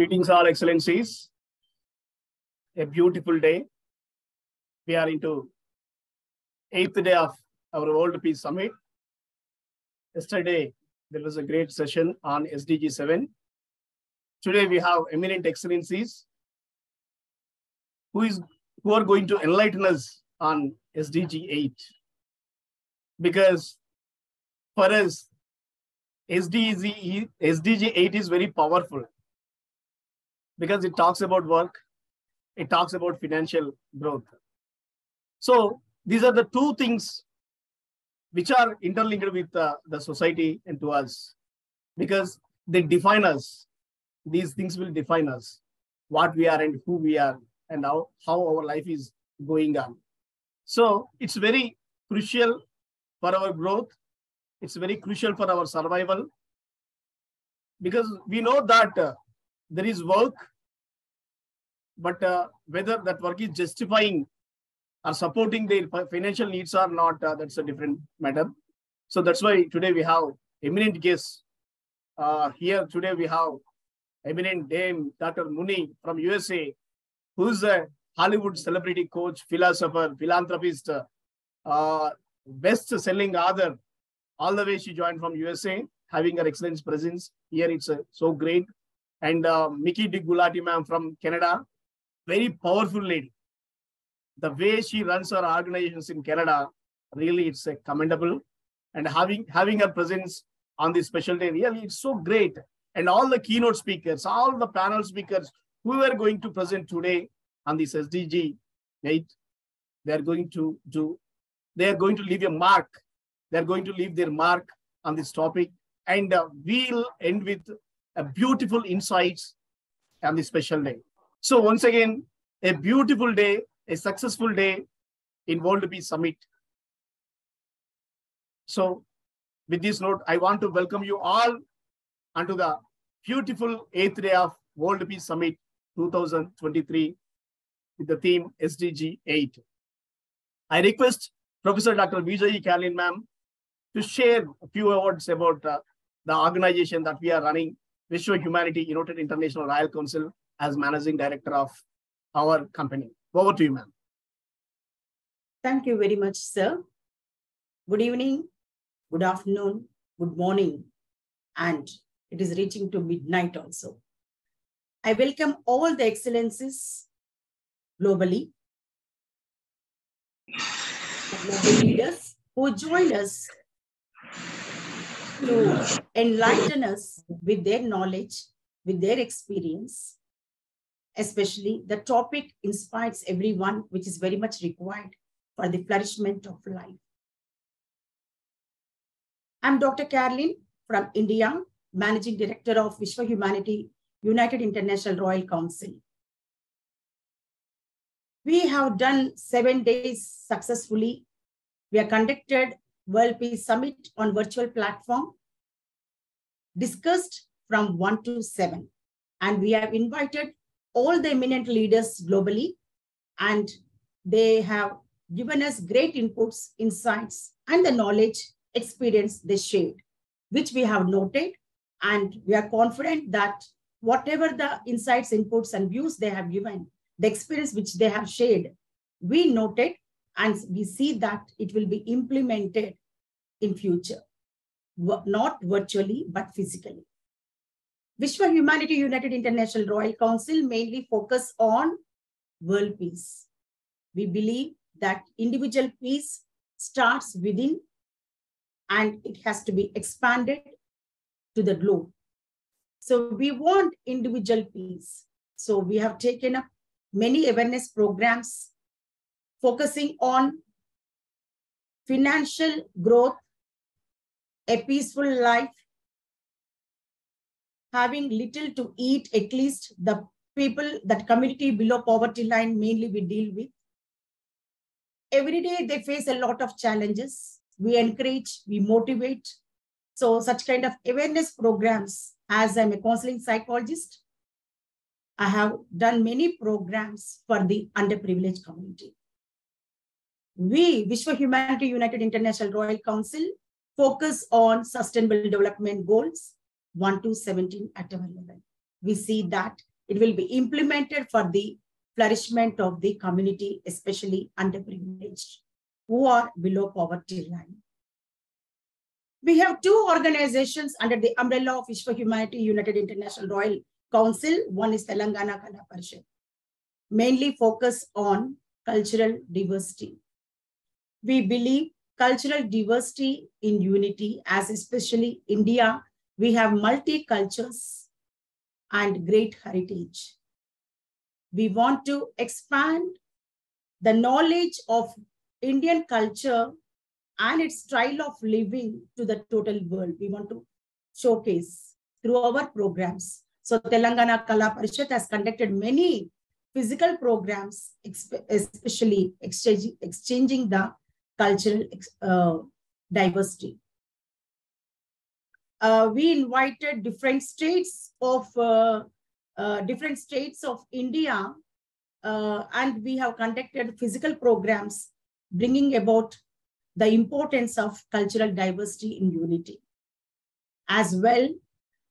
Greetings, all excellencies. A beautiful day. We are into 8th day of our World Peace Summit. Yesterday, there was a great session on SDG 7. Today, we have eminent excellencies who are going to enlighten us on SDG 8. Because for us, SDG 8 is very powerful because it talks about work, it talks about financial growth. So these are the two things which are interlinked with the society and to us because they define us. These things will define us, what we are and who we are and how our life is going on. So it's very crucial for our growth. It's very crucial for our survival because we know that there is work, but whether that work is justifying or supporting their financial needs or not, that's a different matter. So that's why today we have eminent guests. Here today we have eminent Dame Dr. Muni from USA, who is a Hollywood celebrity coach, philosopher, philanthropist, best-selling author. All the way she joined from USA, having her excellent presence here. It's so great. And Mickey Di Gulati ma'am from Canada, very powerful lady. The way she runs her organizations in Canada, really it's commendable. And having her presence on this special day, really it's so great. And all the keynote speakers, all the panel speakers who are going to present today on this SDG 8, they are going to leave a mark. They're going to leave their mark on this topic. And we'll end with a beautiful insights on this special day. So once again, a beautiful day, a successful day in World Peace Summit. So with this note, I want to welcome you all onto the beautiful 8th day of World Peace Summit 2023 with the theme SDG 8. I request Professor Dr. Vijay Carlin ma'am to share a few words about the organization that we are running, Vishwa Humanity United International Royal Council, as managing director of our company. Over to you, ma'am. Thank you very much, sir. Good evening, good afternoon, good morning, and it is reaching to midnight also. I welcome all the excellencies globally, global leaders who join us to enlighten us with their knowledge, with their experience. Especially the topic inspires everyone, which is very much required for the flourishment of life. I'm Dr. Carlin from India, Managing Director of Vishwa Humanity United International Royal Council. We have done 7 days successfully. We have conducted World Peace Summit on virtual platform, discussed from 1 to 7, and we have invited all the eminent leaders globally, and they have given us great inputs, insights, and the knowledge, experience they shared, which we have noted, and we are confident that whatever the insights, inputs, and views they have given, the experience which they have shared, we noted, and we see that it will be implemented in future, not virtually, but physically. Vishwa Humanity United International Royal Council mainly focus on world peace. We believe that individual peace starts within and it has to be expanded to the globe. So we want individual peace. So we have taken up many awareness programs focusing on financial growth, a peaceful life, having little to eat, at least the people, that community below poverty line mainly we deal with. Every day they face a lot of challenges. We encourage, we motivate. So such kind of awareness programs, as I'm a counseling psychologist, I have done many programs for the underprivileged community. We, Vishwa Humanity United International Royal Council, focus on Sustainable Development Goals 1 to 17 at our level. We see that it will be implemented for the flourishment of the community, especially underprivileged, who are below poverty line. We have two organizations under the umbrella of Vishwa Humanity United International Royal Council. One is Telangana Kala Parishad, mainly focus on cultural diversity. We believe cultural diversity in unity, as especially India, we have multi-cultures and great heritage. We want to expand the knowledge of Indian culture and its style of living to the total world. We want to showcase through our programs. So Telangana Kala Parishad has conducted many physical programs, especially exchanging the cultural diversity. We invited different states of India, and we have conducted physical programs bringing about the importance of cultural diversity in unity. As well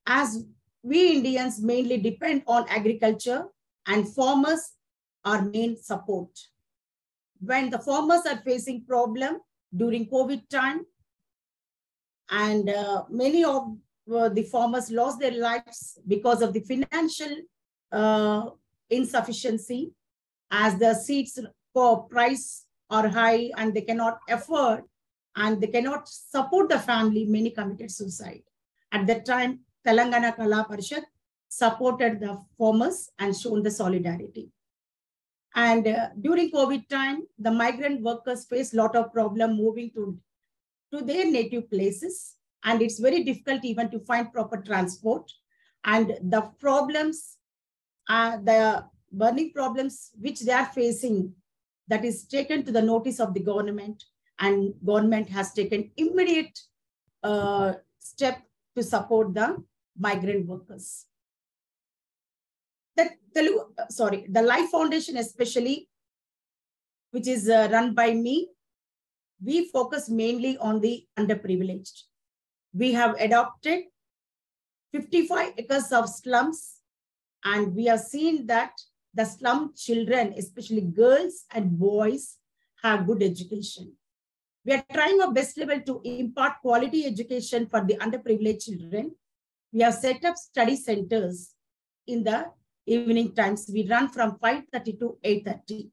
as we Indians mainly depend on agriculture, and farmers are main support. When the farmers are facing problem during COVID time, and many of the farmers lost their lives because of the financial insufficiency, as the seeds for price are high and they cannot afford and they cannot support the family, many committed suicide. At that time, Telangana Kala Parishad supported the farmers and shown the solidarity. And during COVID time, the migrant workers face a lot of problem moving to their native places. And it's very difficult even to find proper transport. And the problems, the burning problems which they are facing, that is taken to the notice of the government, and government has taken immediate step to support the migrant workers. The Life Foundation especially, which is run by me, we focus mainly on the underprivileged. We have adopted 55 acres of slums, and we have seen that the slum children, especially girls and boys, have good education. We are trying our best level to impart quality education for the underprivileged children. We have set up study centers in the evening times. We run from 5:30 to 8:30.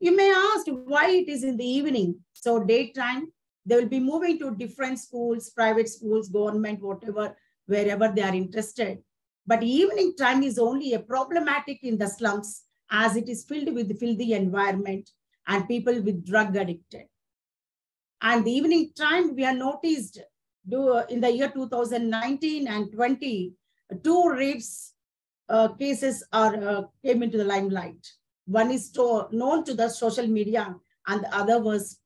You may ask why it is in the evening. So daytime, they will be moving to different schools, private schools, government, whatever, wherever they are interested. But evening time is only a problematic in the slums, as it is filled with filthy environment and people with drug addicted. And the evening time, we are noticed in the year 2019 and 20, 2 rapes cases came into the limelight. One is known to the social media, and the other was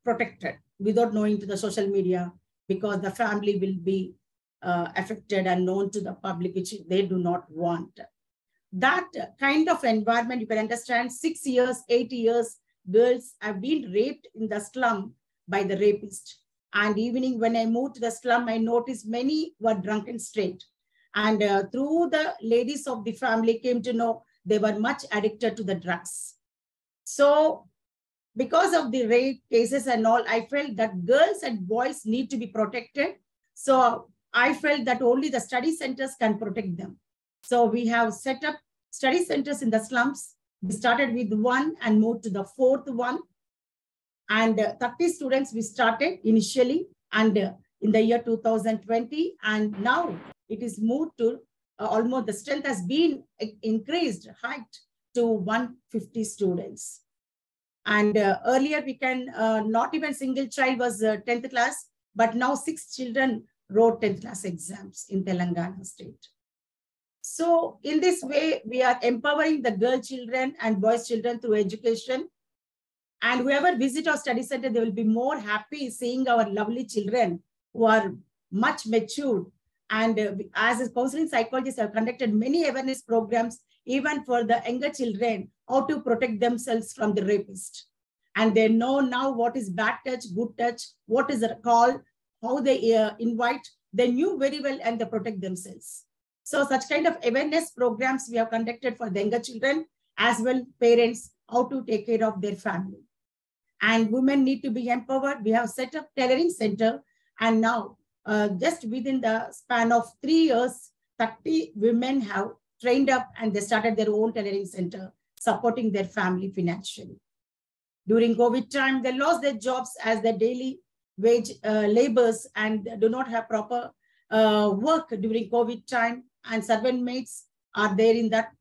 protected without knowing to the social media, because the family will be affected and known to the public, which they do not want. That kind of environment, you can understand, 6 years, 8 years, girls have been raped in the slum by the rapist. And evening when I moved to the slum, I noticed many were drunken straight. And through the ladies of the family came to know they were much addicted to the drugs. So because of the rape cases and all, I felt that girls and boys need to be protected. So I felt that only the study centers can protect them. So we have set up study centers in the slums. We started with 1 and moved to the 4th one. And 30 students we started initially, and in the year 2020. And now it is moved to almost the strength has been increased, hiked to 150 students. And earlier we can, not even single child was 10th class, but now 6 children wrote 10th class exams in Telangana state. So in this way, we are empowering the girl children and boys children through education. And whoever visit our study center, they will be more happy seeing our lovely children who are much matured. And as a counseling psychologist, I have conducted many awareness programs, even for the younger children, how to protect themselves from the rapist. And they know now what is bad touch, good touch, what is a call, how they invite. They knew very well, and they protect themselves. So such kind of awareness programs we have conducted for the younger children, as well parents, how to take care of their family. And women need to be empowered. We have set up tailoring center, and now just within the span of 3 years, 30 women have trained up and they started their own tailoring center, supporting their family financially. During COVID time, they lost their jobs as their daily wage laborers and do not have proper work during COVID time, and servant maids are there in that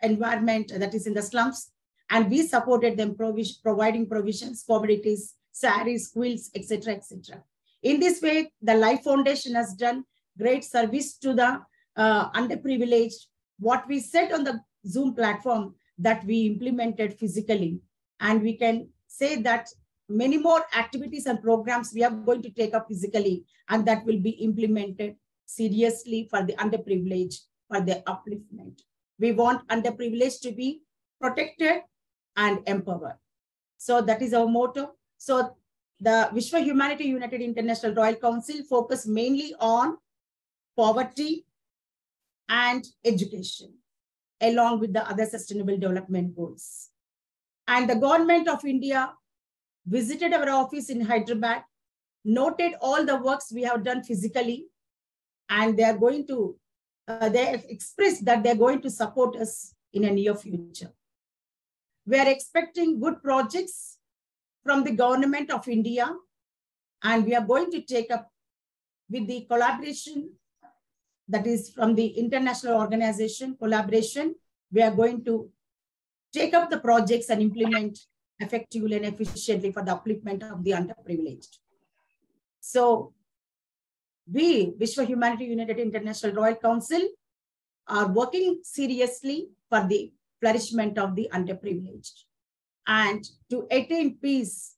environment, that is in the slums. And we supported them providing provisions, commodities, saris, quilts, etc., etc. In this way, the Life Foundation has done great service to the underprivileged. What we said on the Zoom platform that we implemented physically, and we can say that many more activities and programs we are going to take up physically, and that will be implemented seriously for the underprivileged, for their upliftment. We want underprivileged to be protected and empowered. So that is our motto. So the Vishwa Humanity United International Royal Council focus mainly on poverty and education, along with the other sustainable development goals. And the government of India visited our office in Hyderabad, noted all the works we have done physically, and they are going to, they have expressed that they're going to support us in a near future. We are expecting good projects from the government of India, and we are going to take up with the collaboration that is from the international organization collaboration. We are going to take up the projects and implement effectively and efficiently for the upliftment of the underprivileged. So we, Vishwa Humanity United International Royal Council, are working seriously for the flourishment of the underprivileged and to attain peace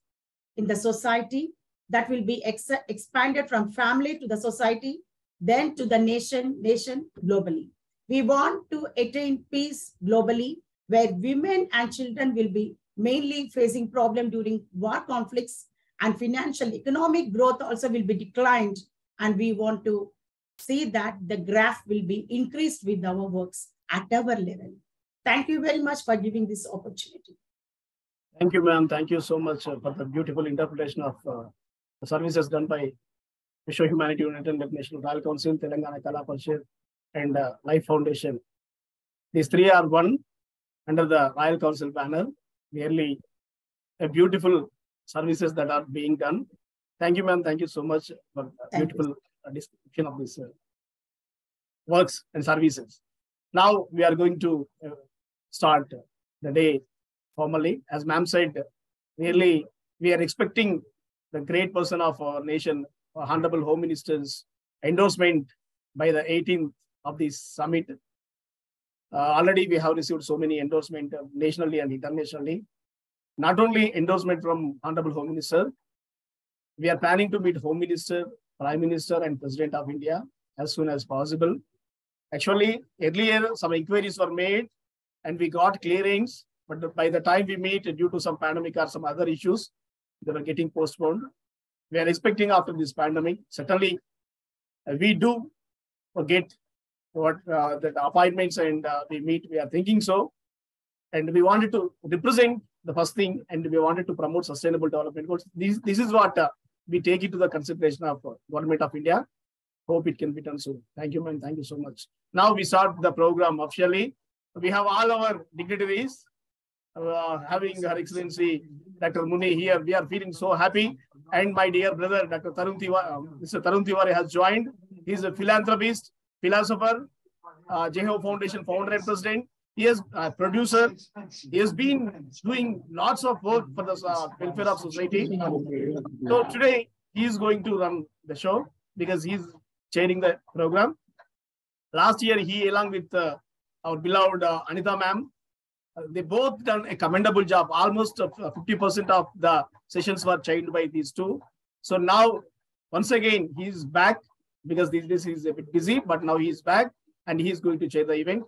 in the society that will be expanded from family to the society, then to the nation globally. We want to attain peace globally, where women and children will be mainly facing problem during war conflicts, and financial economic growth also will be declined. And we want to see that the graph will be increased with our works at our level. Thank you very much for giving this opportunity. Thank you, ma'am. Thank you so much for the beautiful interpretation of the services done by Vishwa Humanity United International Royal Council, Telangana Kala Parishad, and Life Foundation. These three are one under the Royal Council banner. Really a beautiful services that are being done. Thank you, ma'am. Thank you so much for beautiful description of this works and services. Now we are going to start the day formally. As ma'am said, really we are expecting the great person of our nation, Honorable Home Minister's endorsement by the 18th of this summit. Already we have received so many endorsements nationally and internationally. Not only endorsement from Honorable Home Minister, we are planning to meet Home Minister, Prime Minister, and President of India as soon as possible. Actually, earlier some inquiries were made and we got clearance, but by the time we meet, due to some pandemic or some other issues, they were getting postponed. We are expecting after this pandemic, certainly we do get what the appointments and we meet, we are thinking so. And we wanted to represent the first thing, and we wanted to promote sustainable development goals. This is what we take into the consideration of Government of India. Hope it can be done soon. Thank you, man. Thank you so much. Now we start the program officially. We have all our dignitaries having Her Excellency Dr. Muni here. We are feeling so happy. And my dear brother, Dr. Tarun Tiwari, Mr. Tarun Tiwari has joined. He is a philanthropist, philosopher, JHO Foundation founder and president. He is a producer. He has been doing lots of work for the welfare of society. So today he is going to run the show because he is chairing the program. Last year, he along with our beloved Anita ma'am, they both done a commendable job. Almost 50% of the sessions were chaired by these two. So now, once again, he is back because this is a bit busy, but now he is back and he is going to chair the event.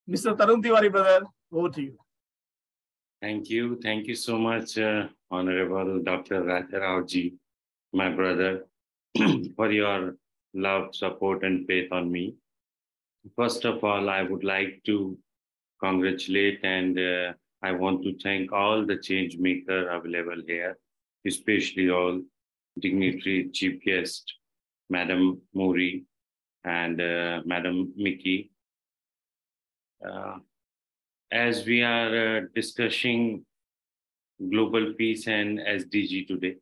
Mr. Tarun Tiwari, brother, over to you. Thank you. Thank you so much, Honorable Dr. Rajarao-ji, my brother, for your love, support, and faith on me. First of all, I would like to congratulate and I want to thank all the change maker available here, especially all dignitary chief guest, Madam Mori and Madam Mickey. Uh, as we are discussing global peace and SDG today,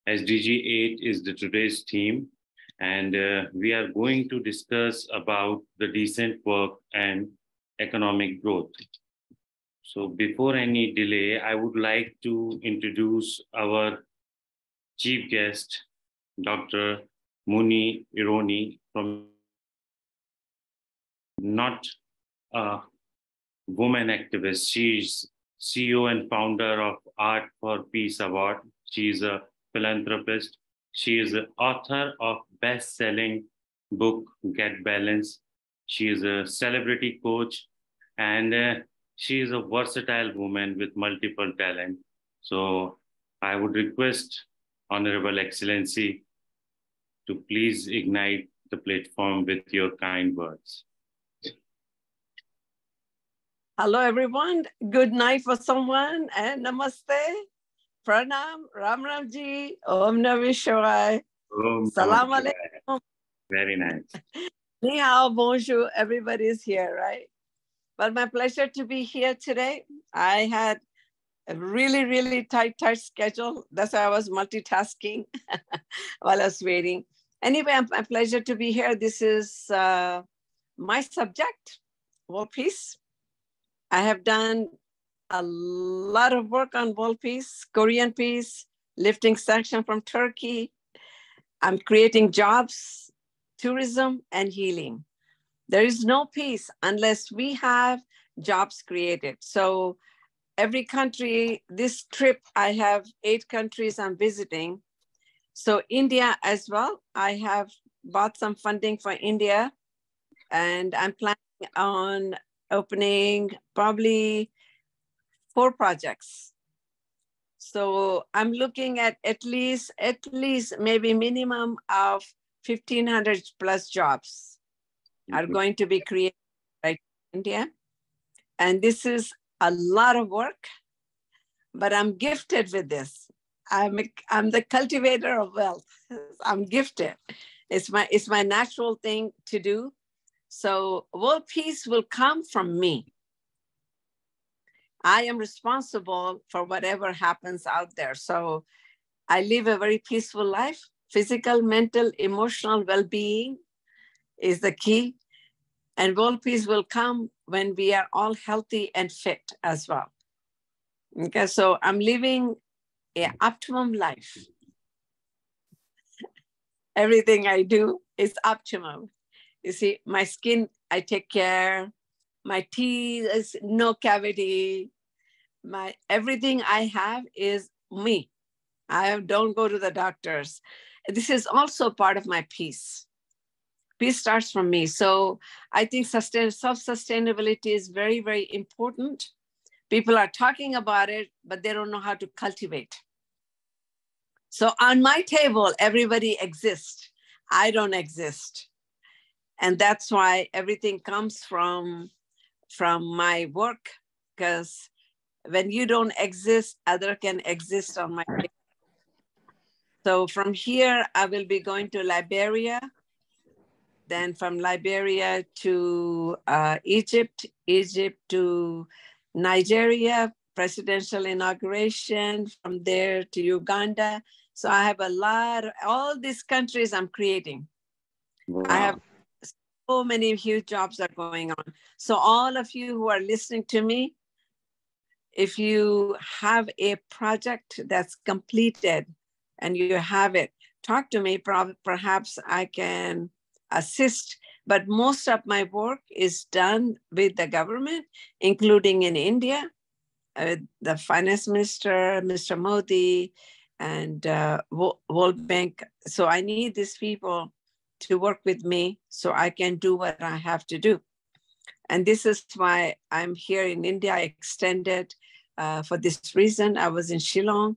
SDG 8 is the today's theme, and we are going to discuss about the decent work and economic growth. So before any delay, I would like to introduce our chief guest, Dr. Muni Ironi, from not a woman activist. She's CEO and founder of Art for Peace Award. She is a philanthropist. She is the author of best-selling book, Get Balance. She is a celebrity coach, and she is a versatile woman with multiple talent. So I would request Honorable Excellency to please ignite the platform with your kind words. Hello, everyone. Good night for someone, and namaste. Pranam, Ram Ramji, Om Namah Shivaya. Salam alaikum. Very nice. Ni hao, bonjour. Everybody's here, right? But my pleasure to be here today. I had a really, really tight schedule. That's why I was multitasking while I was waiting. Anyway, my pleasure to be here. This is my subject, world peace. I have done a lot of work on world peace, Korean peace, lifting sanctions from Turkey. I'm creating jobs, tourism, and healing. There is no peace unless we have jobs created. So every country, this trip, I have 8 countries I'm visiting. So India as well, I have bought some funding for India, and I'm planning on opening probably 4 projects. So I'm looking at least maybe minimum of 1,500 plus jobs are going to be created right in India. And this is a lot of work, but I'm gifted with this. I'm the cultivator of wealth. I'm gifted. It's my natural thing to do. So world peace will come from me. I am responsible for whatever happens out there. So I live a very peaceful life. Physical, mental, emotional well-being is the key. And world peace will come when we are all healthy and fit as well. Okay, so I'm living an optimum life. Everything I do is optimum. You see, my skin, I take care. My teeth is no cavity. Everything I have is me. I don't go to the doctors. This is also part of my peace. Peace starts from me. So I think self-sustainability is very, very important. People are talking about it, but they don't know how to cultivate. So on my table, everybody exists. I don't exist. And that's why everything comes from my work, because when you don't exist, other can exist on my table. So from here, I will be going to Liberia, then from Liberia to Egypt to Nigeria, presidential inauguration, from there to Uganda. So I have all these countries I'm creating. Wow. I have so many huge jobs are going on. So all of you who are listening to me, if you have a project that's completed and you have it, talk to me. Perhaps I can assist. But most of my work is done with the government, including in India, the finance minister, Mr. Modi, and World Bank. So I need these people to work with me so I can do what I have to do. And this is why I'm here in India, extended for this reason. I was in Shillong.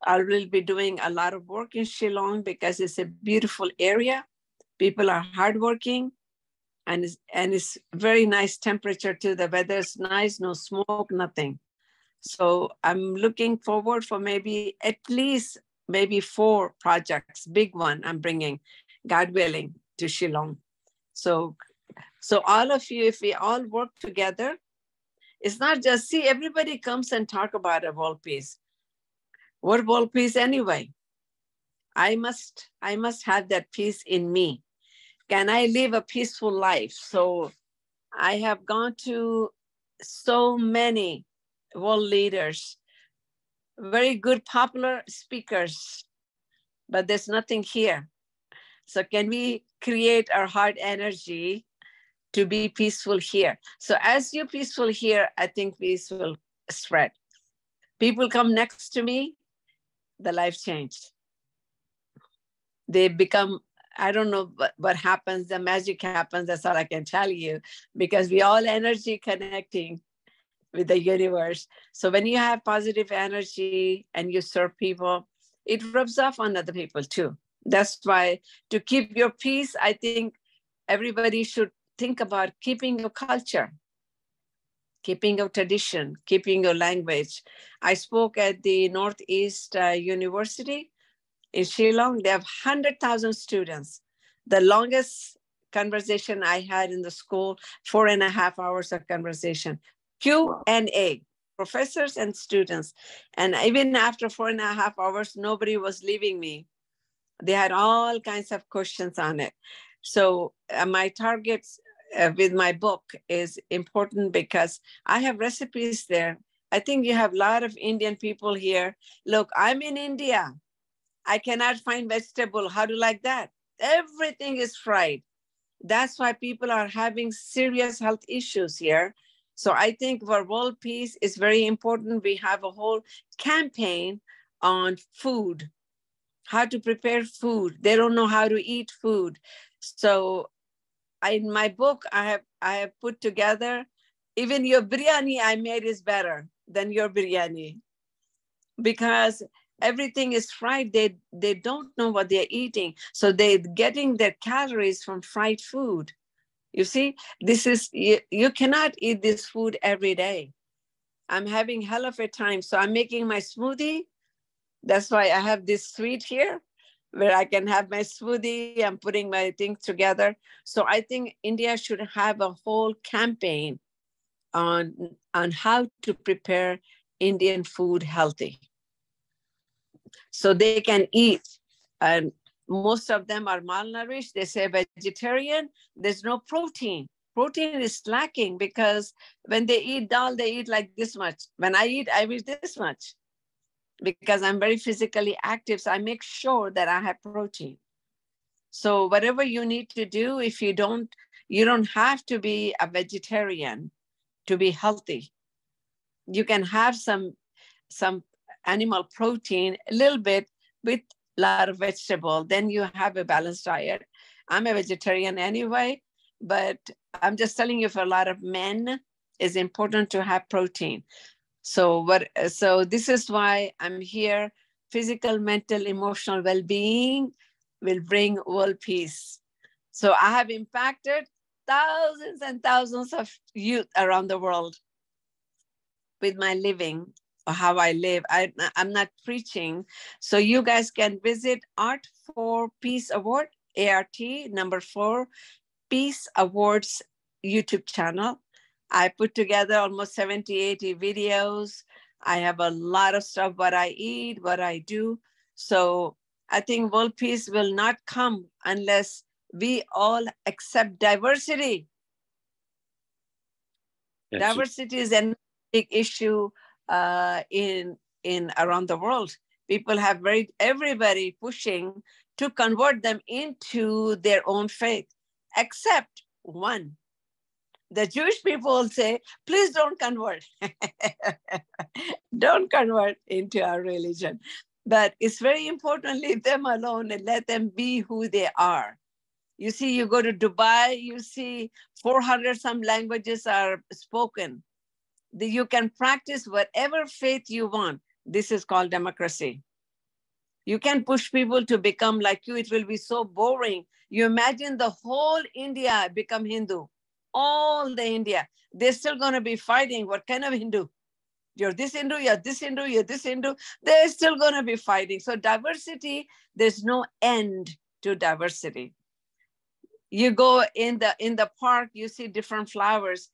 I will be doing a lot of work in Shillong because it's a beautiful area. People are hardworking, and it's very nice temperature too. The weather is nice, no smoke, nothing. So I'm looking forward for maybe at least maybe 4 projects, big one I'm bringing, God willing, to Shillong. So all of you, if we all work together, it's not just, see, everybody comes and talk about a world peace. What world peace anyway? I must have that peace in me. Can I live a peaceful life? So I have gone to so many world leaders, very good popular speakers, but there's nothing here. So can we create our heart energy to be peaceful here? So as you're peaceful here, I think peace will spread. People come next to me, the life changed. They become, I don't know what happens, the magic happens, that's all I can tell you, because we all energy connecting with the universe. So when you have positive energy and you serve people, it rubs off on other people too. That's why to keep your peace, I think everybody should think about keeping your culture, keeping your tradition, keeping your language. I spoke at the Northeast University in Shillong. They have 100,000 students. The longest conversation I had in the school, 4.5 hours of conversation. Q&A, professors and students. And even after 4.5 hours, nobody was leaving me. They had all kinds of questions on it. So my targets with my book is important because I have recipes there. I think you have a lot of Indian people here. Look, I'm in India. I cannot find vegetable. How do you like that? Everything is fried. That's why people are having serious health issues here. So I think for world peace is very important. We have a whole campaign on food, how to prepare food. They don't know how to eat food. So in my book, I have put together, even your biryani I made is better than your biryani, because everything is fried. They don't know what they're eating. So they're getting their calories from fried food. You see, this is, you cannot eat this food every day. I'm having hell of a time. So I'm making my smoothie. That's why I have this suite here where I can have my smoothie. I'm putting my things together. So I think India should have a whole campaign on how to prepare Indian food healthy, so they can eat. And most of them are malnourished. They say vegetarian, there's no protein. Protein is lacking because when they eat dal, they eat like this much. When I eat this much because I'm very physically active. So I make sure that I have protein. So whatever you need to do, if you don't have to be a vegetarian to be healthy. You can have some animal protein, a little bit with a lot of vegetable, then you have a balanced diet. I'm a vegetarian anyway, but I'm just telling you, for a lot of men, it's important to have protein. So this is why I'm here. Physical, mental, emotional well-being will bring world peace. So I have impacted thousands and thousands of youth around the world with my living, or how I live. I'm not preaching. So you guys can visit Art for Peace Award, ART, number 4, Peace Awards YouTube channel. I put together almost 70, 80 videos. I have a lot of stuff, what I eat, what I do. So I think world peace will not come unless we all accept diversity. Diversity is a big issue in around the world. People have everybody pushing to convert them into their own faith, except one. The Jewish people say, please don't convert. Don't convert into our religion. But it's very important, leave them alone and let them be who they are. You see, you go to Dubai, you see 400 some languages are spoken. You can practice whatever faith you want. This is called democracy. You can push people to become like you. It will be so boring. You imagine the whole India become Hindu. All the India. They're still going to be fighting. What kind of Hindu? You're this Hindu, you're this Hindu, you're this Hindu. They're still going to be fighting. So diversity, there's no end to diversity. You go in the park, you see different flowers.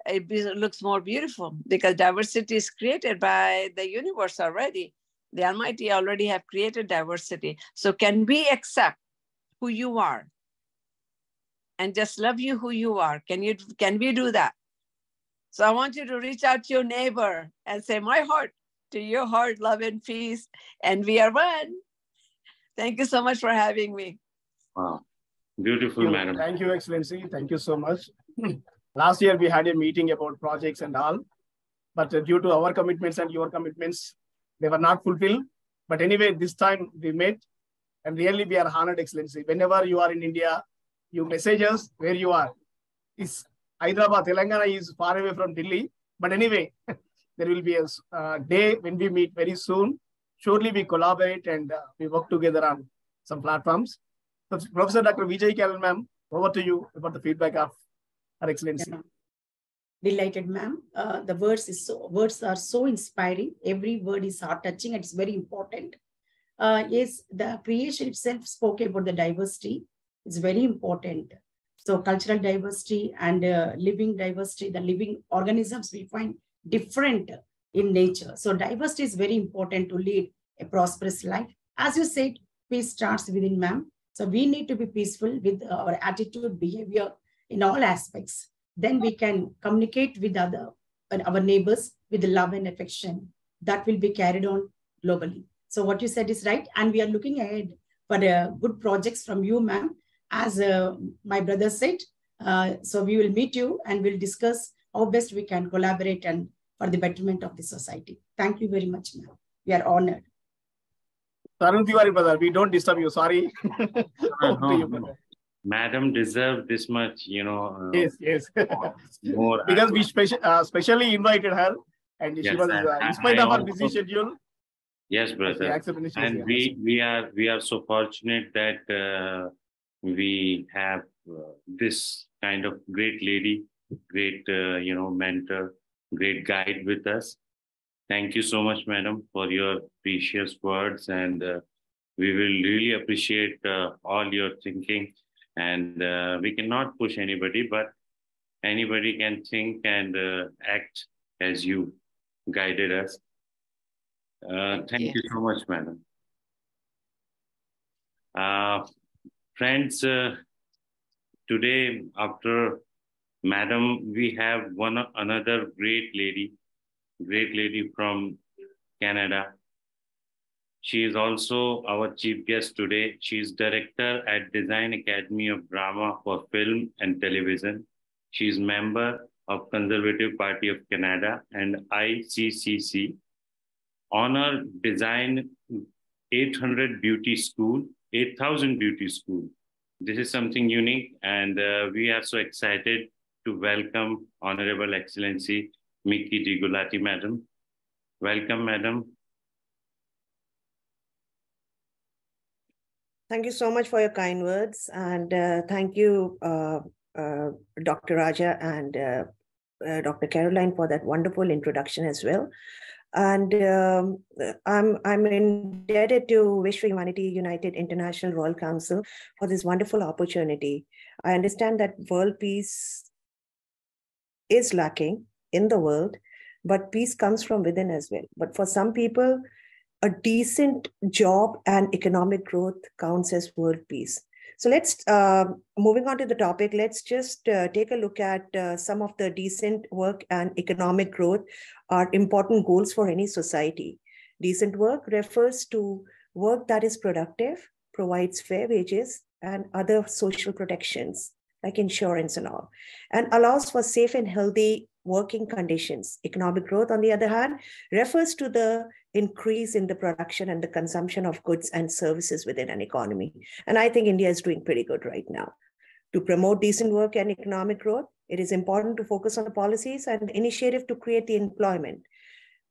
It looks more beautiful because diversity is created by the universe already. The Almighty already have created diversity. So can we accept who you are and just love you who you are? Can we do that? So I want you to reach out to your neighbor and say, my heart to your heart, love and peace. And we are one. Thank you so much for having me. Wow. Beautiful, madam. Thank you, Excellency. Thank you so much. Last year, we had a meeting about projects and all, but due to our commitments and your commitments, they were not fulfilled. But anyway, this time we met, and really we are honored, Excellency. Whenever you are in India, you message us where you are. It's Hyderabad, Telangana is far away from Delhi. But anyway, there will be a day when we meet very soon. Surely we collaborate and we work together on some platforms. So, Professor Dr. Vijay Kalan, ma'am, over to you about the feedback of Her Excellency. Yeah. Delighted, ma'am. The words are so inspiring. Every word is heart-touching. It's very important. Yes, the creation itself spoke about the diversity. It's very important. So cultural diversity and living diversity, the living organisms we find different in nature. So diversity is very important to lead a prosperous life. As you said, peace starts within, ma'am. So we need to be peaceful with our attitude, behavior in all aspects. Then we can communicate with our neighbors with love and affection. That will be carried on globally. So what you said is right. And we are looking ahead for good projects from you, ma'am. As my brother said, so we will meet you and we'll discuss how best we can collaborate and for the betterment of the society. Thank you very much, ma'am. We are honored. Tarun Tiwari, brother, we don't disturb you. Sorry. No. Madam deserved this much, Yes. more. Because we specially invited her, and she was, in spite of her busy schedule. Yes, brother. And we are so fortunate that we have this kind of great lady, great mentor, great guide with us. Thank you so much, madam, for your precious words, and we will really appreciate all your thinking. And we cannot push anybody, but anybody can think and act as you guided us. Thank you so much, madam. Friends, today after madam, we have another great lady from Canada. She is also our chief guest today. She is director at Design Academy of Drama for Film and Television. She is member of Conservative Party of Canada and ICCC. Honor Design 800 Beauty School, 8,000 Beauty School. This is something unique, and we are so excited to welcome Honorable Excellency Miki Di Gulati, madam. Welcome, madam. Thank you so much for your kind words, and thank you, Dr. Raja and Dr. Caroline, for that wonderful introduction as well. And I'm indebted to Vishwa Humanity United International Royal Council for this wonderful opportunity. I understand that world peace is lacking in the world, but peace comes from within as well. But for some people, a decent job and economic growth counts as world peace. So let's, moving on to the topic, let's just take a look at some of the decent work and economic growth are important goals for any society. Decent work refers to work that is productive, provides fair wages and other social protections like insurance and all, and allows for safe and healthy working conditions. Economic growth, on the other hand, refers to the increase in the production and the consumption of goods and services within an economy. And I think India is doing pretty good right now. To promote decent work and economic growth, it is important to focus on the policies and initiative to create the employment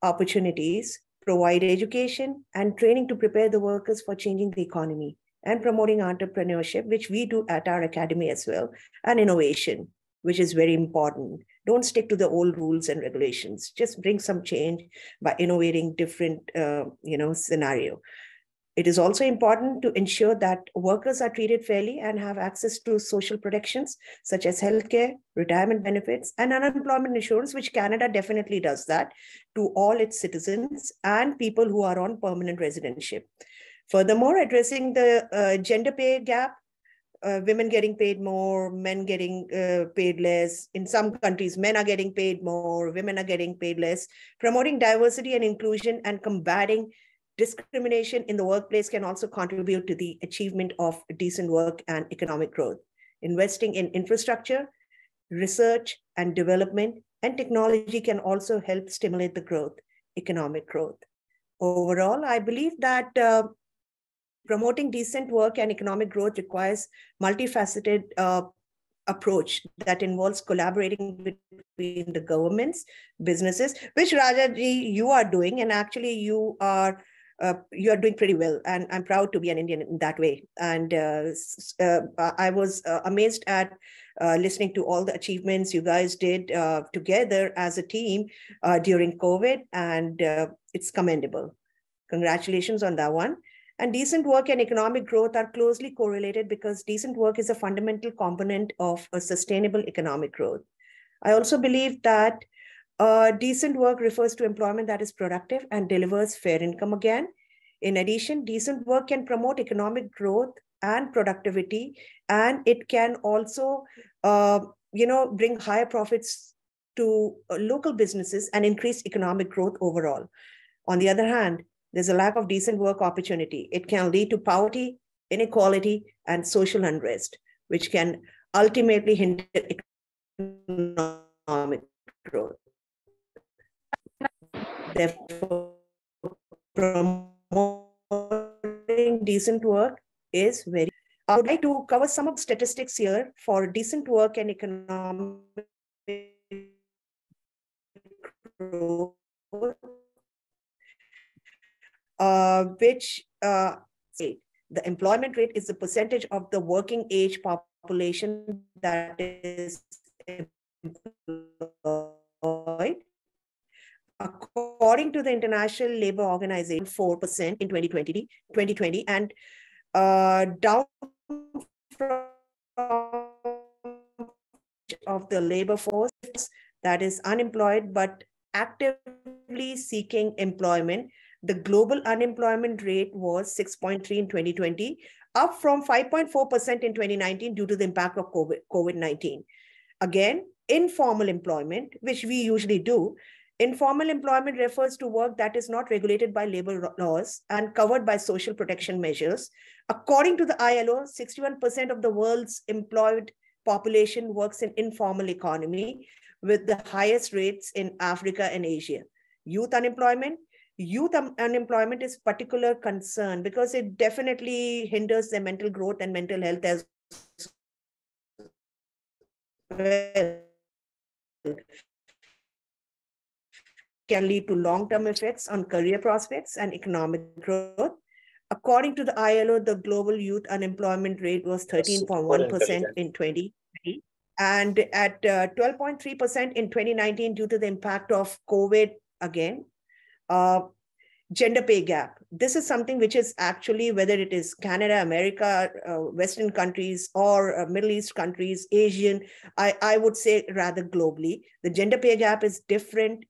opportunities provide education and training to prepare the workers for changing the economy, and promoting entrepreneurship, which we do at our academy as well, and innovation, which is very important. Don't stick to the old rules and regulations. Just bring some change by innovating different, scenario. It is also important to ensure that workers are treated fairly and have access to social protections such as healthcare, retirement benefits, and unemployment insurance, which Canada definitely does that to all its citizens and people who are on permanent residentship. Furthermore, addressing the gender pay gap, women getting paid more, men getting paid less. In some countries, men are getting paid more, women are getting paid less. Promoting diversity and inclusion and combating discrimination in the workplace can also contribute to the achievement of decent work and economic growth. Investing in infrastructure, research and development, and technology can also help stimulate the growth, economic growth. Overall, I believe that promoting decent work and economic growth requires multifaceted approach that involves collaborating between the governments, businesses, which Rajaji, you are doing, and actually you are doing pretty well, and I'm proud to be an Indian in that way. And I was amazed at listening to all the achievements you guys did together as a team during COVID, and it's commendable. Congratulations on that one. And decent work and economic growth are closely correlated because decent work is a fundamental component of a sustainable economic growth. I also believe that decent work refers to employment that is productive and delivers fair income again. In addition, decent work can promote economic growth and productivity, and it can also, bring higher profits to local businesses and increase economic growth overall. On the other hand, there's a lack of decent work opportunity. It can lead to poverty, inequality, and social unrest, which can ultimately hinder economic growth. Therefore, promoting decent work is very. I would like to cover some of the statistics here for decent work and economic growth, which the employment rate is the percentage of the working age population that is employed. According to the International Labour Organization, 4% in 2020, and down from of the labor force that is unemployed but actively seeking employment. The global unemployment rate was 6.3 in 2020, up from 5.4% in 2019 due to the impact of COVID-19. Again, informal employment, which we usually do. Informal employment refers to work that is not regulated by labor laws and covered by social protection measures. According to the ILO, 61% of the world's employed population works in informal economy, with the highest rates in Africa and Asia. Youth unemployment is particular concern because it definitely hinders their mental growth and mental health as well. Can lead to long-term effects on career prospects and economic growth. According to the ILO, the global youth unemployment rate was 13.1% in 2020 and at 12.3% in 2019 due to the impact of COVID again. Gender pay gap. This is something which is actually, whether it is Canada, America, Western countries, or Middle East countries, Asian, I would say rather globally, the gender pay gap is different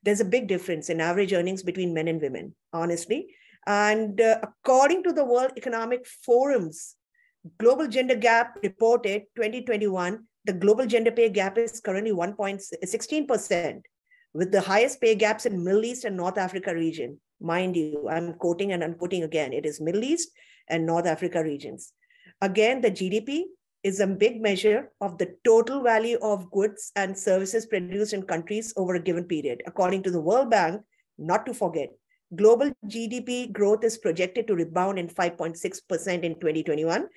there's a big difference in average earnings between men and women, honestly. And according to the World Economic Forum's Global Gender Gap reported 2021, the global gender pay gap is currently 1.16%. with the highest pay gaps in Middle East and North Africa region. Mind you, I'm quoting and unquoting again, it is Middle East and North Africa regions. Again, the GDP is a big measure of the total value of goods and services produced in countries over a given period. According to the World Bank, not to forget, global GDP growth is projected to rebound in 5.6% in 2021,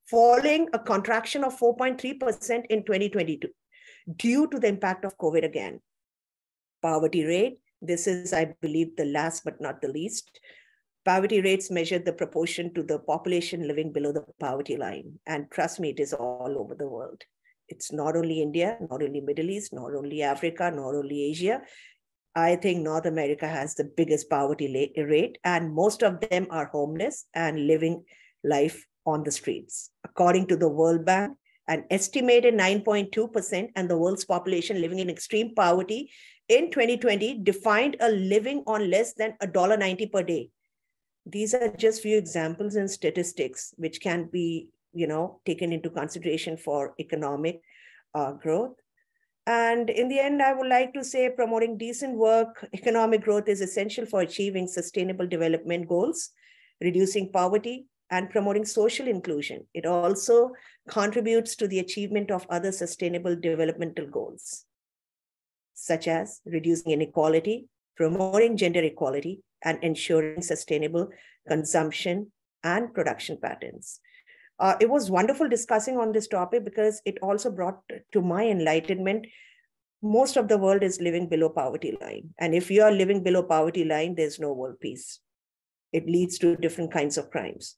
following a contraction of 4.3% in 2022 due to the impact of COVID again. Poverty rate This is, I believe, the last but not the least. Poverty rates measure the proportion to the population living below the poverty line. And trust me, it is all over the world. It's not only India, not only Middle East, not only Africa, not only Asia. I think North America has the biggest poverty rate, and most of them are homeless and living life on the streets. According to the World Bank, an estimated 9.2% and the world's population living in extreme poverty in 2020 defined a living on less than $1.90 per day. These are just few examples and statistics which can be, taken into consideration for economic growth. And in the end, I would like to say promoting decent work, economic growth is essential for achieving sustainable development goals, reducing poverty, and promoting social inclusion. It also contributes to the achievement of other sustainable developmental goals, such as reducing inequality, promoting gender equality, and ensuring sustainable consumption and production patterns. It was wonderful discussing on this topic because it also brought to my enlightenment, most of the world is living below poverty line. And if you are living below poverty line, there's no world peace. It leads to different kinds of crimes.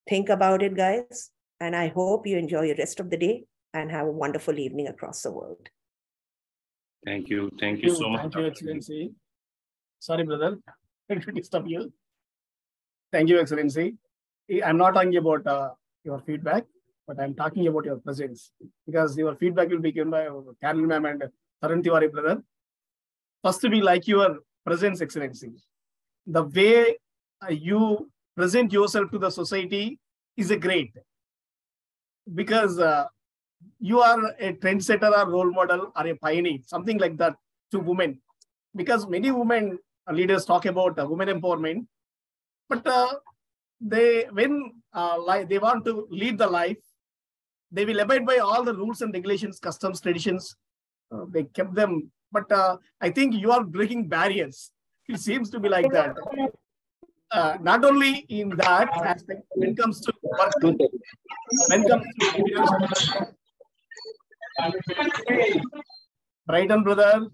Think about it, guys. And I hope you enjoy the rest of the day and have a wonderful evening across the world. Thank you. Thank you so much. Thank you, Excellency. Sorry, brother. Let me disturb you. Thank you, Excellency. I'm not talking about your feedback, but I'm talking about your presence, because your feedback will be given by Carol ma'am and Tarun Tiwari, brother. First, we like your presence, Excellency. The way you present yourself to the society is a great, because you are a trendsetter or role model or a pioneer, something like that to women. Because many women leaders talk about women empowerment, but when they want to lead the life, they will abide by all the rules and regulations, customs, traditions. They kept them, but I think you are breaking barriers. It seems to be like that. Not only in that aspect, when it comes to work, when it comes to Brighton, brother.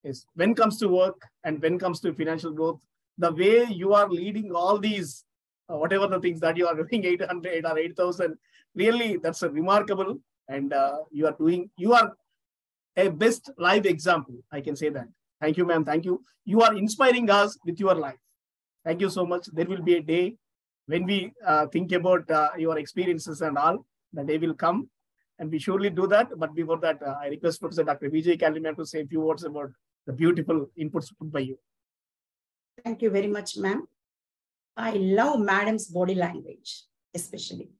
Yes, when it comes to work and when it comes to financial growth, the way you are leading all these, whatever the things that you are doing, 800 or 8,000, really, that's a remarkable. And you are a best live example. I can say that. Thank you, ma'am. Thank you. You are inspiring us with your life. Thank you so much. There will be a day when we think about your experiences and all. The day will come, and we surely do that. But before that, I request Professor Dr. Vijay Kalli to say a few words about the beautiful inputs put by you. Thank you very much, ma'am. I love madam's body language, especially.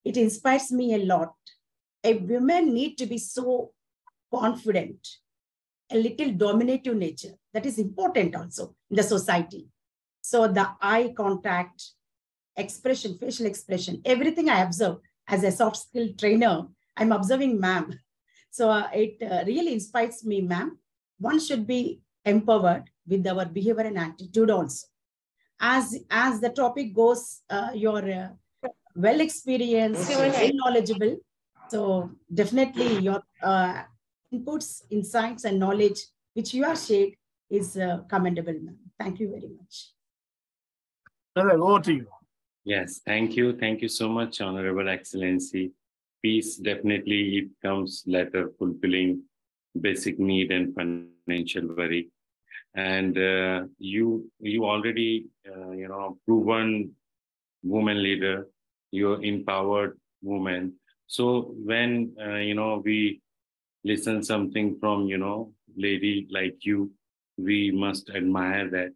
It inspires me a lot. A woman need to be so confident, a little dominative nature. That is important also in the society. So the eye contact, expression, facial expression, everything I observe as a soft skill trainer, I'm observing ma'am. So it really inspires me, ma'am. One should be empowered with our behavior and attitude also. As the topic goes, you're well experienced, well knowledgeable. So definitely your inputs, insights, and knowledge which you have shared is commendable, ma'am. Thank you very much. Over to you. Yes, thank you. Thank you so much, Honorable Excellency. Peace definitely it comes later, fulfilling basic need and financial worry. And you already proven woman leader. You're empowered woman. So when we listen something from lady like you, we must admire that,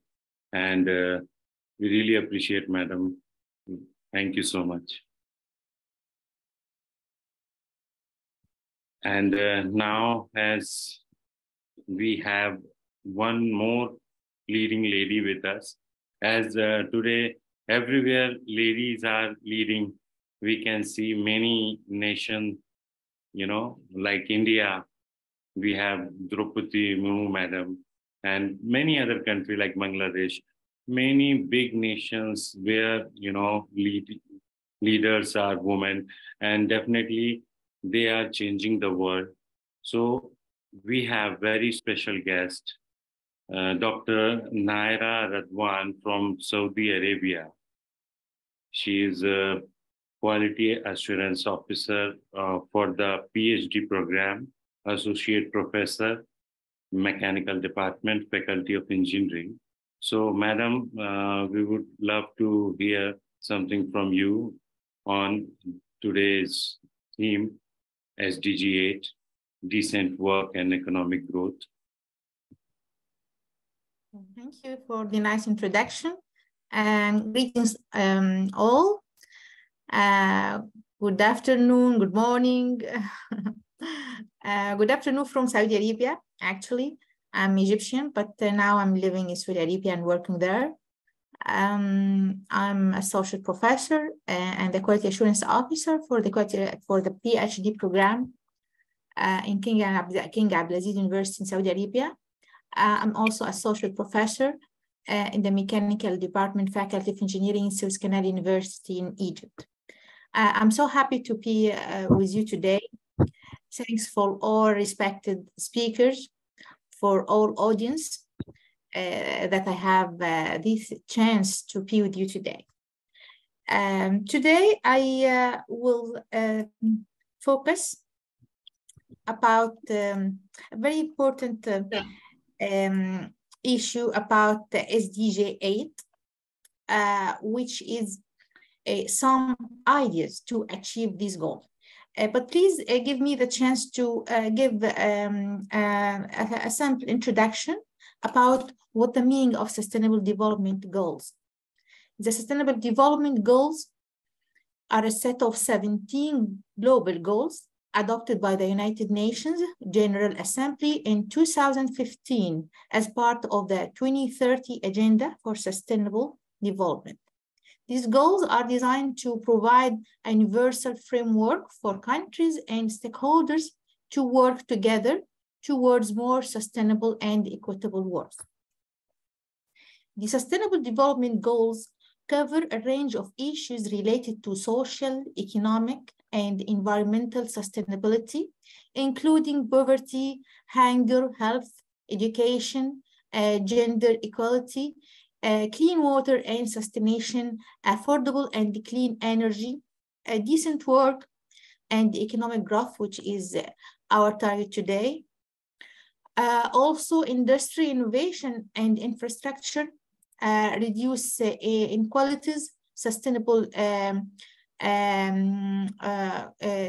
and we really appreciate, madam. Thank you so much. And now, as we have one more leading lady with us, as today everywhere ladies are leading, we can see many nations, like India, we have Draupadi Murmu madam, and many other countries like Bangladesh, many big nations where leaders are women, and definitely they are changing the world. So we have very special guest, Dr. Naira Radwan from Saudi Arabia. She is a Quality Assurance Officer for the PhD program, Associate Professor, Mechanical Department, Faculty of Engineering. So, Madam, we would love to hear something from you on today's theme, SDG 8, decent work and economic growth. Thank you for the nice introduction, and greetings all. Good afternoon, good morning. Good afternoon from Saudi Arabia. Actually, I'm Egyptian, but now I'm living in Saudi Arabia and working there. I'm a social professor and a quality assurance officer for the PhD program in King Abdulaziz University in Saudi Arabia. I'm also a social professor in the mechanical department, Faculty of Engineering in Suez Canal University in Egypt. I'm so happy to be with you today. Thanks for all respected speakers, for all audience that I have this chance to be with you today. Today I will focus about a very important issue about the SDG 8, which is some ideas to achieve this goal. But please give me the chance to give a simple introduction about what the meaning of Sustainable Development Goals. The Sustainable Development Goals are a set of 17 global goals adopted by the United Nations General Assembly in 2015 as part of the 2030 Agenda for Sustainable Development. These goals are designed to provide a universal framework for countries and stakeholders to work together towards more sustainable and equitable world. The Sustainable Development Goals cover a range of issues related to social, economic, and environmental sustainability, including poverty, hunger, health, education, gender equality, clean water and sanitation, affordable and clean energy, decent work, and economic growth, which is our target today. Also, industry innovation and infrastructure, reduce inequalities, sustainable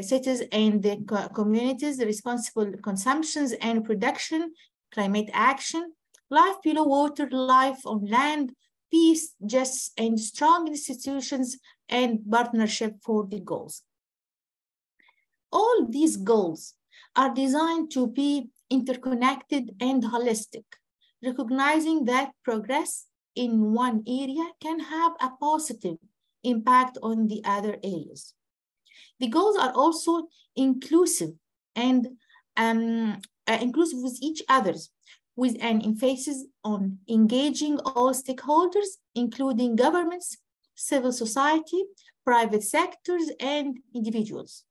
cities and communities, responsible consumptions and production, climate action, life below water, life on land, peace, just and strong institutions, and partnership for the goals. All these goals are designed to be interconnected and holistic, recognizing that progress in one area can have a positive impact on the other areas. The goals are also inclusive and inclusive with each other, with an emphasis on engaging all stakeholders, including governments, civil society, private sectors, and individuals.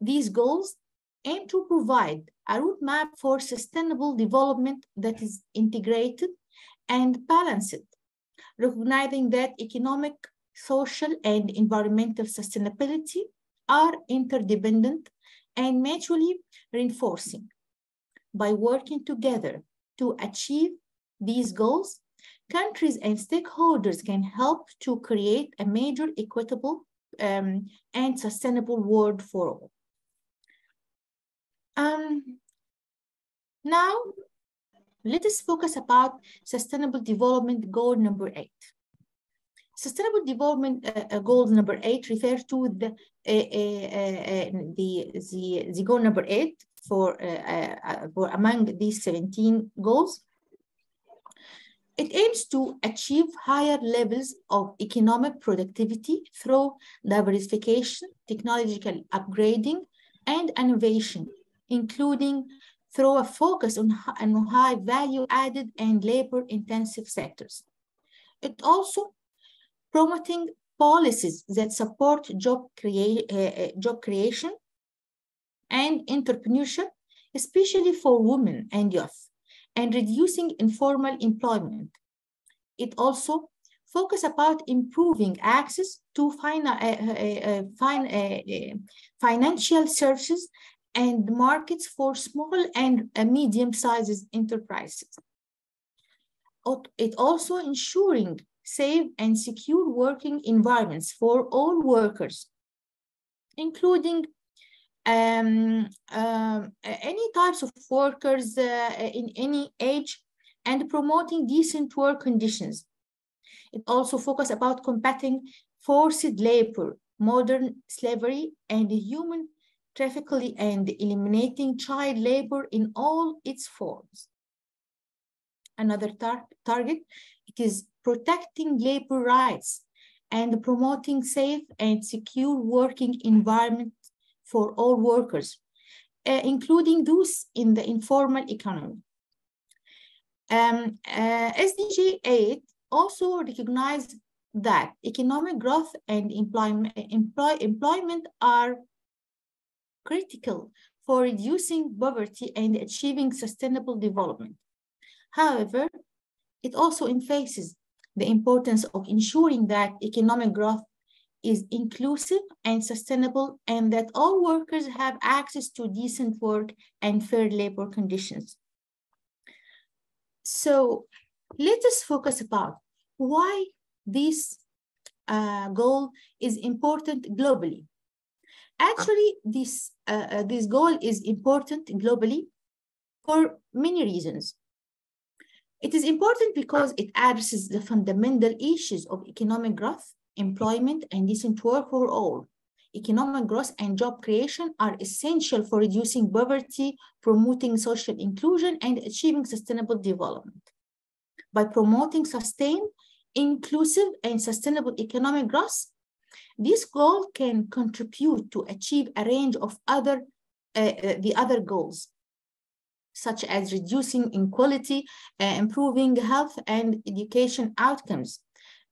These goals aim to provide a roadmap for sustainable development that is integrated and balanced, recognizing that economic, social, and environmental sustainability are interdependent and mutually reinforcing. By working together to achieve these goals, countries and stakeholders can help to create a major equitable and sustainable world for all. Now, let us focus about Sustainable Development Goal number 8. Sustainable Development Goal number 8 refers to the goal number 8 for among these 17 goals. It aims to achieve higher levels of economic productivity through diversification, technological upgrading, and innovation, including through a focus on high value added and labor intensive sectors. It also promoting policies that support job creation and entrepreneurship, especially for women and youth, and reducing informal employment. It also focuses about improving access to financial services and markets for small and medium-sized enterprises. It also ensuring safe and secure working environments for all workers, including any types of workers in any age, and promoting decent work conditions. It also focuses about combating forced labor, modern slavery, and human trafficking, and eliminating child labor in all its forms. Another target, it is protecting labor rights and promoting safe and secure working environment for all workers, including those in the informal economy. SDG 8 also recognized that economic growth and employment are critical for reducing poverty and achieving sustainable development. However, it also emphasizes the importance of ensuring that economic growth is inclusive and sustainable, and that all workers have access to decent work and fair labor conditions. So let us focus about why this goal is important globally. Actually, this goal is important globally for many reasons. It is important because it addresses the fundamental issues of economic growth, employment, and decent work for all. Economic growth and job creation are essential for reducing poverty, promoting social inclusion, and achieving sustainable development. By promoting sustained, inclusive, and sustainable economic growth, this goal can contribute to achieve a range of other goals, such as reducing inequality, improving health and education outcomes,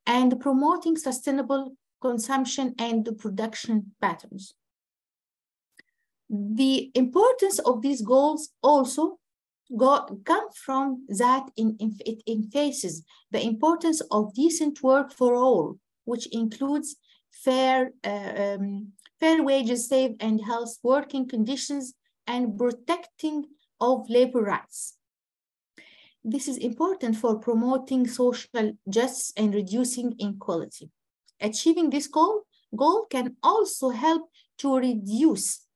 and promoting sustainable consumption and production patterns. The importance of these goals also come from that it emphasizes the importance of decent work for all, which includes fair wages, safe and health working conditions, and protecting of labor rights. This is important for promoting social justice and reducing inequality. Achieving this goal can also help to reduce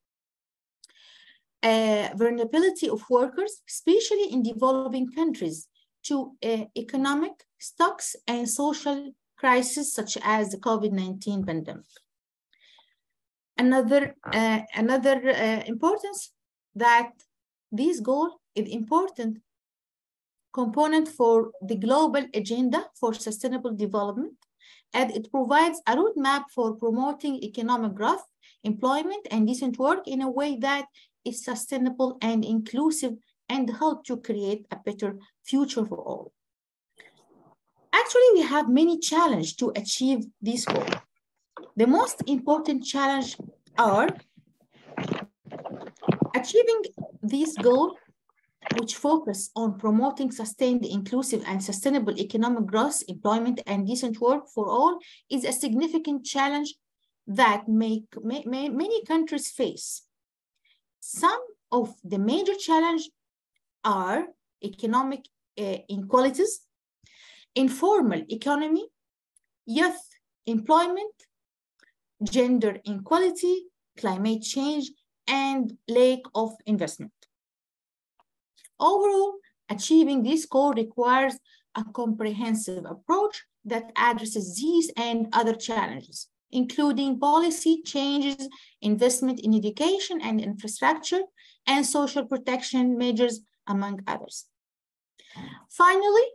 vulnerability of workers, especially in developing countries, to economic shocks and social crises such as the COVID-19 pandemic. Another importance that this goal is important component for the global agenda for sustainable development, and it provides a roadmap for promoting economic growth, employment, and decent work in a way that is sustainable and inclusive and help to create a better future for all. Actually, we have many challenges to achieve this goal. The most important challenge are achieving this goal, which focus on promoting sustained, inclusive, and sustainable economic growth, employment, and decent work for all, is a significant challenge that many countries face. Some of the major challenges are economic inequalities, informal economy, youth employment, gender inequality, climate change, and lack of investment. Overall, achieving this goal requires a comprehensive approach that addresses these and other challenges, including policy changes, investment in education and infrastructure, and social protection measures, among others. Finally,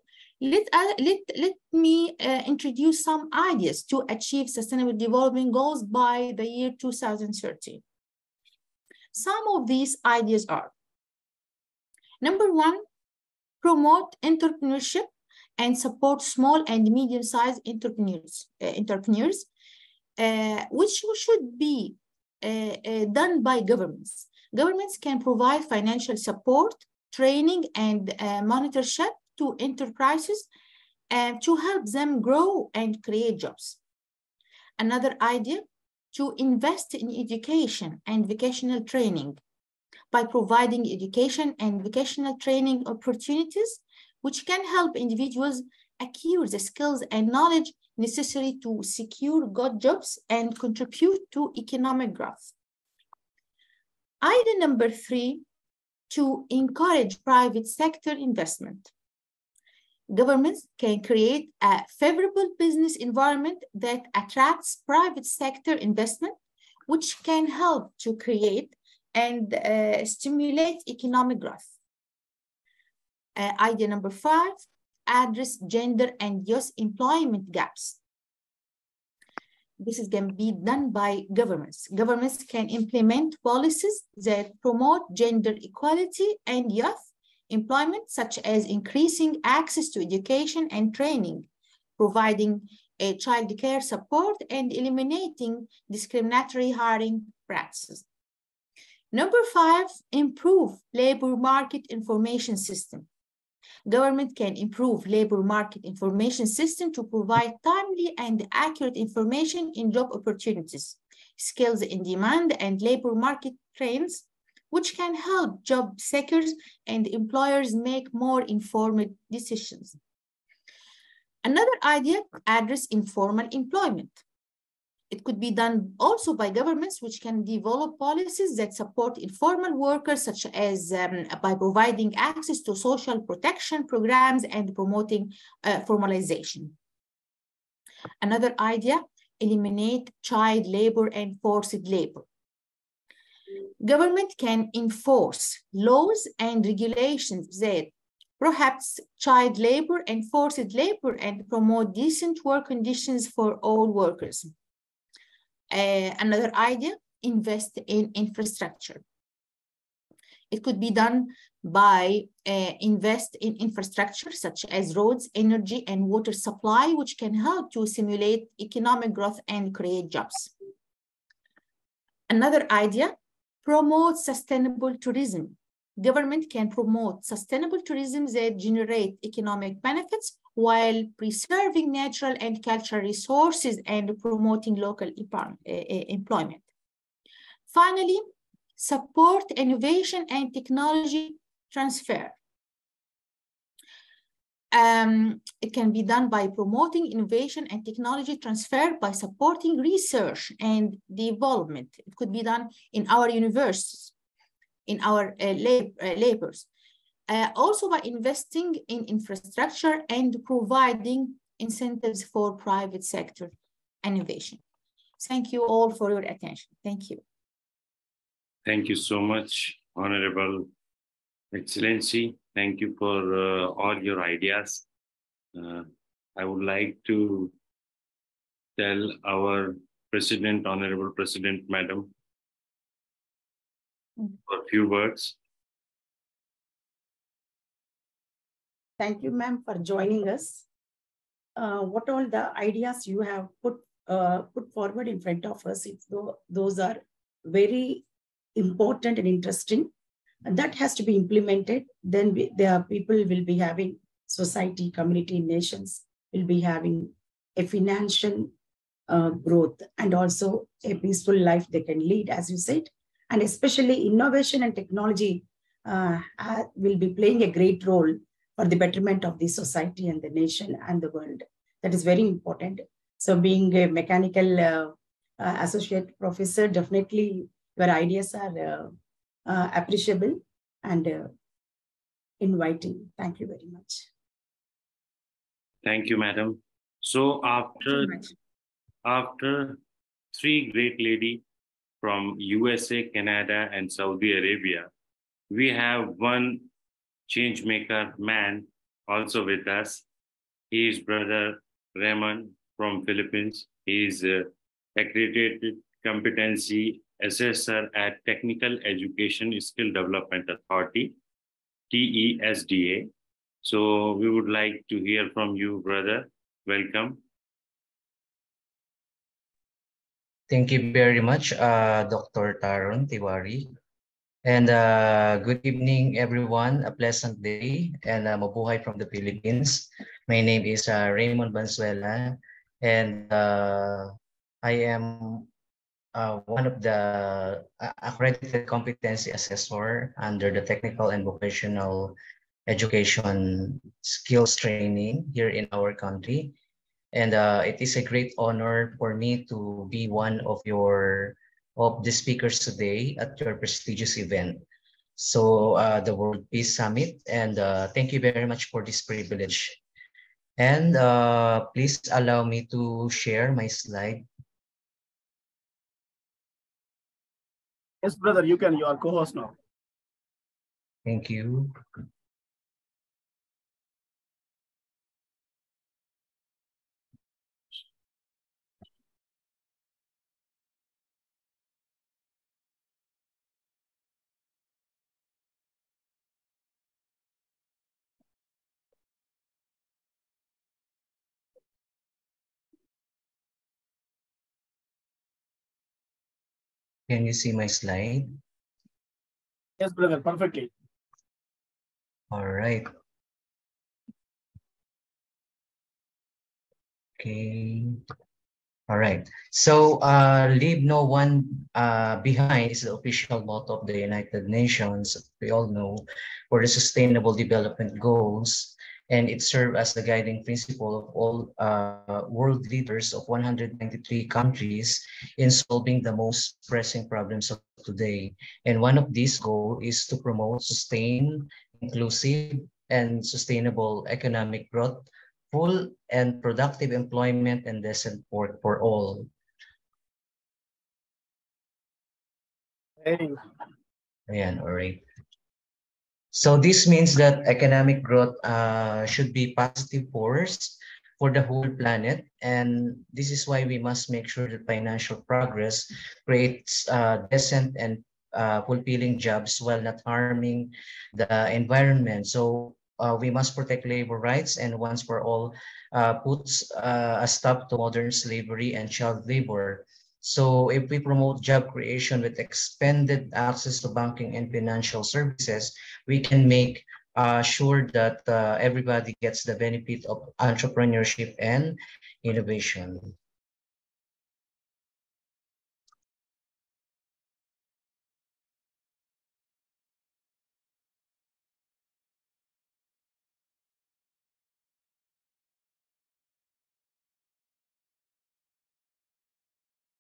let me introduce some ideas to achieve sustainable development goals by the year 2030. Some of these ideas are: number one, promote entrepreneurship and support small and medium-sized entrepreneurs, which should be done by governments, Governments can provide financial support, training, and monitorship to enterprises to help them grow and create jobs. Another idea, to invest in education and vocational training by providing education and vocational training opportunities, which can help individuals acquire the skills and knowledge necessary to secure good jobs and contribute to economic growth. Idea number 3, to encourage private sector investment. Governments can create a favorable business environment that attracts private sector investment, which can help to create and stimulate economic growth. Idea number 5, address gender and youth employment gaps. This is going to be done by governments. Governments can implement policies that promote gender equality and youth employment, such as increasing access to education and training, providing a child care support, and eliminating discriminatory hiring practices. Number 5, improve labor market information system. Government can improve labor market information system to provide timely and accurate information in job opportunities, skills in demand, and labor market trends, which can help job seekers and employers make more informed decisions. Another idea, address informal employment. It could be done also by governments, which can develop policies that support informal workers, such as by providing access to social protection programs and promoting formalization. Another idea, eliminate child labor and forced labor. Government can enforce laws and regulations that prohibits child labor and forced labor and promote decent work conditions for all workers. Another idea, invest in infrastructure. It could be done by invest in infrastructure such as roads, energy, and water supply, which can help to stimulate economic growth and create jobs. Another idea, promote sustainable tourism. Government can promote sustainable tourism that generate economic benefits while preserving natural and cultural resources and promoting local employment. Finally, support innovation and technology transfer. It can be done by promoting innovation and technology transfer by supporting research and development. It could be done in our universities, in our labors. Also by investing in infrastructure and providing incentives for private sector innovation. Thank you all for your attention. Thank you. Thank you so much, Honorable Excellency. Thank you for all your ideas. I would like to tell our President, Honorable President, Madam, for a few words. Thank you, ma'am, for joining us. What all the ideas you have put forward in front of us, those are very important and interesting, and that has to be implemented. Then the people will be having society, community, nations will be having a financial growth and also a peaceful life they can lead, as you said. And especially innovation and technology will be playing a great role for the betterment of the society and the nation and the world. That is very important. So being a mechanical associate professor, definitely your ideas are appreciable and inviting. Thank you very much. Thank you, Madam. So after three great ladies from USA, Canada, and Saudi Arabia, we have one change maker man also with us. He is Brother Raymond from Philippines. He is accredited competency assessor at Technical Education Skill Development Authority, TESDA. So we would like to hear from you, brother. Welcome. Thank you very much, Dr. Taron Tiwari. And good evening, everyone. A pleasant day, and mabuhay from the Philippines. My name is Raymond Banzuela, and I am one of the accredited competency assessor under the Technical and Vocational Education Skills Training here in our country. And it is a great honor for me to be one of the speakers today at your prestigious event. So the World Peace Summit, and thank you very much for this privilege. And please allow me to share my slide. Yes, brother, you can. You are co-host now. Thank you. Can you see my slide? Yes, brother, perfectly. All right. Okay. All right. So leave no one behind is the official motto of the United Nations. We all know for the Sustainable Development Goals, and it served as the guiding principle of all world leaders of 193 countries in solving the most pressing problems of today. And one of these goals is to promote sustained, inclusive, and sustainable economic growth, full and productive employment, and decent work for all. Hey. Ayan, all right. So this means that economic growth should be positive force for the whole planet. And this is why we must make sure that financial progress creates decent and fulfilling jobs while not harming the environment. So we must protect labor rights, and once for all puts a stop to modern slavery and child labor. So if we promote job creation with expanded access to banking and financial services, we can make sure that everybody gets the benefit of entrepreneurship and innovation.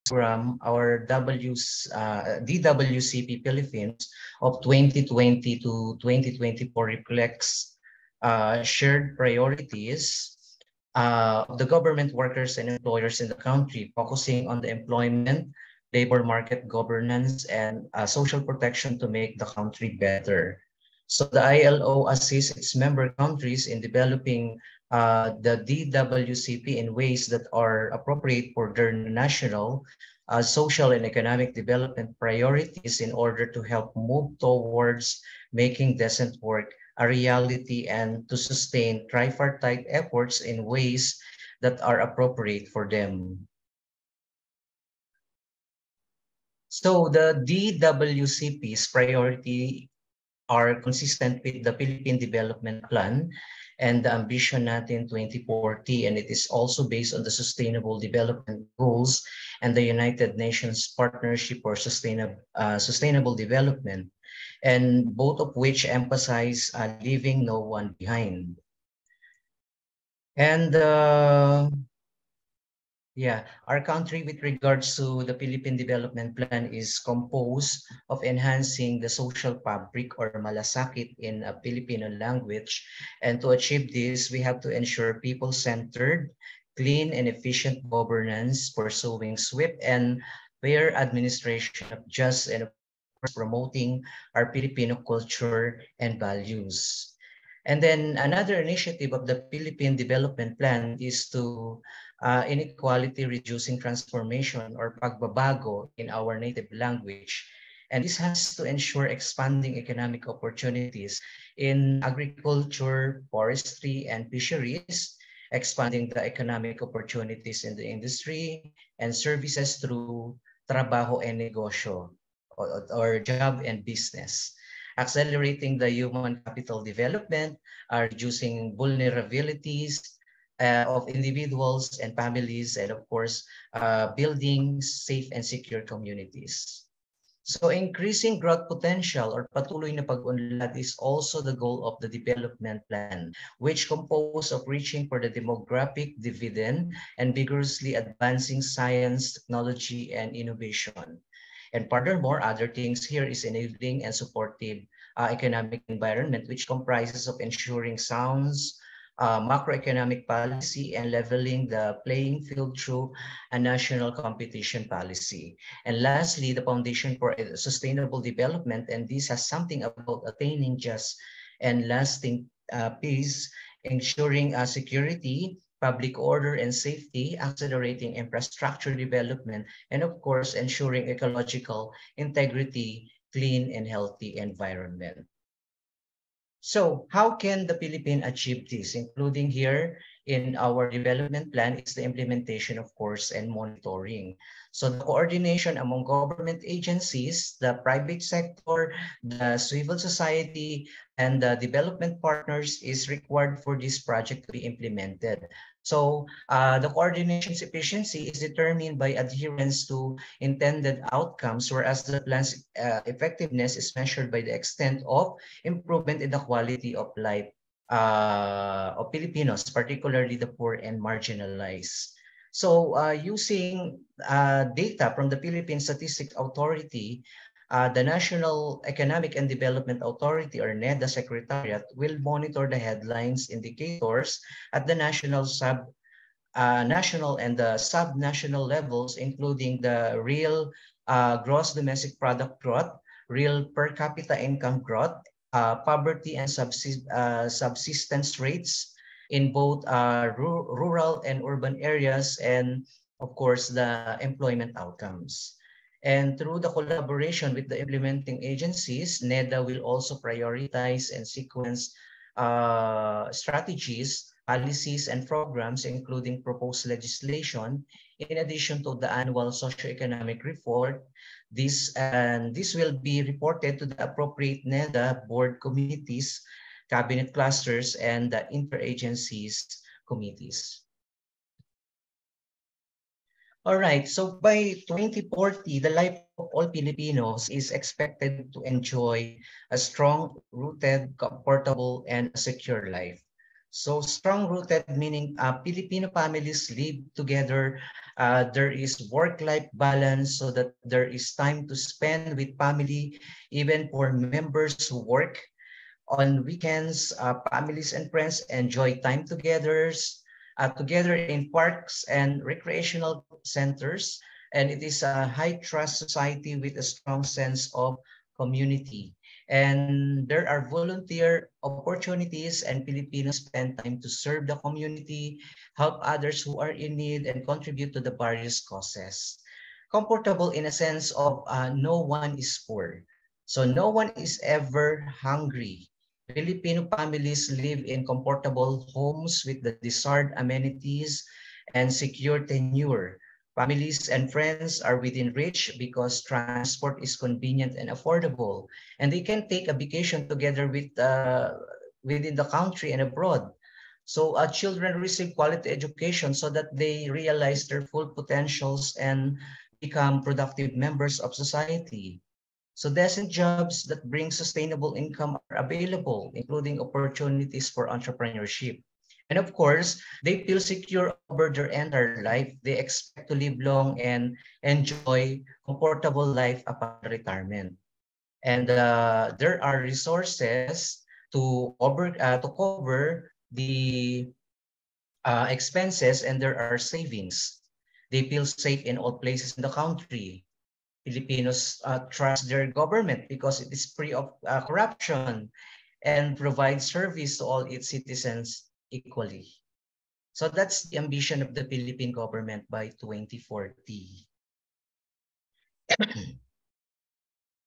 Program, our DWCP Philippines of 2020 to 2024 reflects shared priorities of the government workers and employers in the country, focusing on the employment, labor market governance, and social protection to make the country better. So the ILO assists its member countries in developing the DWCP in ways that are appropriate for their national, social, and economic development priorities in order to help move towards making decent work a reality and to sustain tripartite efforts in ways that are appropriate for them. So the DWCP's priority are consistent with the Philippine Development Plan and the Ambition Natin 2040, and it is also based on the Sustainable Development Goals and the United Nations Partnership for Sustainable Development, and both of which emphasize leaving no one behind. And yeah, our country with regards to the Philippine Development Plan is composed of enhancing the social fabric or malasakit in a Filipino language. And to achieve this, we have to ensure people-centered, clean and efficient governance, pursuing swift and fair administration of just and promoting our Filipino culture and values. And then another initiative of the Philippine Development Plan is to inequality reducing transformation or pagbabago in our native language. And this has to ensure expanding economic opportunities in agriculture, forestry, and fisheries, expanding the economic opportunities in the industry and services through trabaho and negosyo, or job and business, accelerating the human capital development, reducing vulnerabilities of individuals and families, and of course, building safe and secure communities. So increasing growth potential or patuloy na pag-unlad is also the goal of the development plan, which composed of reaching for the demographic dividend and vigorously advancing science, technology, and innovation. And furthermore, other things here is enabling and supportive economic environment, which comprises of ensuring sounds, macroeconomic policy, and leveling the playing field through a national competition policy. And lastly, the foundation for sustainable development, and this has something about attaining just and lasting peace, ensuring security, public order and safety, accelerating infrastructure development, and of course, ensuring ecological integrity, clean and healthy environment. So how can the Philippines achieve this? Including here in our development plan is the implementation, of course, and monitoring. So the coordination among government agencies, the private sector, the civil society, and the development partners is required for this project to be implemented. So the coordination's efficiency is determined by adherence to intended outcomes, whereas the plan's effectiveness is measured by the extent of improvement in the quality of life of Filipinos, particularly the poor and marginalized. So using data from the Philippine Statistics Authority, the National Economic and Development Authority, or NEDA Secretariat, will monitor the headlines indicators at the national, national and the sub-national levels, including the real gross domestic product growth, real per capita income growth, poverty and subsistence rates in both rural and urban areas, and of course the employment outcomes. And through the collaboration with the implementing agencies, NEDA will also prioritize and sequence strategies, policies, and programs, including proposed legislation, in addition to the annual socioeconomic report. This will be reported to the appropriate NEDA board committees, cabinet clusters, and the interagencies committees. All right, so by 2040, the life of all Filipinos is expected to enjoy a strong, rooted, comfortable, and secure life. So strong-rooted meaning Filipino families live together. There is work-life balance so that there is time to spend with family, even for members who work. On weekends, families and friends enjoy time together in parks and recreational centers. And it is a high-trust society with a strong sense of community. And there are volunteer opportunities, and Filipinos spend time to serve the community, help others who are in need, and contribute to the various causes. Comfortable in a sense of no one is poor. So no one is ever hungry. Filipino families live in comfortable homes with the desired amenities and secure tenure. Families and friends are within reach because transport is convenient and affordable, and they can take a vacation together within the country and abroad. So children receive quality education so that they realize their full potentials and become productive members of society. So decent jobs that bring sustainable income are available, including opportunities for entrepreneurship. And of course, they feel secure over their entire life. They expect to live long and enjoy comfortable life upon retirement. And there are resources to cover the expenses, and there are savings. They feel safe in all places in the country. Filipinos trust their government because it is free of corruption and provides service to all its citizens equally. So that's the ambition of the Philippine government by 2040.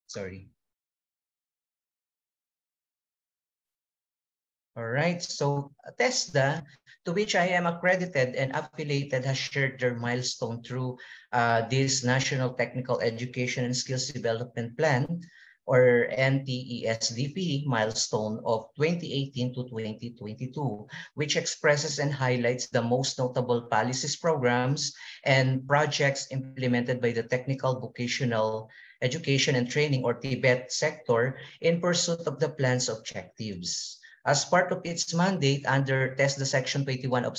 Sorry. All right, so TESDA to which I am accredited and affiliated, has shared their milestone through this National Technical Education and Skills Development Plan, or NTESDP milestone of 2018 to 2022, which expresses and highlights the most notable policies, programs, and projects implemented by the technical vocational education and training, or TVET sector, in pursuit of the plan's objectives. As part of its mandate under TESDA Section 21 of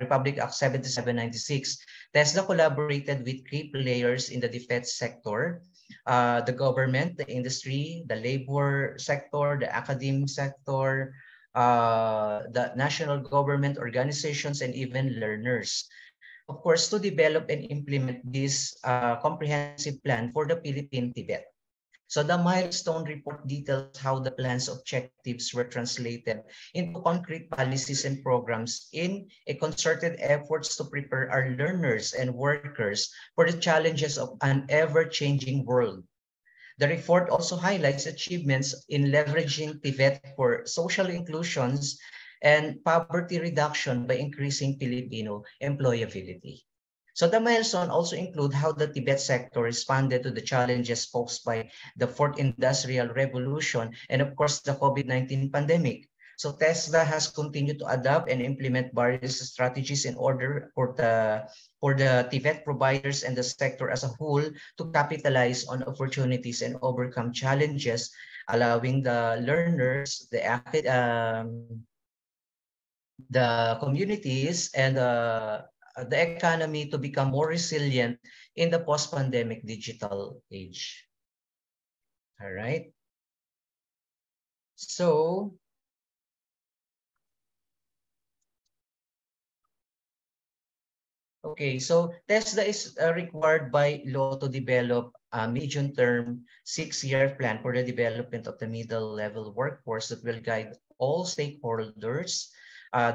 Republic Act 7796, TESDA collaborated with key players in the defense sector, the government, the industry, the labor sector, the academic sector, the national government organizations, and even learners. Of course, to develop and implement this comprehensive plan for the Philippine Tibet. So the milestone report details how the plan's objectives were translated into concrete policies and programs in a concerted efforts to prepare our learners and workers for the challenges of an ever-changing world. The report also highlights achievements in leveraging TVET for social inclusions and poverty reduction by increasing Filipino employability. So the milestone also include how the Tibet sector responded to the challenges posed by the Fourth Industrial Revolution and, of course, the COVID-19 pandemic. So TESDA has continued to adapt and implement various strategies in order for the Tibet providers and the sector as a whole to capitalize on opportunities and overcome challenges, allowing the learners, the communities, and the economy to become more resilient in the post-pandemic digital age. All right. So, okay, so TESDA is required by law to develop a medium-term 6-year plan for the development of the middle-level workforce that will guide all stakeholders,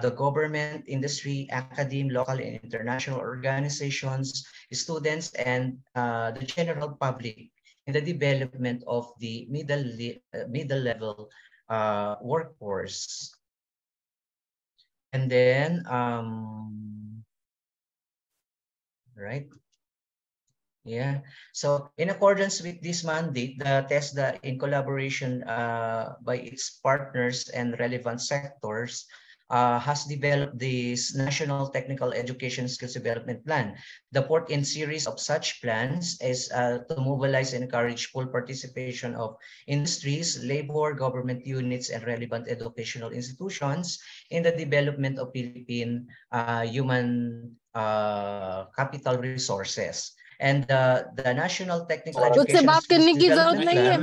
the government, industry, academia, local and international organizations, students, and the general public in the development of the middle-level workforce. And then, right? Yeah. So in accordance with this mandate, the TESDA, in collaboration by its partners and relevant sectors, has developed this National Technical Education Skills Development Plan. The fourth in series of such plans is to mobilize and encourage full participation of industries, labor, government units, and relevant educational institutions in the development of Philippine human capital resources. And the National Technical Education Skills Development Plan.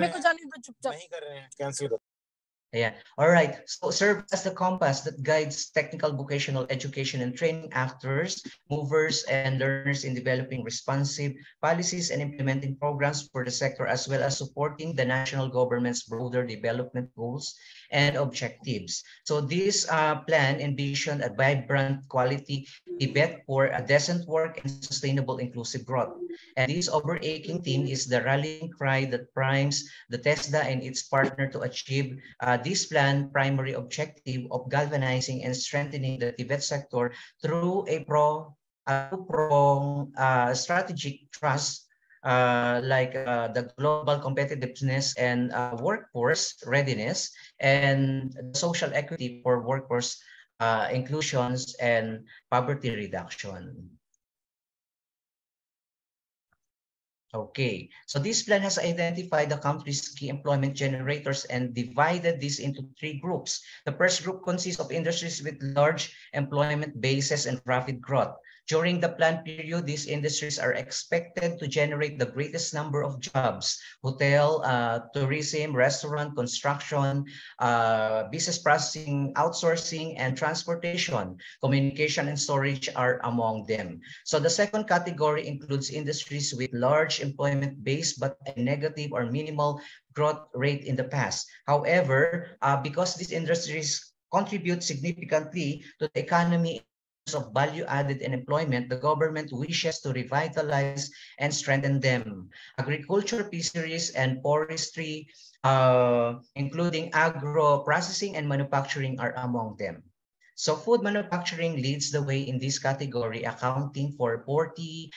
Yeah. All right. So serve as the compass that guides technical vocational education and training actors, movers, and learners in developing responsive policies and implementing programs for the sector, as well as supporting the national government's broader development goals and objectives. So this plan envisioned a vibrant, quality Tibet for a decent work and sustainable inclusive growth. And this overarching theme is the rallying cry that primes the TESDA and its partner to achieve this plan primary objective of galvanizing and strengthening the Tibet sector through a two-pronged strategic thrust, like the global competitiveness and workforce readiness, and social equity for workforce inclusions and poverty reduction. Okay, so this plan has identified the country's key employment generators and divided this into 3 groups. The first group consists of industries with large employment bases and rapid growth. During the plan period, these industries are expected to generate the greatest number of jobs: hotel, tourism, restaurant, construction, business processing, outsourcing, and transportation. Communication and storage are among them. So the second category includes industries with large employment base but a negative or minimal growth rate in the past. However, because these industries contribute significantly to the economy of value added and employment, the government wishes to revitalize and strengthen them. Agriculture, fisheries, and forestry, including agro processing and manufacturing, are among them. So food manufacturing leads the way in this category, accounting for 40%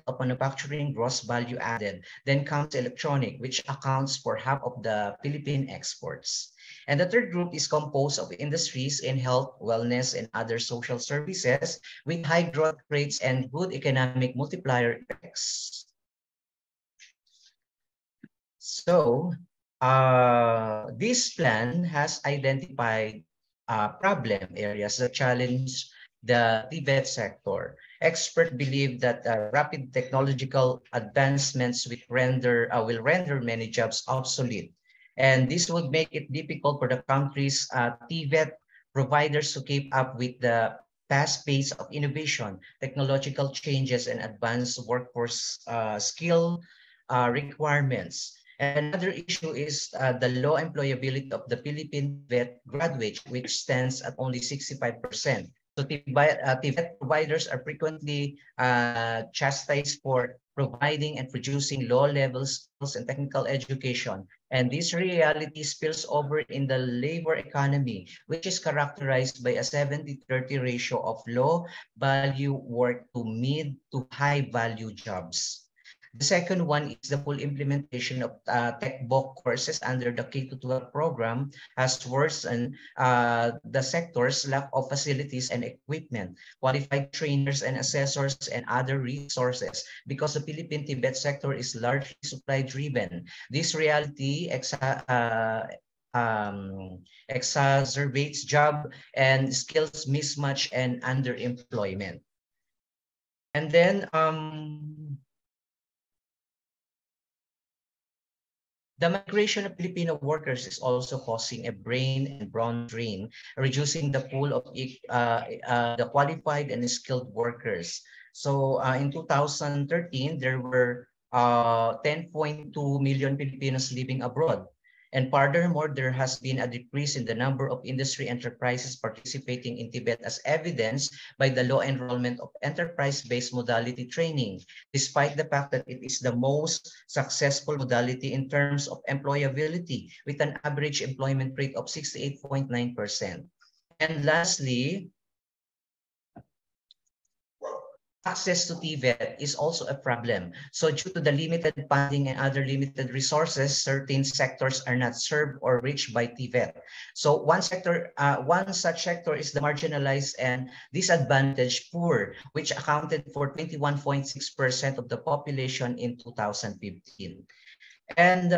of manufacturing gross value added. Then comes electronic, which accounts for half of the Philippine exports. And the third group is composed of industries in health, wellness, and other social services with high growth rates and good economic multiplier effects. So this plan has identified problem areas that challenge the Tibet sector. Experts believe that rapid technological advancements will render many jobs obsolete. And this would make it difficult for the country's Tibet providers to keep up with the fast pace of innovation, technological changes, and advanced workforce skill requirements. And another issue is the low employability of the Philippine Tibet graduates, which stands at only 65%. So Tibet providers are frequently chastised for providing and producing low-level skills and technical education. And this reality spills over in the labor economy, which is characterized by a 70-30 ratio of low-value work to mid to high-value jobs. The second one is the full implementation of tech book courses under the K-12 program has worsened the sector's lack of facilities and equipment, qualified trainers and assessors, and other resources because the Philippine Tibet sector is largely supply-driven. This reality exacerbates job and skills mismatch and underemployment. And then the migration of Filipino workers is also causing a brain and brawn drain, reducing the pool of the qualified and skilled workers. So in 2013, there were 10.2 million Filipinos living abroad. And furthermore, there has been a decrease in the number of industry enterprises participating in Tibet as evidenced by the low enrollment of enterprise-based modality training, despite the fact that it is the most successful modality in terms of employability, with an average employment rate of 68.9%. And lastly, access to Tibet is also a problem. So due to the limited funding and other limited resources, certain sectors are not served or reached by Tibet. So one such sector is the marginalized and disadvantaged poor, which accounted for 21.6% of the population in 2015. And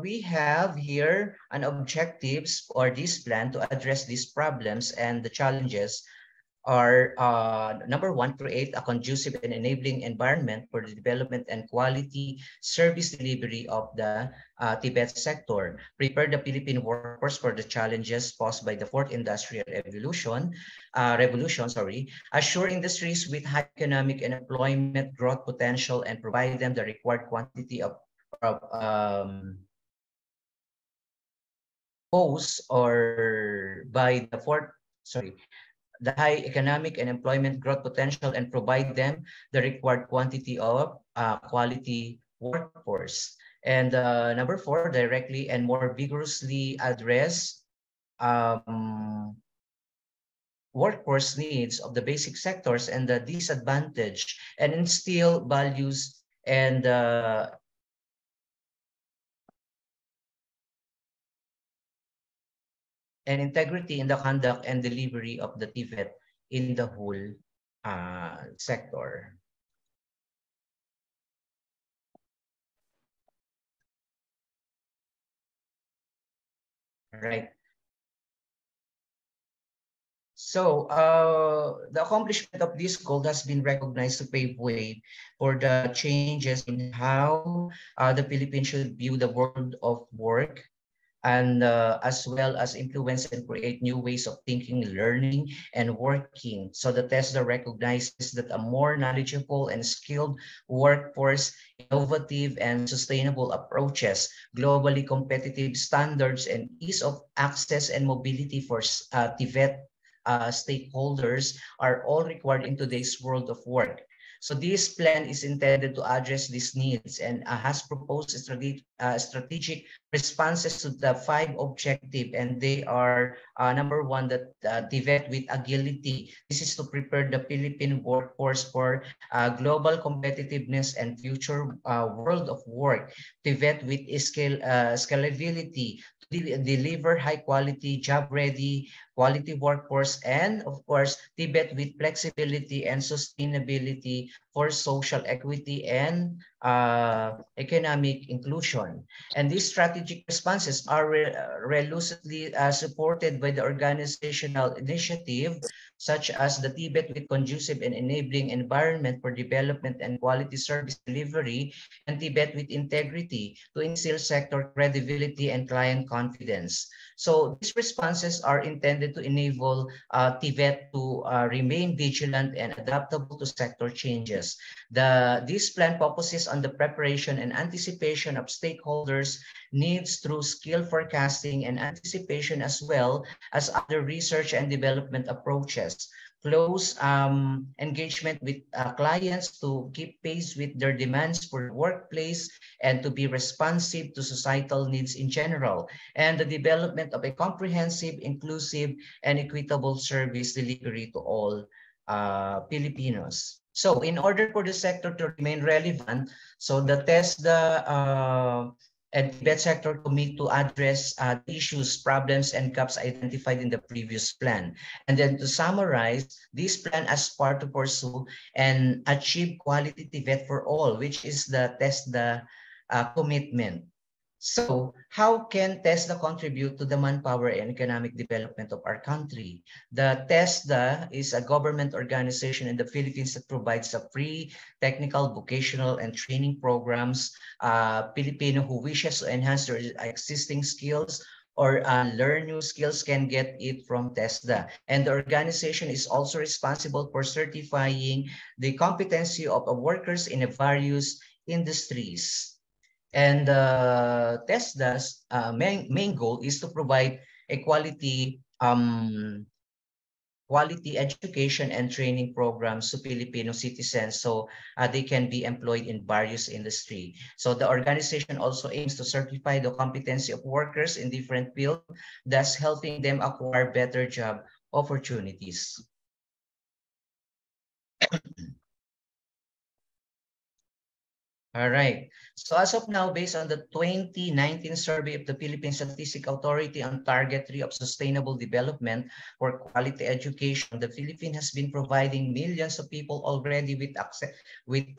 we have here an objectives for this plan to address these problems, and the challenges are number one, create a conducive and enabling environment for the development and quality service delivery of the Tibet sector, prepare the Philippine workforce for the challenges posed by the fourth industrial revolution, assure industries with high economic and employment growth potential and provide them the required quantity of posed or by the the high economic and employment growth potential and provide them the required quantity of quality workforce. And number four, directly and more vigorously address workforce needs of the basic sectors and the disadvantaged, and instill values and integrity in the conduct and delivery of the Tibet in the whole sector. Right. So the accomplishment of this goal has been recognized to pave way for the changes in how the Philippines should view the world of work, and as well as influence and create new ways of thinking, learning, and working. So the TESDA recognizes that a more knowledgeable and skilled workforce, innovative and sustainable approaches, globally competitive standards, and ease of access and mobility for Tibet stakeholders are all required in today's world of work. So this plan is intended to address these needs and has proposed strategic responses to the 5 objectives, and they are number 1, that TVET with agility. This is to prepare the Philippine workforce for global competitiveness and future world of work. TVET with scalability, to deliver high quality, job ready, quality workforce, and of course, TVET with flexibility and sustainability for social equity and economic inclusion. And these strategic responses are reluctantly supported by the organizational initiative, such as the TVET with conducive and enabling environment for development and quality service delivery, and TVET with integrity to instill sector credibility and client confidence. So these responses are intended to enable TVET to remain vigilant and adaptable to sector changes. This plan focuses on the preparation and anticipation of stakeholders' needs through skill forecasting and anticipation, as well as other research and development approaches. Close engagement with clients to keep pace with their demands for the workplace and to be responsive to societal needs in general, and the development of a comprehensive, inclusive, and equitable service delivery to all Filipinos. So in order for the sector to remain relevant, so the TESDA and TVET sector commit to address issues, problems, and gaps identified in the previous plan. And then to summarize, this plan as part to pursue and achieve quality TVET for all, which is the TESDA commitment. So how can TESDA contribute to the manpower and economic development of our country? The TESDA is a government organization in the Philippines that provides a free technical, vocational, and training programs. Filipino who wishes to enhance their existing skills or learn new skills can get it from TESDA. And the organization is also responsible for certifying the competency of workers in various industries. And TESDA's main goal is to provide a quality education and training programs to Filipino citizens so they can be employed in various industries. So the organization also aims to certify the competency of workers in different fields, thus helping them acquire better job opportunities. All right. So as of now, based on the 2019 survey of the Philippine Statistical Authority on Target 3 of Sustainable Development for Quality Education, the Philippines has been providing millions of people already with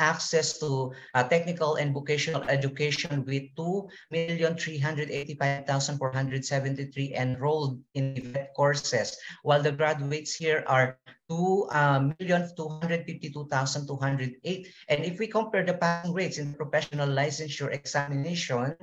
access to technical and vocational education, with 2,385,473 enrolled in TVET courses, while the graduates here are 2,252,208. And if we compare the passing rates in the professional licensure examination,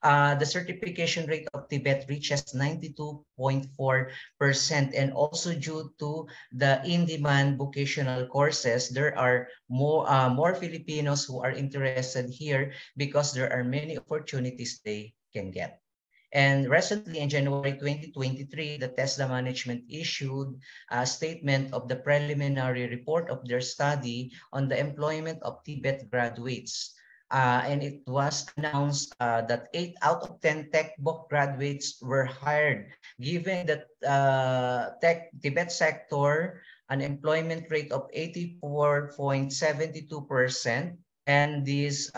the certification rate of TVET reaches 92.4%. And also due to the in-demand vocational courses, there are more Filipinos who are interested here because there are many opportunities they can get. And recently, in January 2023, the TESDA management issued a statement of the preliminary report of their study on the employment of TVET graduates. And it was announced that 8 out of 10 TechBook graduates were hired, given that TVET sector an employment rate of 84.72%, and this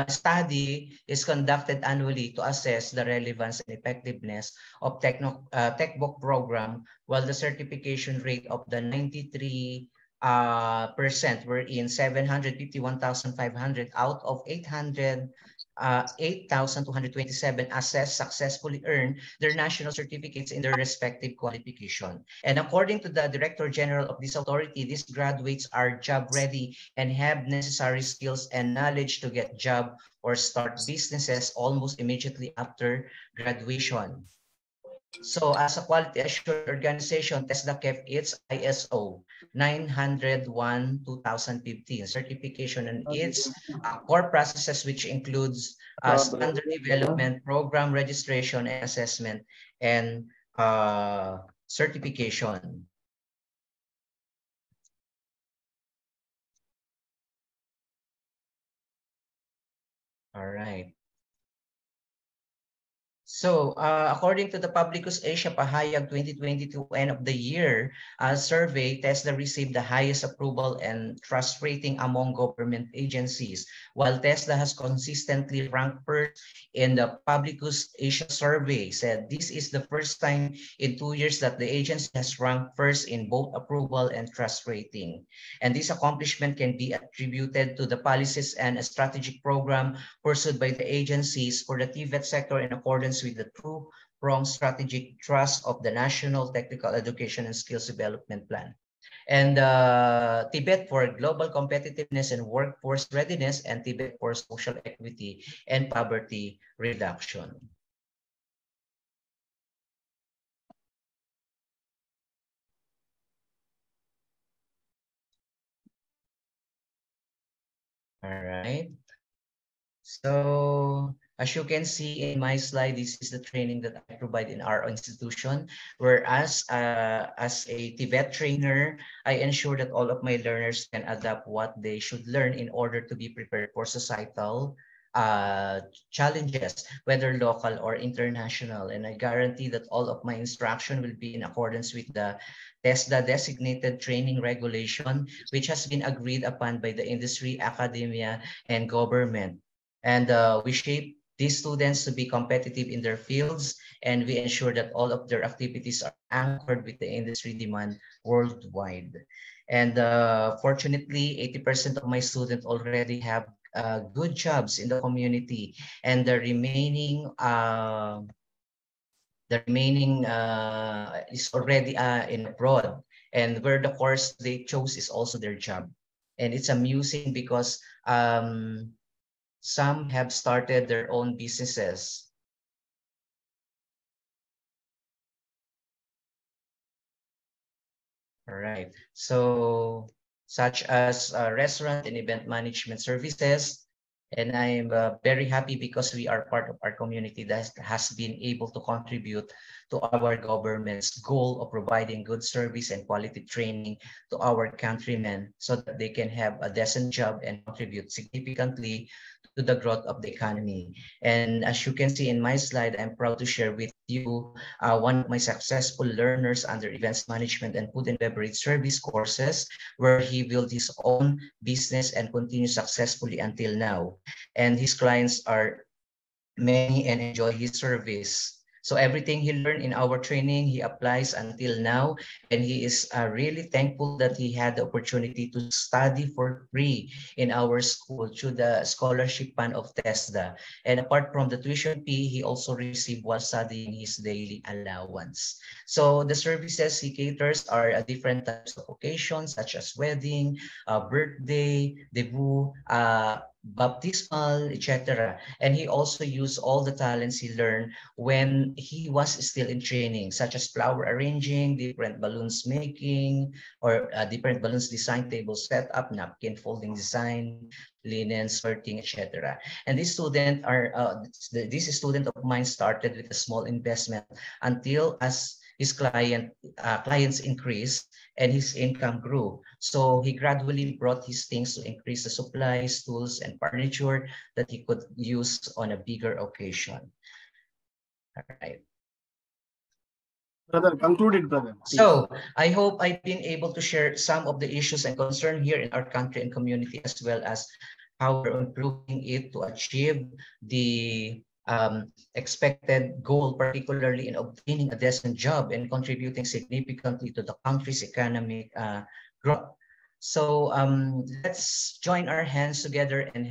study is conducted annually to assess the relevance and effectiveness of TechBook program, while the certification rate of the 93% were in 751,500 out of 8,227 assessed successfully earned their national certificates in their respective qualification. And according to the Director General of this authority, these graduates are job ready and have necessary skills and knowledge to get job or start businesses almost immediately after graduation. So as a quality assured organization, TESDA kept its ISO 901-2015 certification and its core processes, which includes standard development, program registration and assessment, and certification. All right. So, according to the Publicus Asia Pahayag 2022 end of the year survey, TESDA received the highest approval and trust rating among government agencies, while TESDA has consistently ranked first in the Publicus Asia survey. Said this is the first time in 2 years that the agency has ranked first in both approval and trust rating. And this accomplishment can be attributed to the policies and a strategic program pursued by the agencies for the TVET sector in accordance with the two-pronged strategic thrust of the National Technical Education and Skills Development Plan. And TVET for global competitiveness and workforce readiness, and TVET for social equity and poverty reduction. All right. So as you can see in my slide, this is the training that I provide in our institution. Whereas as a TVET trainer, I ensure that all of my learners can adapt what they should learn in order to be prepared for societal challenges, whether local or international. And I guarantee that all of my instruction will be in accordance with the TESDA designated training regulation, which has been agreed upon by the industry, academia, and government. And we shape these students to be competitive in their fields, and we ensure that all of their activities are anchored with the industry demand worldwide. And fortunately, 80% of my students already have good jobs in the community, and the remaining is already in abroad, and where the course they chose is also their job. And it's amusing because some have started their own businesses. All right. So such as restaurant and event management services. And I'm very happy because we are part of our community that has been able to contribute to our government's goal of providing good service and quality training to our countrymen so that they can have a decent job and contribute significantly to the growth of the economy. And as you can see in my slide, I'm proud to share with you one of my successful learners under events management and food and beverage service courses, where he built his own business and continues successfully until now. And his clients are many and enjoy his service. So everything he learned in our training, he applies until now. And he is really thankful that he had the opportunity to study for free in our school through the scholarship fund of TESDA. And apart from the tuition fee, he also received while studying his daily allowance. So the services he caters are different types of occasions, such as wedding, birthday, debut, baptismal, etc. And he also used all the talents he learned when he was still in training, such as flower arranging, different balloons making, or different balloons design, table setup, napkin folding design, linen sorting, etc. And this student of mine started with a small investment until as his clients increased and his income grew. So he gradually brought his things to increase the supplies, tools, and furniture that he could use on a bigger occasion. All right. Brother, conclude it, brother. Please. So I hope I've been able to share some of the issues and concerns here in our country and community, as well as how we're improving it to achieve the expected goal, particularly in obtaining a decent job and contributing significantly to the country's economic growth. So let's join our hands together and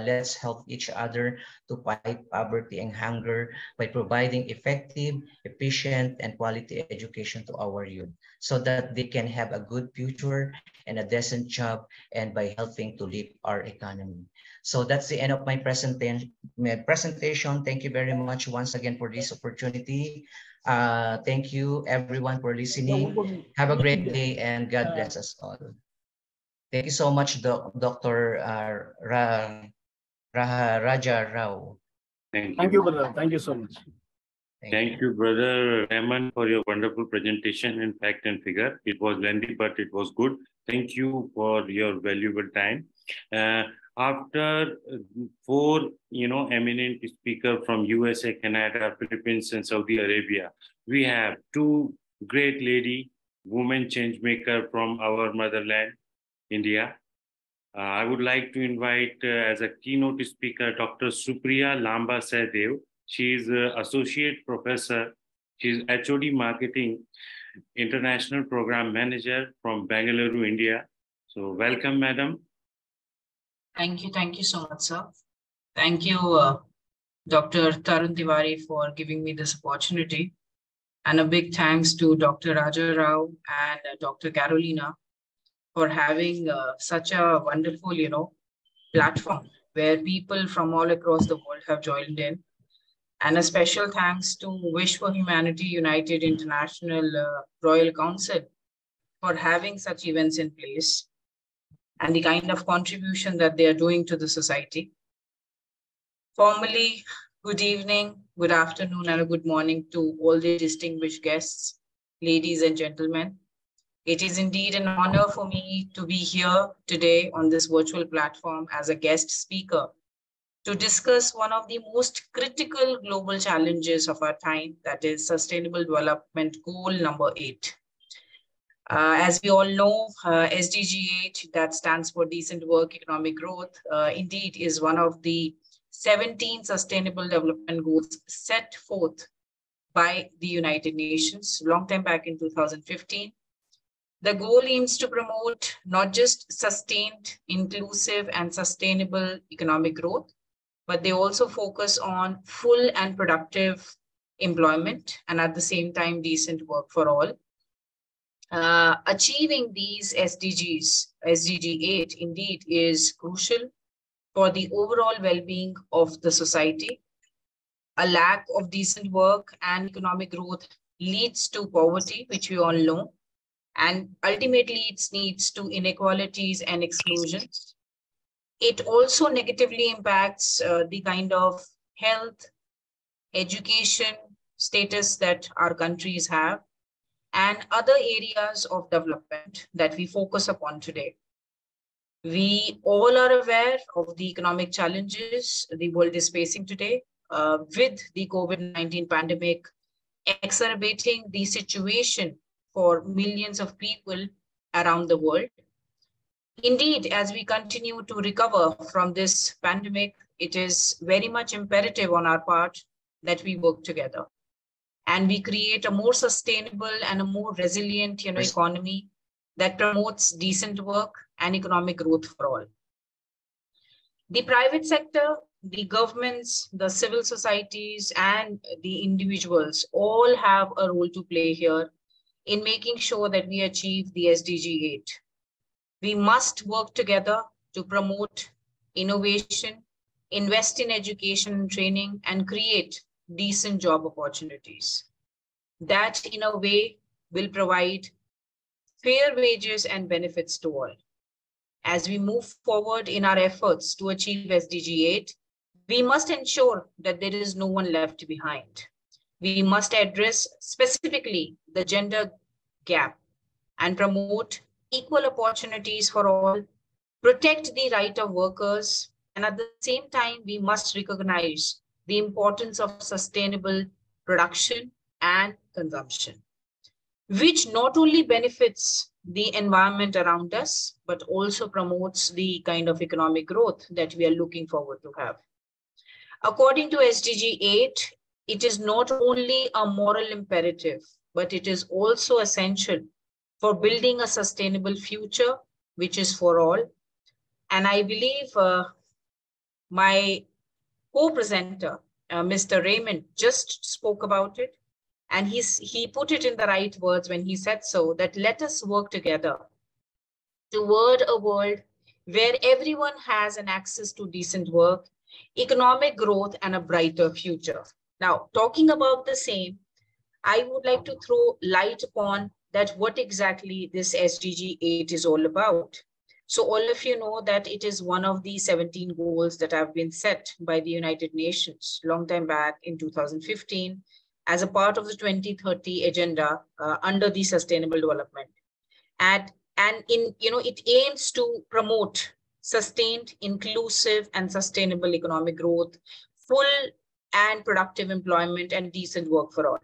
let's help each other to fight poverty and hunger by providing effective, efficient, and quality education to our youth so that they can have a good future and a decent job, and by helping to lift our economy. So that's the end of my presentation. Thank you very much once again for this opportunity. Thank you everyone for listening. Have a great day and God bless us all. Thank you so much, Dr. Raja Rao. Thank you, brother. Thank you so much. Thank you, Brother Rahman, for your wonderful presentation in fact and figure. It was lengthy, but it was good. Thank you for your valuable time. After four, eminent speakers from USA, Canada, Philippines, and Saudi Arabia, we have two great lady, women change maker from our motherland, India. I would like to invite as a keynote speaker, Dr. Supriya Lamba Sehdev. She is associate professor. She is HOD Marketing International Program Manager from Bangalore, India. So welcome, madam. Thank you so much, sir. Thank you, Dr. Tarun Tiwari, for giving me this opportunity. And a big thanks to Dr. Raja Rao and Dr. Carolina for having such a wonderful, platform where people from all across the world have joined in. And a special thanks to Vishwa Humanity United International Royal Council for having such events in place and the kind of contribution that they are doing to the society. Formally, good evening, good afternoon, and a good morning to all the distinguished guests, ladies and gentlemen. It is indeed an honor for me to be here today on this virtual platform as a guest speaker to discuss one of the most critical global challenges of our time, that is Sustainable Development Goal number 8. As we all know, SDG 8, that stands for Decent Work, Economic Growth, indeed is one of the 17 Sustainable Development Goals set forth by the United Nations long time back in 2015. The goal aims to promote not just sustained, inclusive, and sustainable economic growth, but they also focus on full and productive employment and at the same time decent work for all. Achieving these SDGs, SDG 8 indeed is crucial for the overall well-being of the society. A lack of decent work and economic growth leads to poverty, which we all know, and ultimately it leads to inequalities and exclusions. It also negatively impacts the kind of health, education status that our countries have, and other areas of development that we focus upon today. We all are aware of the economic challenges the world is facing today with the COVID-19 pandemic exacerbating the situation for millions of people around the world. Indeed, as we continue to recover from this pandemic, it is very much imperative on our part that we work together and we create a more sustainable and a more resilient economy that promotes decent work and economic growth for all. The private sector, the governments, the civil societies, and the individuals all have a role to play here in making sure that we achieve the SDG 8. We must work together to promote innovation, invest in education and training, and create decent job opportunities. That, in a way, will provide fair wages and benefits to all. As we move forward in our efforts to achieve SDG 8, we must ensure that there is no one left behind. We must address specifically the gender gap and promote equal opportunities for all, protect the right of workers, and at the same time, we must recognize the importance of sustainable production and consumption, which not only benefits the environment around us, but also promotes the kind of economic growth that we are looking forward to have. According to SDG 8, it is not only a moral imperative, but it is also essential for building a sustainable future, which is for all. And I believe my co-presenter, Mr. Raymond, just spoke about it. And he put it in the right words when he said so, that let us work together toward a world where everyone has an access to decent work, economic growth, and a brighter future. Now, talking about the same, I would like to throw light upon that what exactly this SDG 8 is all about. So all of you know that it is one of the 17 goals that have been set by the United Nations long time back in 2015 as a part of the 2030 agenda under the Sustainable Development. And it aims to promote sustained, inclusive, and sustainable economic growth, full and productive employment, and decent work for all.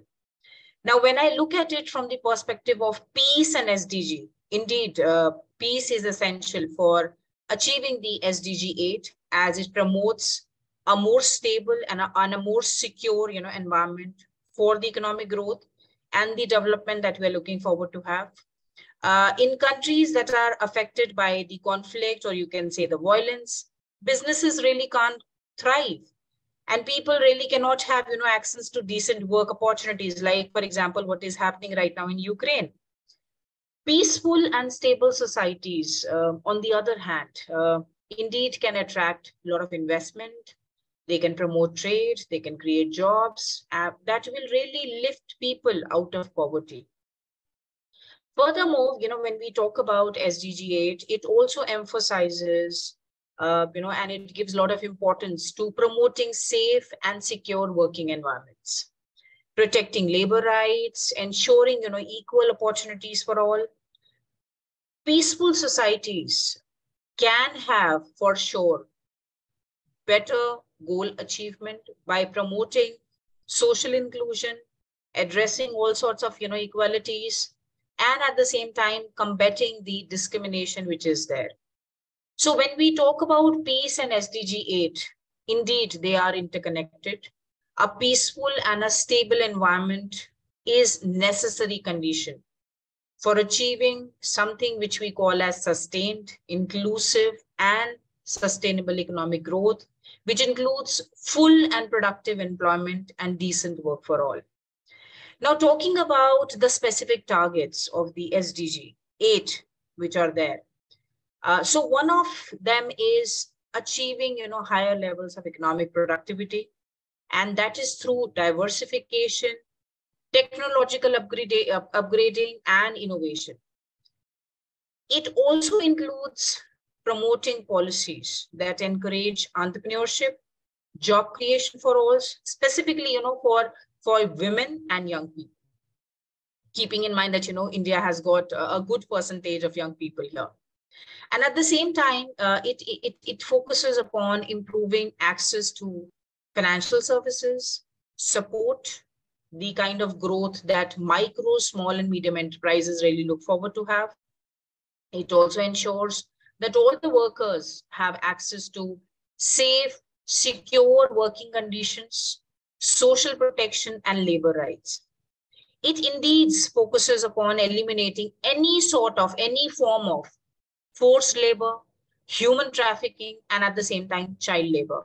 Now, when I look at it from the perspective of peace and SDG, indeed, peace is essential for achieving the SDG 8, as it promotes a more stable and a more secure, environment for the economic growth and the development that we're looking forward to have. In countries that are affected by the conflict, or you can say the violence, businesses really can't thrive. And people really cannot have, access to decent work opportunities, like, for example, what is happening right now in Ukraine. Peaceful and stable societies, on the other hand, indeed can attract a lot of investment. They can promote trade, they can create jobs that will really lift people out of poverty. Furthermore, when we talk about SDG 8, it also emphasizes and it gives a lot of importance to promoting safe and secure working environments, protecting labor rights, ensuring, equal opportunities for all. Peaceful societies can have, for sure, better goal achievement by promoting social inclusion, addressing all sorts of, equalities, and at the same time, combating the discrimination which is there. So when we talk about peace and SDG 8, indeed, they are interconnected. A peaceful and a stable environment is necessary condition for achieving something which we call as sustained, inclusive, and sustainable economic growth, which includes full and productive employment and decent work for all. Now, talking about the specific targets of the SDG 8, which are there. So one of them is achieving, higher levels of economic productivity, and that is through diversification, technological upgrading, and innovation. It also includes promoting policies that encourage entrepreneurship, job creation for all, specifically, for women and young people. Keeping in mind that, India has got a good percentage of young people here. And at the same time, it focuses upon improving access to financial services, support the kind of growth that micro, small, and medium enterprises really look forward to have. It also ensures that all the workers have access to safe, secure working conditions, social protection, and labor rights. It indeed focuses upon eliminating any form of forced labor, human trafficking, and at the same time, child labor.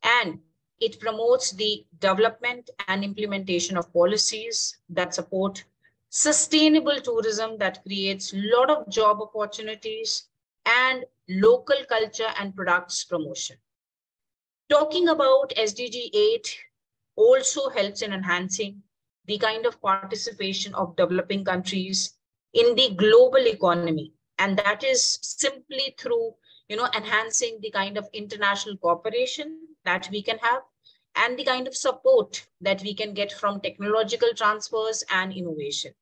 And it promotes the development and implementation of policies that support sustainable tourism that creates a lot of job opportunities and local culture and products promotion. Talking about SDG 8 also helps in enhancing the kind of participation of developing countries in the global economy. And that is simply through, enhancing the kind of international cooperation that we can have and the kind of support that we can get from technological transfers and innovation.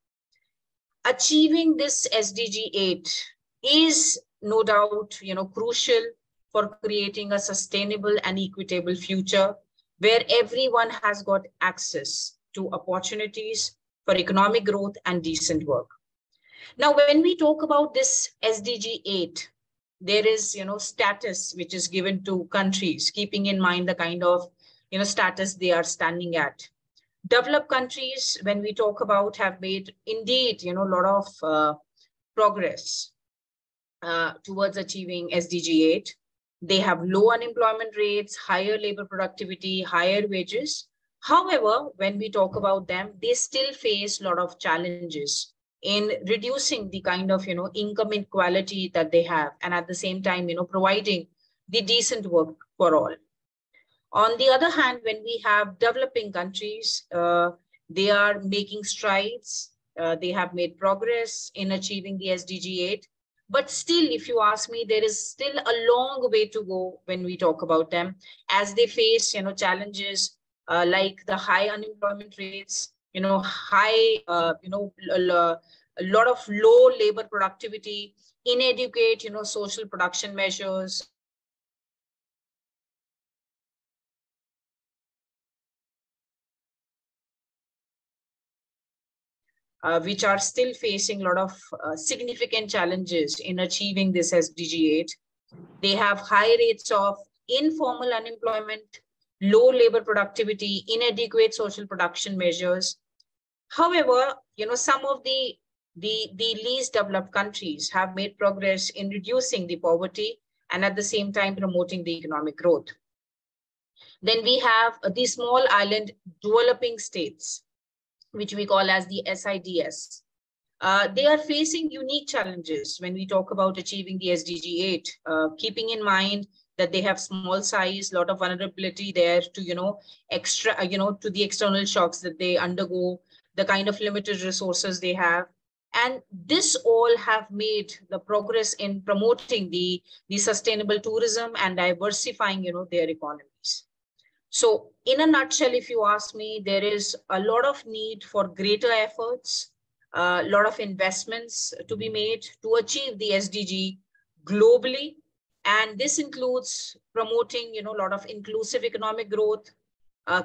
Achieving this SDG 8 is no doubt, crucial for creating a sustainable and equitable future where everyone has got access to opportunities for economic growth and decent work. Now, when we talk about this SDG 8, there is, status which is given to countries, keeping in mind the kind of, status they are standing at. Developed countries, when we talk about, have made indeed, a lot of progress towards achieving SDG 8. They have low unemployment rates, higher labor productivity, higher wages. However, when we talk about them, they still face a lot of challenges in reducing the kind of, income inequality that they have, and at the same time, providing the decent work for all. On the other hand, when we have developing countries, they are making strides. They have made progress in achieving the SDG 8. But still, if you ask me, there is still a long way to go when we talk about them, as they face, challenges like the high unemployment rates, high, a lot of low labor productivity, inadequate, social production measures, which are still facing a lot of significant challenges in achieving this SDG 8. They have high rates of informal unemployment, low labor productivity, inadequate social production measures. However, some of the least developed countries have made progress in reducing the poverty and at the same time promoting the economic growth. Then we have the small island developing states, which we call as the SIDS. They are facing unique challenges when we talk about achieving the SDG 8, keeping in mind that they have small size, lot of vulnerability there to, to the external shocks that they undergo, the kind of limited resources they have. And this all have made the progress in promoting the sustainable tourism and diversifying, their economies. So in a nutshell, if you ask me, there is a lot of need for greater efforts, a lot of investments to be made to achieve the SDG globally. And this includes promoting, a lot of inclusive economic growth,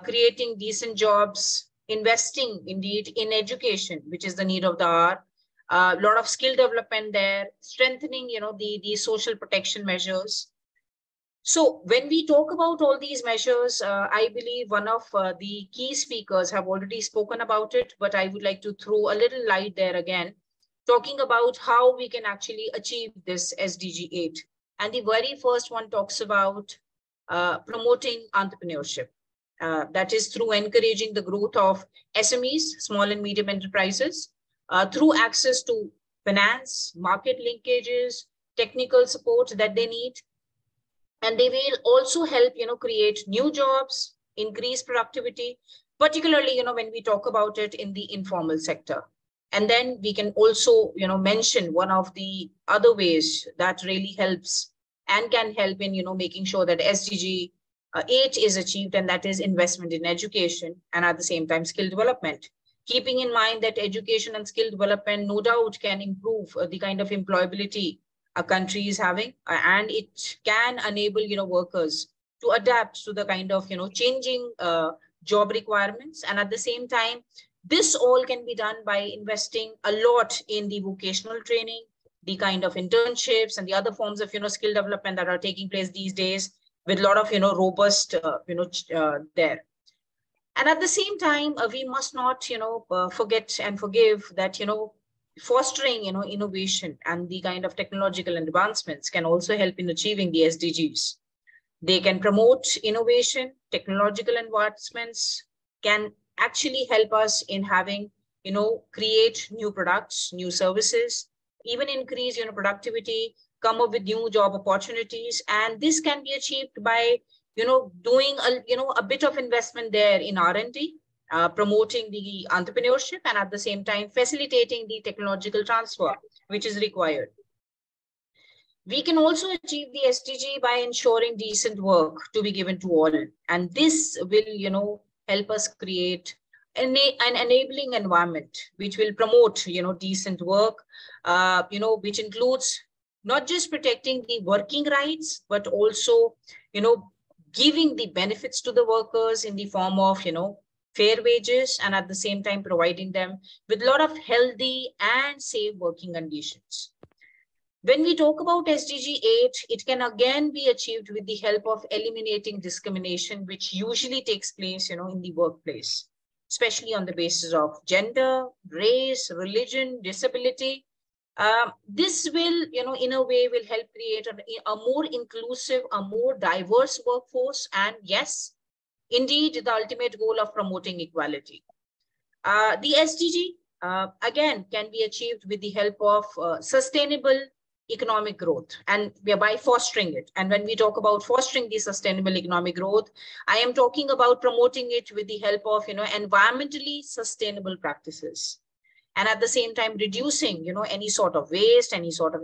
creating decent jobs, investing indeed in education, which is the need of the hour, a lot of skill development there, strengthening, the social protection measures. So when we talk about all these measures, I believe one of the key speakers have already spoken about it, but I would like to throw a little light there again, talking about how we can actually achieve this SDG 8. And the very first one talks about promoting entrepreneurship. That is through encouraging the growth of SMEs, small and medium enterprises, through access to finance, market linkages, technical support that they need. And they will also help, create new jobs, increase productivity, particularly, when we talk about it in the informal sector. And then we can also, mention one of the other ways that really helps and can help in, making sure that SDG 8 is achieved, and that is investment in education and at the same time skill development. Keeping in mind that education and skill development no doubt can improve the kind of employability a country is having, and it can enable, workers to adapt to the kind of, changing job requirements. And at the same time, this all can be done by investing a lot in the vocational training, the kind of internships and the other forms of, skill development that are taking place these days with a lot of, robust, there. And at the same time, we must not, forget and forgive that, fostering, innovation and the kind of technological advancements can also help in achieving the SDGs. They can promote innovation, technological advancements can actually help us in having, create new products, new services, even increase, productivity, come up with new job opportunities. And this can be achieved by, doing a bit of investment there in R&D, promoting the entrepreneurship, and at the same time facilitating the technological transfer, which is required. We can also achieve the SDG by ensuring decent work to be given to all. And this will, help us create an enabling environment, which will promote, decent work, which includes not just protecting the working rights, but also, giving the benefits to the workers in the form of, fair wages, and at the same time providing them with a lot of healthy and safe working conditions. When we talk about SDG 8, it can again be achieved with the help of eliminating discrimination, which usually takes place, in the workplace, especially on the basis of gender, race, religion, disability. This will, in a way will help create a more inclusive, a more diverse workforce. And yes, indeed, the ultimate goal of promoting equality. The SDG, again, can be achieved with the help of sustainable economic growth, and by fostering it. And when we talk about fostering the sustainable economic growth, I am talking about promoting it with the help of, environmentally sustainable practices. And at the same time, reducing, any sort of waste, any sort of,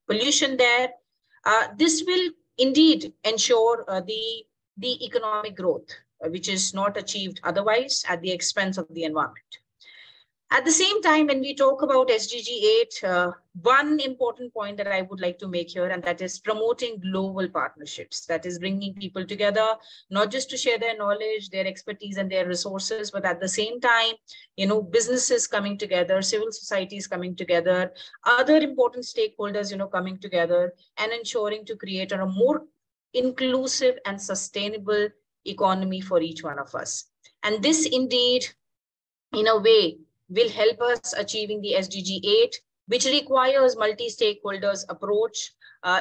pollution there. This will indeed ensure the economic growth, which is not achieved otherwise at the expense of the environment. At the same time, when we talk about SDG 8, one important point that I would like to make here, and that is promoting global partnerships. That is bringing people together, not just to share their knowledge, their expertise, and their resources, but at the same time, businesses coming together, civil societies coming together, other important stakeholders, coming together and ensuring to create a more inclusive and sustainable economy for each one of us. And this indeed, in a way, will help us achieving the SDG 8, which requires multi-stakeholders approach,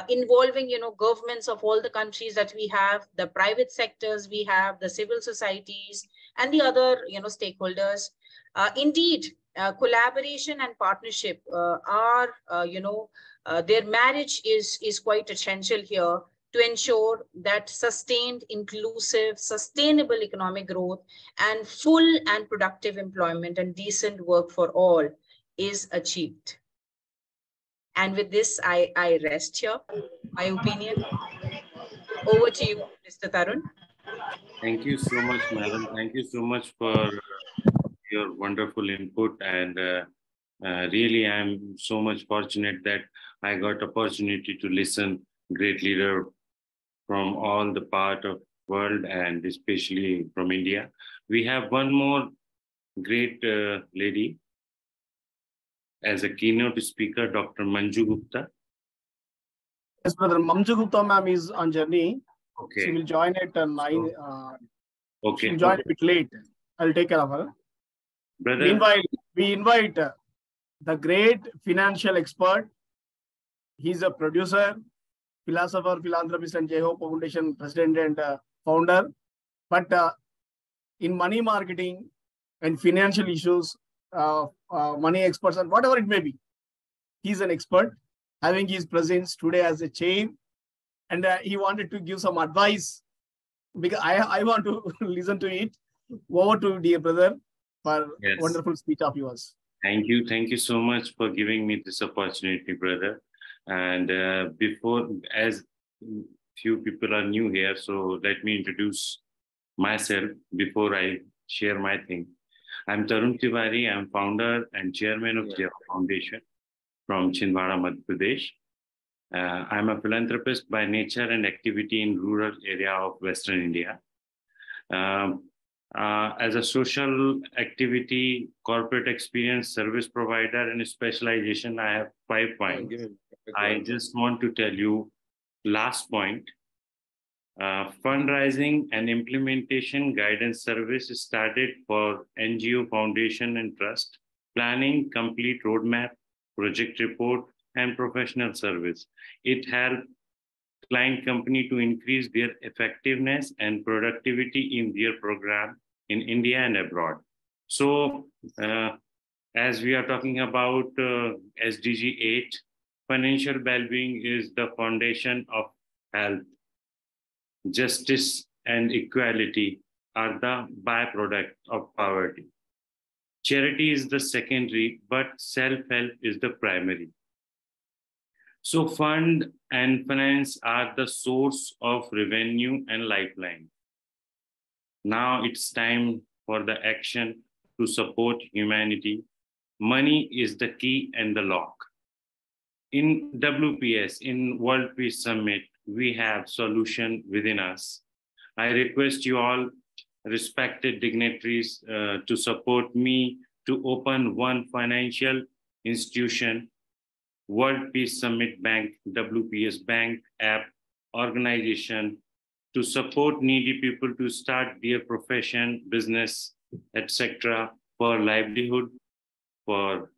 involving, governments of all the countries that we have, the private sectors we have, the civil societies, and the other, stakeholders. Indeed, collaboration and partnership are, their marriage is quite essential here to ensure that sustained, inclusive, sustainable economic growth and full and productive employment and decent work for all is achieved. And with this, I rest here my opinion. Over to you, Mr. Tarun. Thank you so much, madam. Thank you so much for your wonderful input. And really, I'm so much fortunate that I got opportunity to listen great leader from all the part of world and especially from India. We have one more great lady as a keynote speaker, Dr. Manju Gupta. Yes, brother. Manju Gupta ma'am is on journey. Okay. She will join at 9. Okay. She will join a bit late. I'll take care of her. Brother. Meanwhile, we invite the great financial expert. He's a producer, philosopher, philanthropist, and Jeho Foundation president and founder. But in money marketing and financial issues, money experts, and whatever it may be, he's an expert, having his presence today as a chair. And he wanted to give some advice because I want to listen to it. Over to dear brother for wonderful speech of yours. Thank you. Thank you so much for giving me this opportunity, brother. And before, as few people are new here, so let me introduce myself before I share my thing. I'm Tarun Tiwari. I'm founder and chairman of Jeho Foundation from Chhindwara, Madhya Pradesh. I'm a philanthropist by nature and activity in rural area of Western India. As a social activity, corporate experience, service provider, and specialization, I have 5 points. I just want to tell you last point. Fundraising and implementation guidance service started for NGO, foundation, and trust. Planning, complete roadmap, project report, and professional service. It helped client company to increase their effectiveness and productivity in their program in India and abroad. So as we are talking about SDG 8, financial well-being is the foundation of health. Justice and equality are the byproduct of poverty. Charity is the secondary, but self-help is the primary. So fund and finance are the source of revenue and lifeline. Now it's time for the action to support humanity. Money is the key and the lock. In WPS, in World Peace Summit, we have solution within us. I request you all respected dignitaries to support me to open one financial institution, World Peace Summit Bank, WPS Bank app organization, to support needy people to start their profession, business, etc., for livelihood, for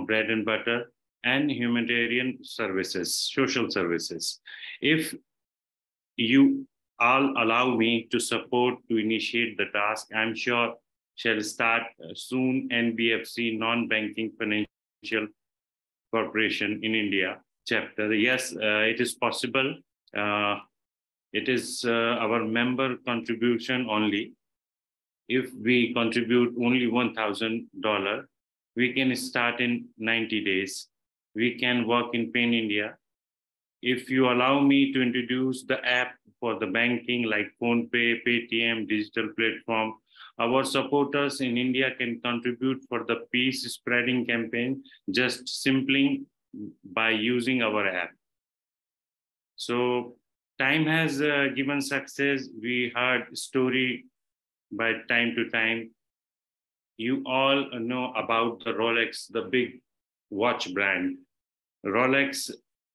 bread and butter, and humanitarian services, social services. If you all allow me to support to initiate the task, I'm sure shall start soon NBFC, non-banking financial corporation in India chapter. Yes, it is possible. It is our member contribution only. If we contribute only $1,000, we can start in 90 days. We can work in Pain India. If you allow me to introduce the app for the banking like PhonePe, Paytm, digital platform, Our supporters in India can contribute for the peace spreading campaign just simply by using our app. So time has given success. We heard story by time to time. You all know about the Rolex, the big watch brand. Rolex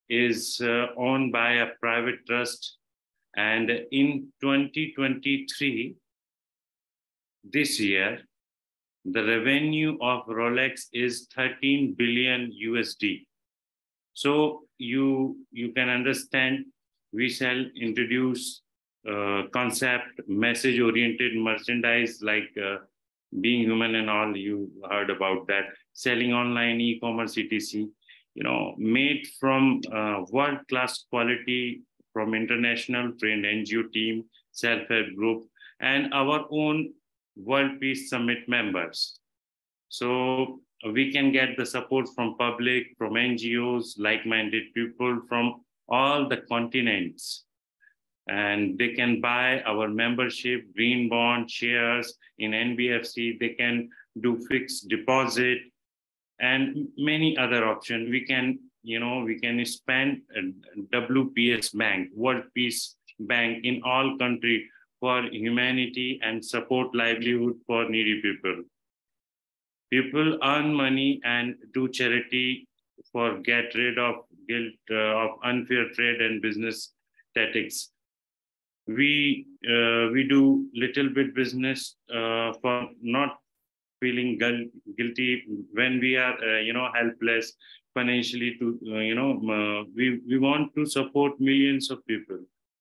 is owned by a private trust. And in 2023, this year, the revenue of Rolex is 13 billion USD. So you can understand, we shall introduce concept, message-oriented merchandise like being human and all. You heard about that. Selling online, e-commerce, etc. Made from world-class quality from international trained NGO team, self-help group, and our own World Peace Summit members. So we can get the support from public, from NGOs, like-minded people from all the continents. And they can buy our membership, green bond, shares in NBFC. They can do fixed deposit and many other options. We can spend WPS Bank, World Peace Bank in all countries for humanity and support livelihood for needy people. People earn money and do charity for get rid of guilt of unfair trade and business tactics. We do little bit business for not feeling guilty when we are helpless financially. We want to support millions of people.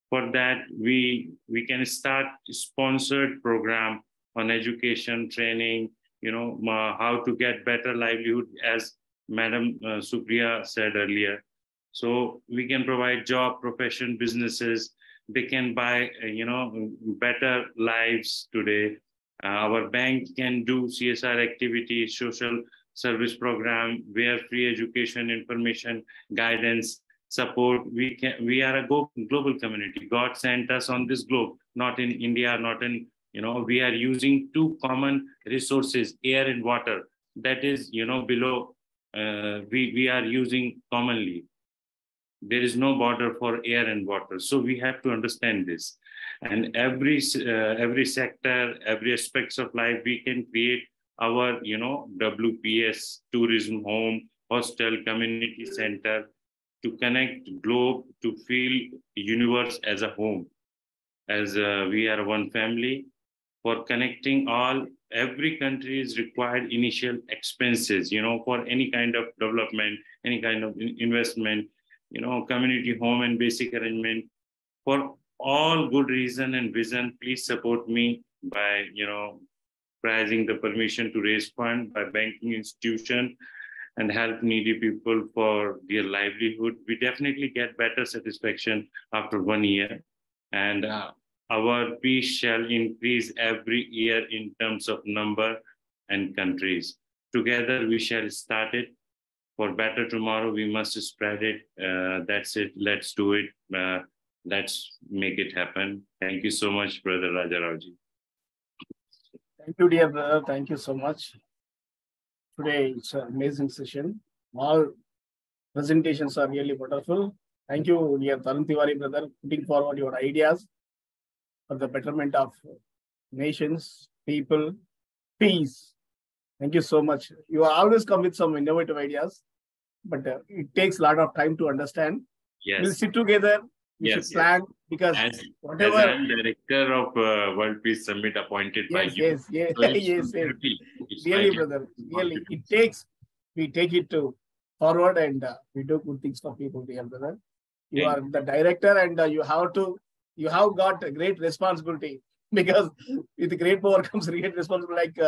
For that, we can start sponsored program on education training, how to get better livelihood, as Madam Supriya said earlier. So we can provide job, profession, businesses. They can buy, better lives today. Our bank can do CSR activities, social service program, where free education, information, guidance, support. We are a global community. God sent us on this globe, not in India, not in, we are using two common resources, air and water. That is, below, we are using commonly. There is no border for air and water. So we have to understand this. And every sector, every aspects of life, we can create our, WPS, tourism home, hostel, community center, to connect globe, to feel universe as a home, as we are one family. For connecting all, every country is required initial expenses, for any kind of development, any kind of investment, community home and basic arrangement. For all good reason and vision, please support me by, pricing the permission to raise fund by banking institution and help needy people for their livelihood. We definitely get better satisfaction after 1 year. And our peace shall increase every year in terms of number and countries. Together we shall start it. For better tomorrow, we must spread it. That's it. Let's do it. Let's make it happen. Thank you so much, Brother Rajarauji. Thank you, dear brother. Thank you so much. Today, it's an amazing session. All presentations are really wonderful. Thank you, dear Tarun Tiwari, brother, putting forward your ideas for the betterment of nations, people, peace. Thank you so much. You always come with some innovative ideas, but it takes a lot of time to understand. Yes. We'll sit together. We should plan, because whatever. As I'm director of World Peace Summit appointed by you. Yes. So yes. Really, brother. Really, we take it to forward, and we do good things for people, dear brother. You are the director, and you have got a great responsibility, because with great power comes great responsibility,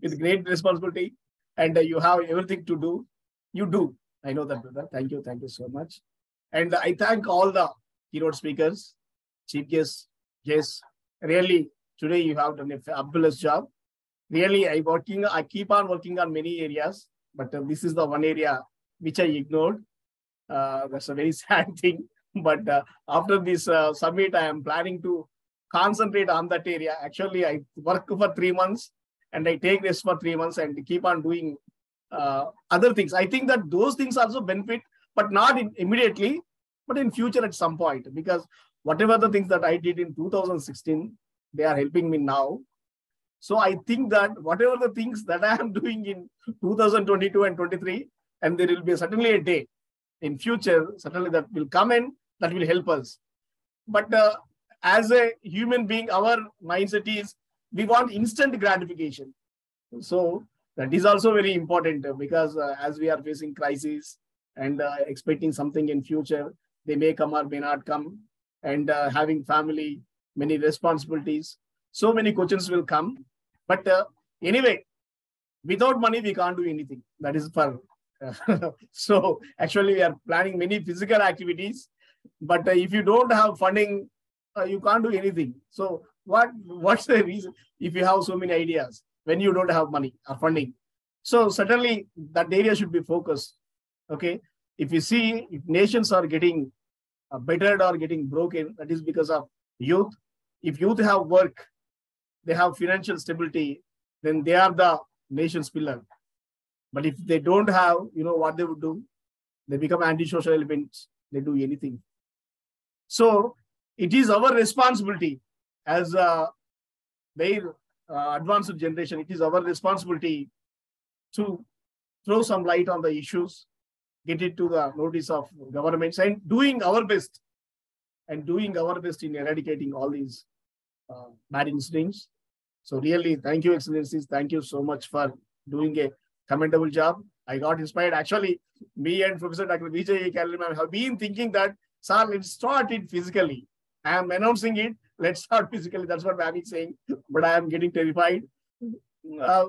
with great responsibility, and you have everything to do. You do. I know that, brother. Thank you so much. And I thank all the keynote speakers, chief guests. Yes, really, today you have done a fabulous job. Really, I keep on working on many areas, but this is the one area which I ignored. That's a very sad thing. But after this summit, I am planning to concentrate on that area. Actually, I work for 3 months and I take rest for 3 months and keep on doing other things. I think that those things also benefit, but not immediately, but in future at some point, because whatever the things that I did in 2016, they are helping me now. So I think that whatever the things that I am doing in 2022 and 23, and there will be certainly a day in future, certainly that will come in, that will help us. But as a human being, our mindset is we want instant gratification. So that is also very important because as we are facing crises and expecting something in future, they may come or may not come, and having family, many responsibilities, so many questions will come. But anyway, without money, we can't do anything. That is for so actually we are planning many physical activities, but if you don't have funding, you can't do anything. So what's the reason if you have so many ideas when you don't have money or funding? So certainly that area should be focused. Okay, if you see if nations are getting bettered or getting broken, that is because of youth. If youth have work, they have financial stability, then they are the nation's pillar. But if they don't have, you know what they would do? They become anti-social elements. They do anything. So it is our responsibility as their advanced generation. It is our responsibility to throw some light on the issues, get it to the notice of governments, and doing our best in eradicating all these bad incidents. So really, thank you, Excellencies. Thank you so much for doing a commendable job. I got inspired. Actually, me and Professor Dr. Vijay Kallaram have been thinking that, sir, let's start it physically. I am announcing it. Let's start physically. That's what I'm saying. But I am getting terrified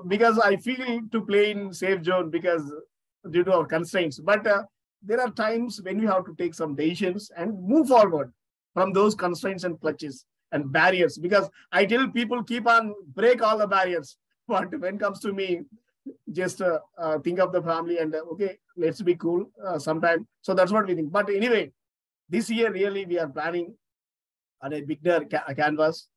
because I feel to play in safe zone because due to our constraints. But there are times when we have to take some decisions and move forward from those constraints and clutches and barriers. Because I tell people keep on break all the barriers. But when it comes to me, just think of the family and okay, let's be cool sometime. So that's what we think. But anyway, this year really we are planning on a bigger canvas.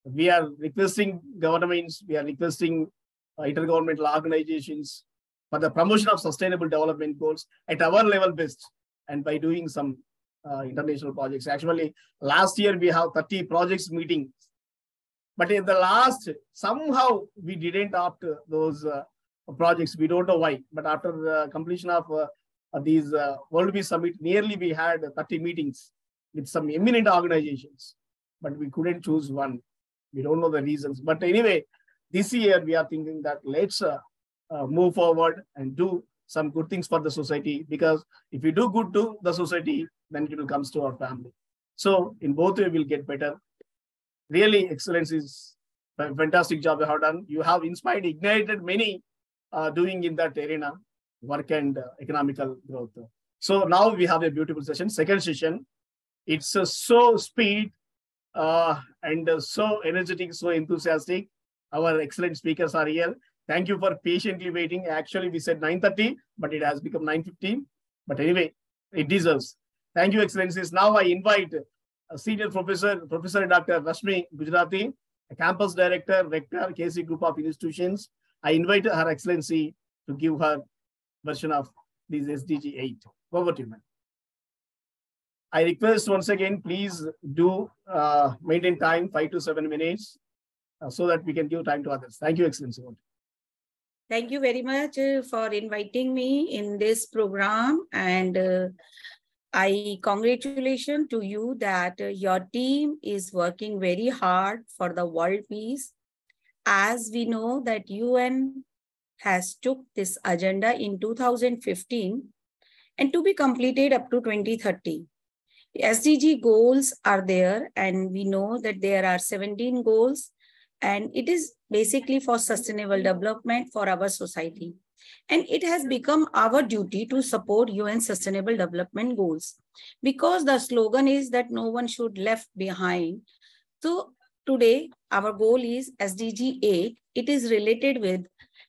We are requesting governments, we are requesting intergovernmental organizations for the promotion of sustainable development goals at our level best, and by doing some international projects. Actually, last year we have 30 projects meetings, but in the last, somehow we didn't opt those projects. We don't know why, but after the completion of these World Peace Summit, nearly we had 30 meetings with some eminent organizations, but we couldn't choose one. We don't know the reasons. But anyway, this year we are thinking that let's move forward and do some good things for the society, because if we do good to the society, then it will come to our family. So in both way, we'll get better. Really, Excellence is a fantastic job you have done. You have inspired, ignited many doing in that arena, work and economical growth. So now we have a beautiful session, second session. It's so speed and so energetic, so enthusiastic. Our excellent speakers are here. Thank you for patiently waiting. Actually, we said 9:30, but it has become 9:15. But anyway, it deserves. Thank you, Excellencies. Now I invite a senior professor, Professor Dr. Rashmi Gujarati, a campus director, rector, KC Group of Institutions. I invite Her Excellency to give her version of this SDG 8. Over to you, ma'am. I request once again, please do maintain time, 5 to 7 minutes, so that we can give time to others. Thank you, Excellency. Thank you very much for inviting me in this program, and I congratulations to you that your team is working very hard for the world peace. As we know that UN has took this agenda in 2015 and to be completed up to 2030. SDG goals are there, and we know that there are 17 goals, and it is basically for sustainable development for our society. And it has become our duty to support UN Sustainable Development Goals, because the slogan is that no one should left behind. So today, our goal is SDG 8. It is related with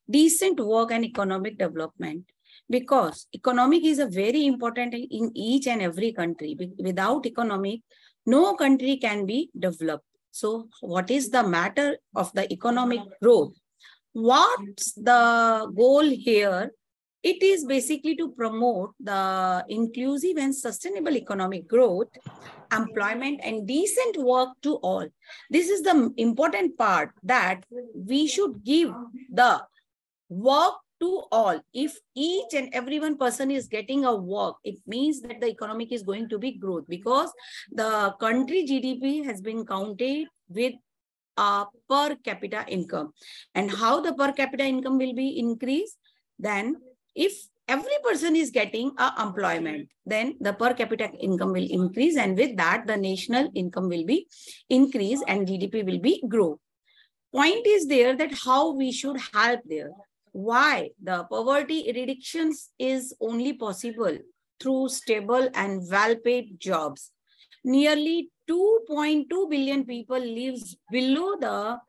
decent work and economic development, because economic is a very important in each and every country. Without economic, no country can be developed. So what is the matter of the economic growth? What's the goal here? It is basically to promote the inclusive and sustainable economic growth, employment, and decent work to all. This is the important part, that we should give the work to all. If each and every one person is getting a work, it means that the economic is going to be growth, because the country GDP has been counted with a per capita income. And how the per capita income will be increased? Then if every person is getting employment, then the per capita income will increase, and with that the national income will be increased and GDP will be grow. Point is there that how we should help there. Why? The poverty reduction is only possible through stable and well-paid jobs. Nearly 2.2 billion people lives below the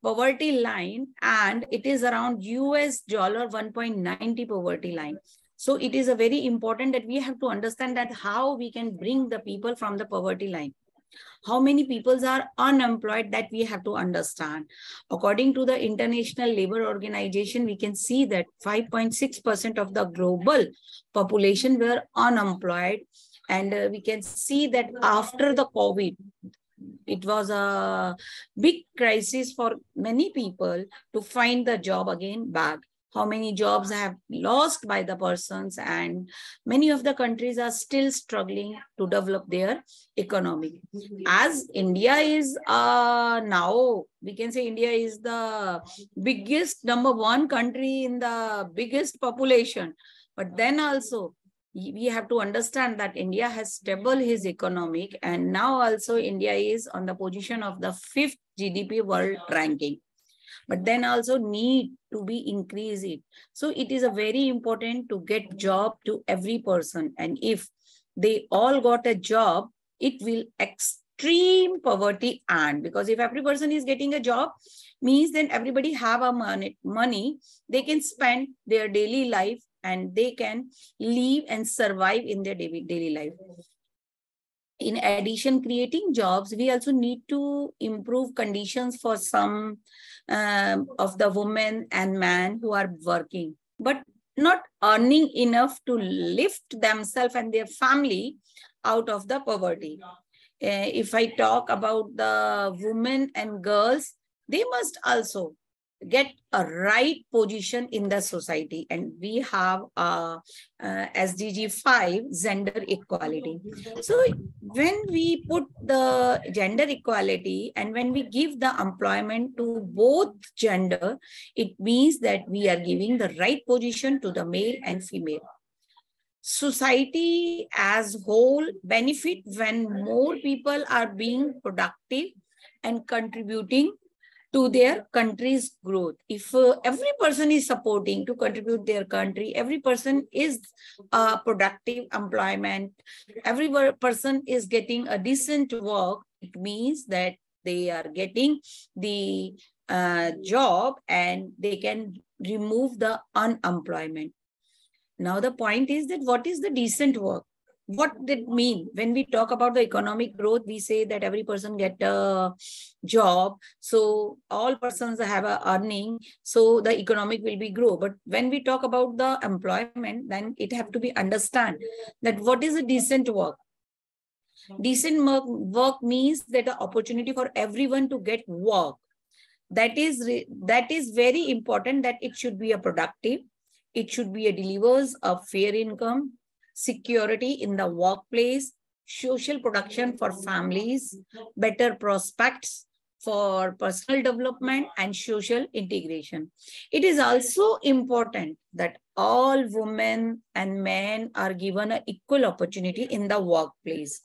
poverty line, and it is around $1.90 poverty line. So it is a very important that we have to understand that how we can bring the people from the poverty line. How many people are unemployed, that we have to understand. According to the International Labour Organization, we can see that 5.6% of the global population were unemployed. And we can see that after the COVID, it was a big crisis for many people to find the job again back. How many jobs have lost by the persons, and many of the countries are still struggling to develop their economy. As India is now, we can say India is the biggest #1 country in the biggest population. But then also, we have to understand that India has stable his economic, and now also India is on the position of the 5th GDP world ranking. But then also need to be increased it. So it is a very important to get job to every person. And if they all got a job, it will extreme poverty end. Because if every person is getting a job, means then everybody have a money, they can spend their daily life and they can live and survive in their daily life. In addition, creating jobs, we also need to improve conditions for some of the women and men who are working, but not earning enough to lift themselves and their family out of the poverty. If I talk about the women and girls, they must also get a right position in the society. And we have SDG 5, gender equality. So when we put the gender equality and when we give the employment to both gender, it means that we are giving the right position to the male and female. Society as whole benefit when more people are being productive and contributing to their country's growth. If every person is supporting to contribute their country, every person is productive employment, every person is getting a decent work, it means that they are getting the job and they can remove the unemployment. Now the point is that what is the decent work? What did it mean? When we talk about the economic growth, we say that every person get a job. So all persons have a earning. So the economic will be grow. But when we talk about the employment, then it have to be understand that what is a decent work? Decent work means that the opportunity for everyone to get work. That is very important, that it should be a productive. It should be a delivers a fair income, security in the workplace, social protection for families, better prospects for personal development and social integration. It is also important that all women and men are given an equal opportunity in the workplace.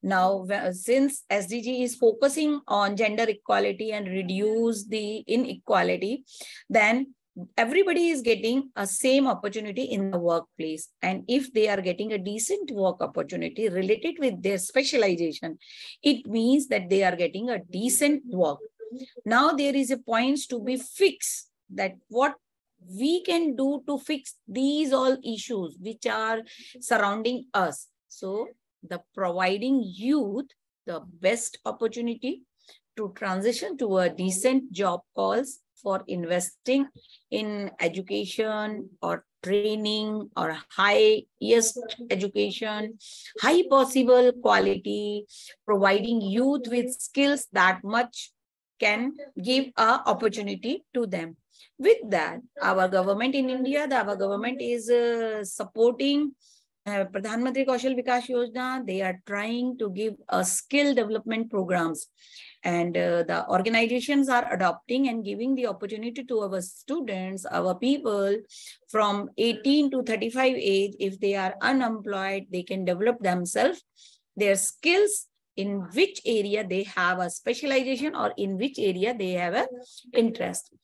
Now, since SDG is focusing on gender equality and reduce the inequality, then everybody is getting a same opportunity in the workplace. And if they are getting a decent work opportunity related with their specialization, it means that they are getting a decent work. Now there is a point to be fixed, that what we can do to fix these all issues which are surrounding us. So the providing youth the best opportunity to transition to a decent job calls for investing in education or training or highest education, high possible quality, providing youth with skills that much can give a opportunity to them. With that, our government in India, our government is supporting Pradhan Mantri Kaushal Vikas Yojana. They are trying to give a skill development programs, and the organizations are adopting and giving the opportunity to our students, our people from 18 to 35 age. If they are unemployed, they can develop themselves, their skills, in which area they have a specialization or in which area they have an interest.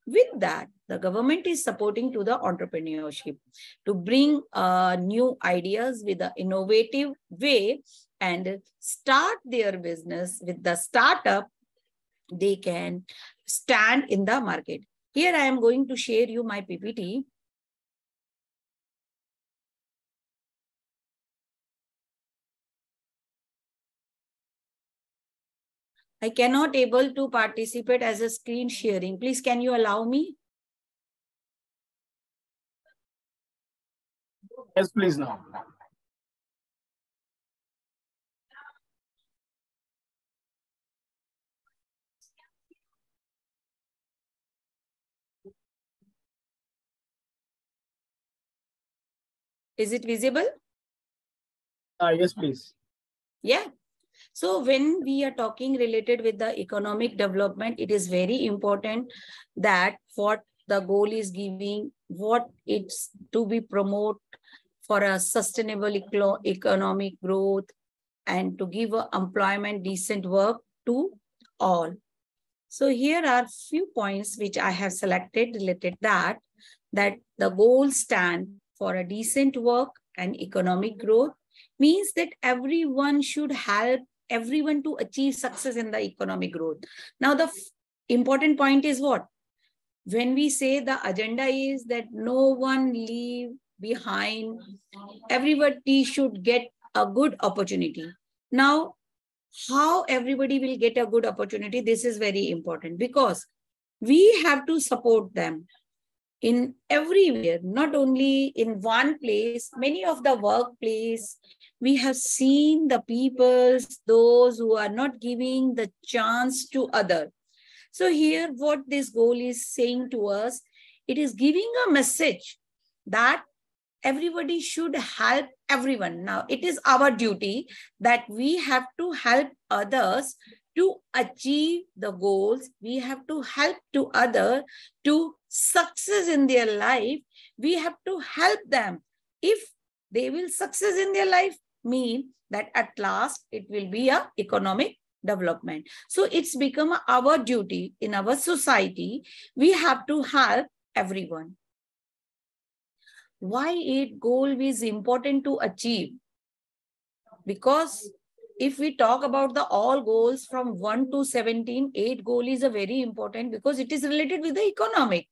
With that, the government is supporting to the entrepreneurship to bring new ideas with an innovative way and start their business. With the startup, they can stand in the market. Here I am going to share you my PPT. I cannot able to participate as a screen sharing. Please, can you allow me? Yes, please now. Is it visible? Yes, please. Yeah. So when we are talking related with the economic development, it is very important that what the goal is giving, what it's to be promote for a sustainable economic growth and to give employment, decent work to all. So here are few points which I have selected related that the goals stand for a decent work and economic growth, means that everyone should help everyone to achieve success in the economic growth. Now, the important point is what? When we say the agenda is that no one leave behind, everybody should get a good opportunity. Now, how everybody will get a good opportunity? This is very important because we have to support them in everywhere, not only in one place. Many of the workplace, we have seen the people, those who are not giving the chance to others. So here, what this goal is saying to us, it is giving a message that everybody should help everyone. Now, it is our duty that we have to help others to achieve the goals. We have to help to others to success in their life. We have to help them. If they will success in their life, mean that at last it will be a economic development. So it's become our duty in our society. We have to help everyone. Why 8 goal is important to achieve? Because if we talk about the all goals from 1 to 17, 8 goal is a very important because it is related with the economic.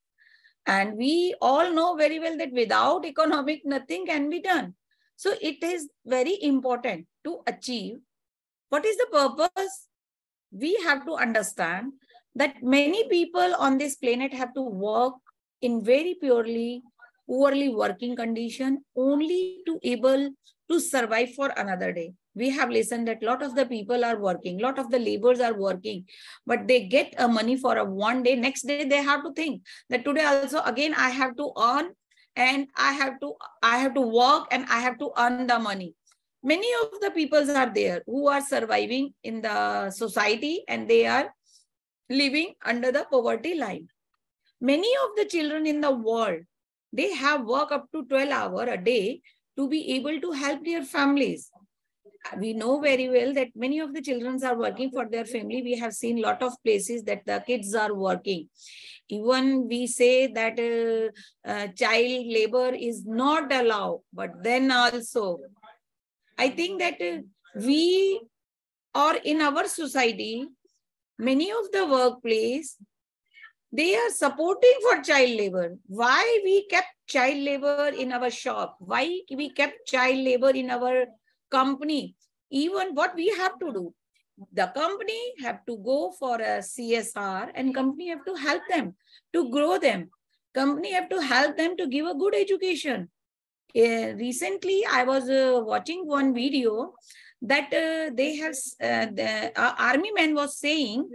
And we all know very well that without economic, nothing can be done. So it is very important to achieve. What is the purpose? We have to understand that many people on this planet have to work in very poorly working condition only to able to survive for another day. We have listened that a lot of the people are working, a lot of the laborers are working, but they get a money for a one day. Next day, they have to think that today also again I have to earn and I have to work and I have to earn the money. Many of the people are there who are surviving in the society and they are living under the poverty line. Many of the children in the world, they have work up to 12 hours a day to be able to help their families. We know very well that many of the children are working for their family. We have seen a lot of places that the kids are working. Even we say that child labor is not allowed, but then also, I think that we or in our society, many of the workplace, they are supporting for child labor. Why we kept child labor in our shop? Why we kept child labor in our company? Even what we have to do, the company have to go for a CSR and company have to help them to grow them. Company have to help them to give a good education. Recently, I was watching one video that they have, the army man was saying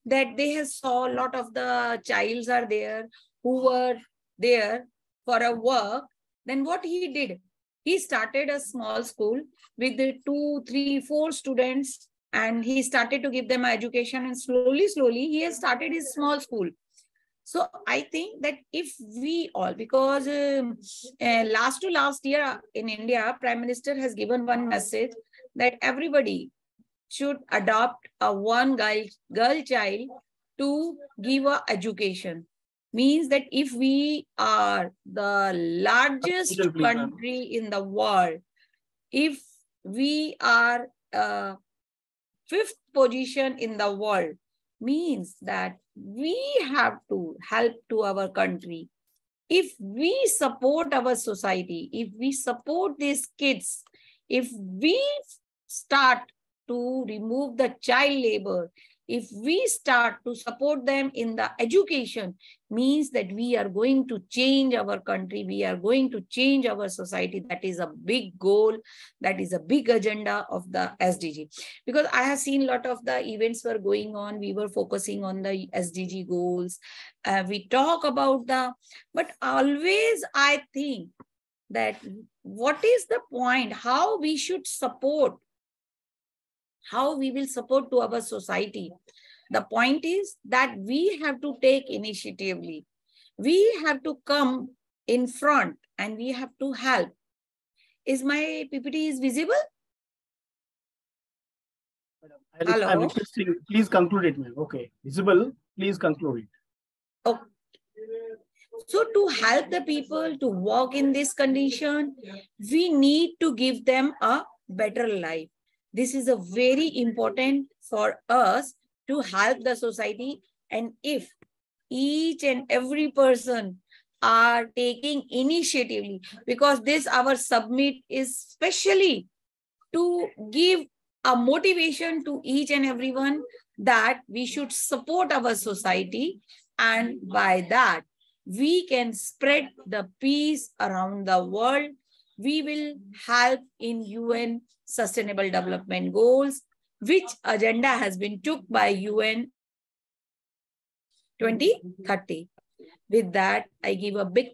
that they have saw a lot of the childs are there who were there for a work. Then what he did, he started a small school with the 2, 3, 4 students, and he started to give them education, and slowly, he has started his small school. So I think that if we all, because last to last year in India, Prime Minister has given one message that everybody should adopt a one girl child to give a education. Means that if we are the largest country in the world, if we are 5th position in the world, means that we have to help to our country. If we support our society, if we support these kids, if we start to remove the child labor, if we start to support them in the education, means that we are going to change our country, we are going to change our society. That is a big goal, that is a big agenda of the SDG. Because I have seen a lot of the events were going on, we were focusing on the SDG goals, we talk about but always I think that what is the point, how we should support, how we will support to our society. The point is that we have to take initiatively. We have to come in front and we have to help. Is my PPT is visible? Hello? I'm requesting, please conclude it, ma'am. Okay, visible, please conclude it. Okay. So to help the people to work in this condition, we need to give them a better life. This is a very important for us to help the society. And if each and every person are taking initiatively, because this our summit is specially to give a motivation to each and everyone that we should support our society, and by that we can spread the peace around the world. We will help in UN Sustainable Development Goals, which agenda has been took by UN 2030. With that, I give a big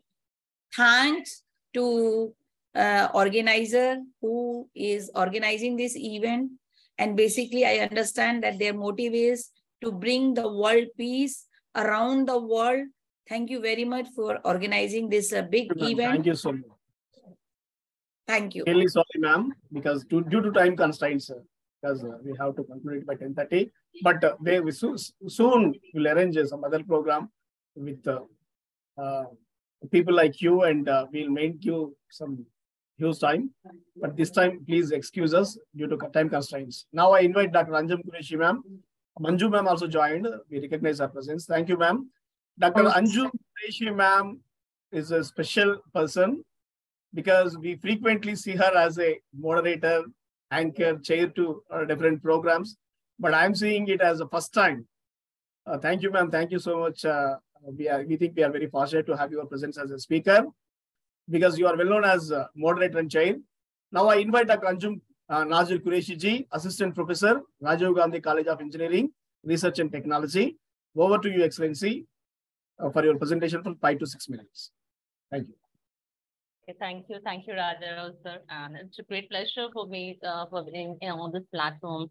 thanks to organizer who is organizing this event. And basically, I understand that their motive is to bring the world peace around the world. Thank you very much for organizing this big event. Thank you so much. Thank you. Really sorry, ma'am, because due to time constraints, because we have to conclude it by 10:30. But we soon will arrange some other program with people like you, and we'll make you some huge time. But this time, please excuse us due to time constraints. Now I invite Dr. Anjum Qureshi, ma'am. Manju ma'am also joined. We recognize her presence. Thank you, ma'am. Dr. Anjum Qureshi, ma'am, is a special person, because we frequently see her as a moderator, anchor, chair to different programs. But I'm seeing it as a first time. Thank you, ma'am. Thank you so much. We think we are very fortunate to have your presence as a speaker, because you are well known as moderator and chair. Now I invite Dr. Anjum Nazir Qureshi ji, Assistant Professor, Rajiv Gandhi College of Engineering, Research and Technology. Over to you, Excellency, for your presentation for 5 to 6 minutes. Thank you. Okay, thank you, Raja, sir, and it's a great pleasure for me for being on this platform.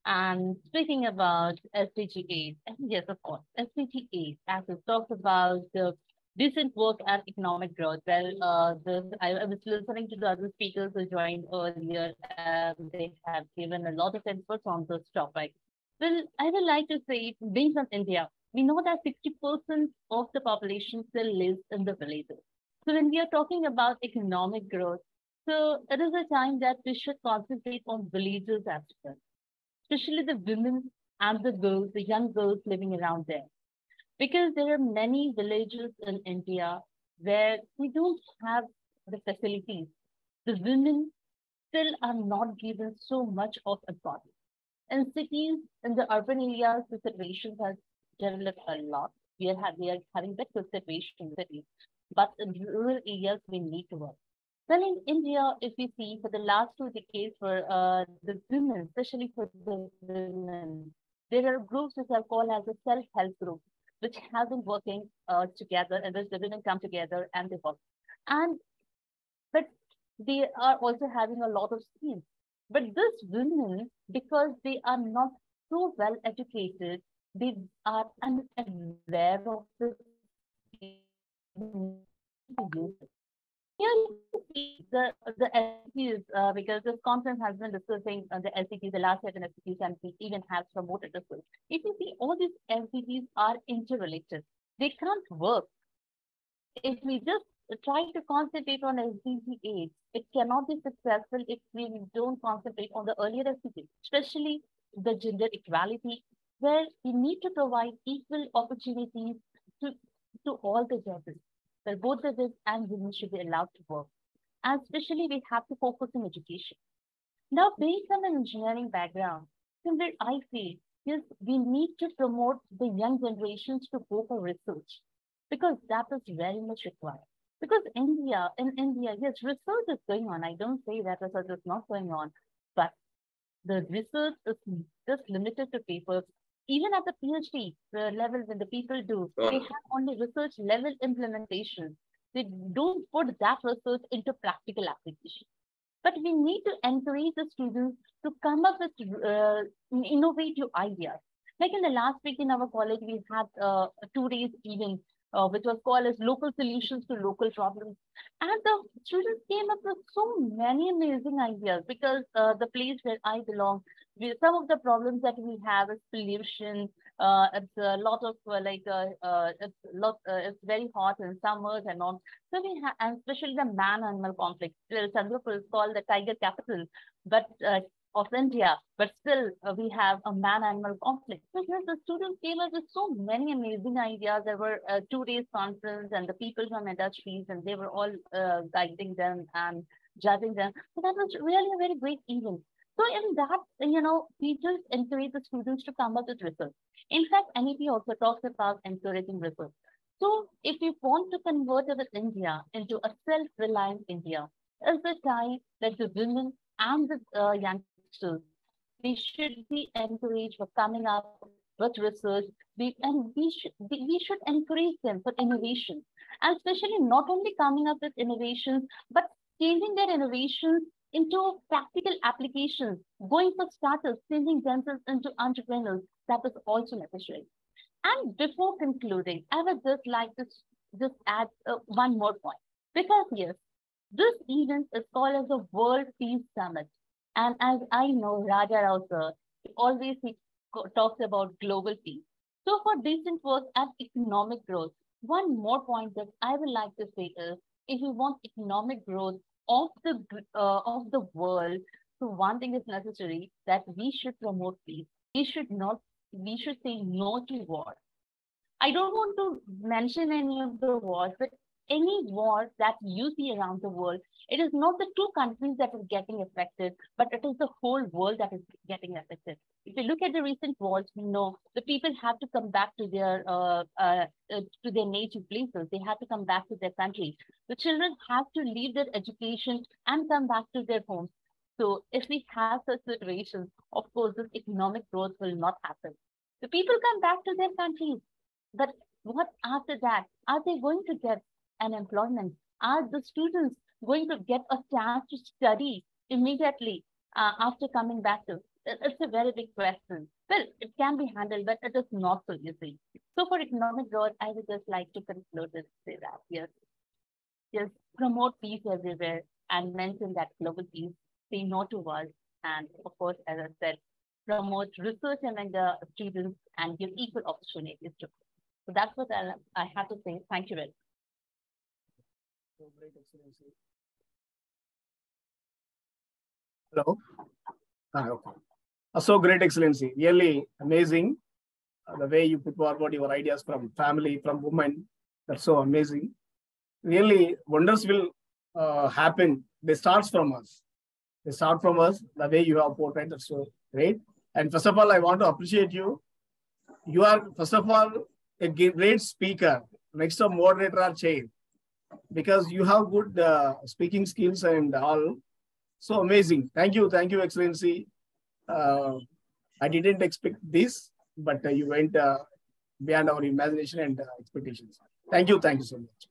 And speaking about SDG 8, and yes, of course, SDG 8, as it talks about the decent work and economic growth. Well, I was listening to the other speakers who joined earlier, and they have given a lot of inputs on this topic. Well, I would like to say, being from India, we know that 60% of the population still lives in the villages. So when we are talking about economic growth, so it is a time that we should concentrate on villages as well, especially the women and the girls, the young girls living around there. Because there are many villages in India where we don't have the facilities. The women still are not given so much of importance. In cities, in the urban areas, the situation has developed a lot. We are having better situation in cities, but in rural areas, we need to work. Well, in India, if we see for the last 2 decades, for the women, especially for the women, there are groups which are called as a self-help group, which have been working together, and which the women come together and they work. And but they are also having a lot of schemes. But these women, because they are not so well educated, they are unaware of the here you see the SDGs, because this conference has been discussing the SDGs, the last 7 SDGs, and we even have promoted this. If you see, all these SDGs are interrelated. They can't work. If we just try to concentrate on SDG 8, it cannot be successful if we don't concentrate on the earlier SDGs, especially the gender equality, where we need to provide equal opportunities to all the genders, where both the men and women should be allowed to work. And especially we have to focus on education. Now, based on an engineering background, somewhere I feel, yes, we need to promote the young generations to go for research, because that is very much required. Because in India, yes, research is going on. I don't say that research is not going on, but the research is just limited to papers. Even at the PhD level, when the people do, they have only research level implementation. They don't put that research into practical application. But we need to encourage the students to come up with innovative ideas. Like in the last week in our college, we had a 2 days event, which was called as Local Solutions to Local Problems. And the students came up with so many amazing ideas, because the place where I belong, some of the problems that we have is pollution. It's a lot of it's very hot in summers and all. So we have, and especially the man-animal conflict. Chandrapur is called the tiger capital, but of India, but still we have a man-animal conflict. So yes, the students came up with so many amazing ideas. There were 2 days conference, and the people from industries, and they were all guiding them and judging them. So that was really a very great event. So in that, we just encourage the students to come up with research. In fact, NEP also talks about encouraging research. So if we want to convert our India into a self-reliant India, is the time that the women and the youngsters, we should be encouraged for coming up with research, and we should encourage them for innovation, and especially not only coming up with innovations, but changing their innovations into practical applications, going for startups, changing themselves into entrepreneurs. That is also necessary. And before concluding, I would just like to just add one more point, because yes, this event is called as the World Peace Summit. And as I know, Raja Rao sir, he talks about global peace. So for decent work and economic growth, one more point that I would like to say is, if we want economic growth of the world, so one thing is necessary, that we should promote peace. We should say no to war. I don't want to mention any of the wars, but any war that you see around the world, it is not the 2 countries that are getting affected, but it is the whole world that is getting affected. If you look at the recent wars, we know the people have to come back to their native places. They have to come back to their country. The children have to leave their education and come back to their homes. So if we have such situations, of course, this economic growth will not happen. The people come back to their countries. But what after that? Are they going to get an employment? Are the students going to get a chance to study immediately after coming back to? It's a very big question. Well, it can be handled, but it is not so easy. So for economic growth, I would just like to conclude and say that, yes, promote peace everywhere and mention that global peace, say no to wars, and of course, as I said, promote research among the students and give equal opportunities to. So that's what I have to say. Thank you very much. So great, Excellency. Hello. Okay. So great, Excellency. Really amazing. The way you put forward your ideas from family, from women. That's so amazing. Really, wonders will happen. They start from us. They start from us. The way you have portrayed, that's so great. And first of all, I want to appreciate you. You are, first of all, a great speaker, next to moderator or chair, because you have good speaking skills and all. So amazing. Thank you, Excellency. I didn't expect this, but you went beyond our imagination and expectations. Thank you so much.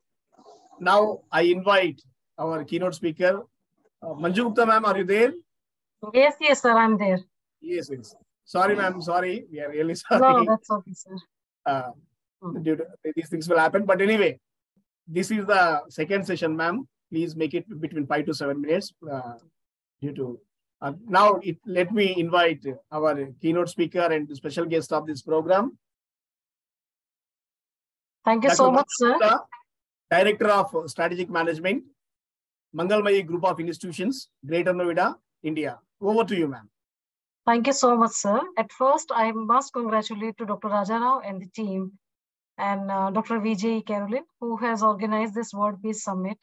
Now I invite our keynote speaker, Manju Gupta ma'am. Are you there? Yes, sir, I'm there. Yes. Sorry, ma'am. Sorry. We are really sorry. No, that's okay, sir. Due to these things will happen. But anyway, this is the second session, ma'am. Please make it between 5 to 7 minutes. Due to now, let me invite our keynote speaker and the special guest of this program. Thank you Dr. so much, sir. Gupta, Director of Strategic Management, Mangalmayi Group of Institutions, Greater Noida, India. Over to you, ma'am. Thank you so much, sir. At first, I must congratulate to Dr. Rajarao and the team and Dr. Vijay Caroline, who has organized this World Peace Summit,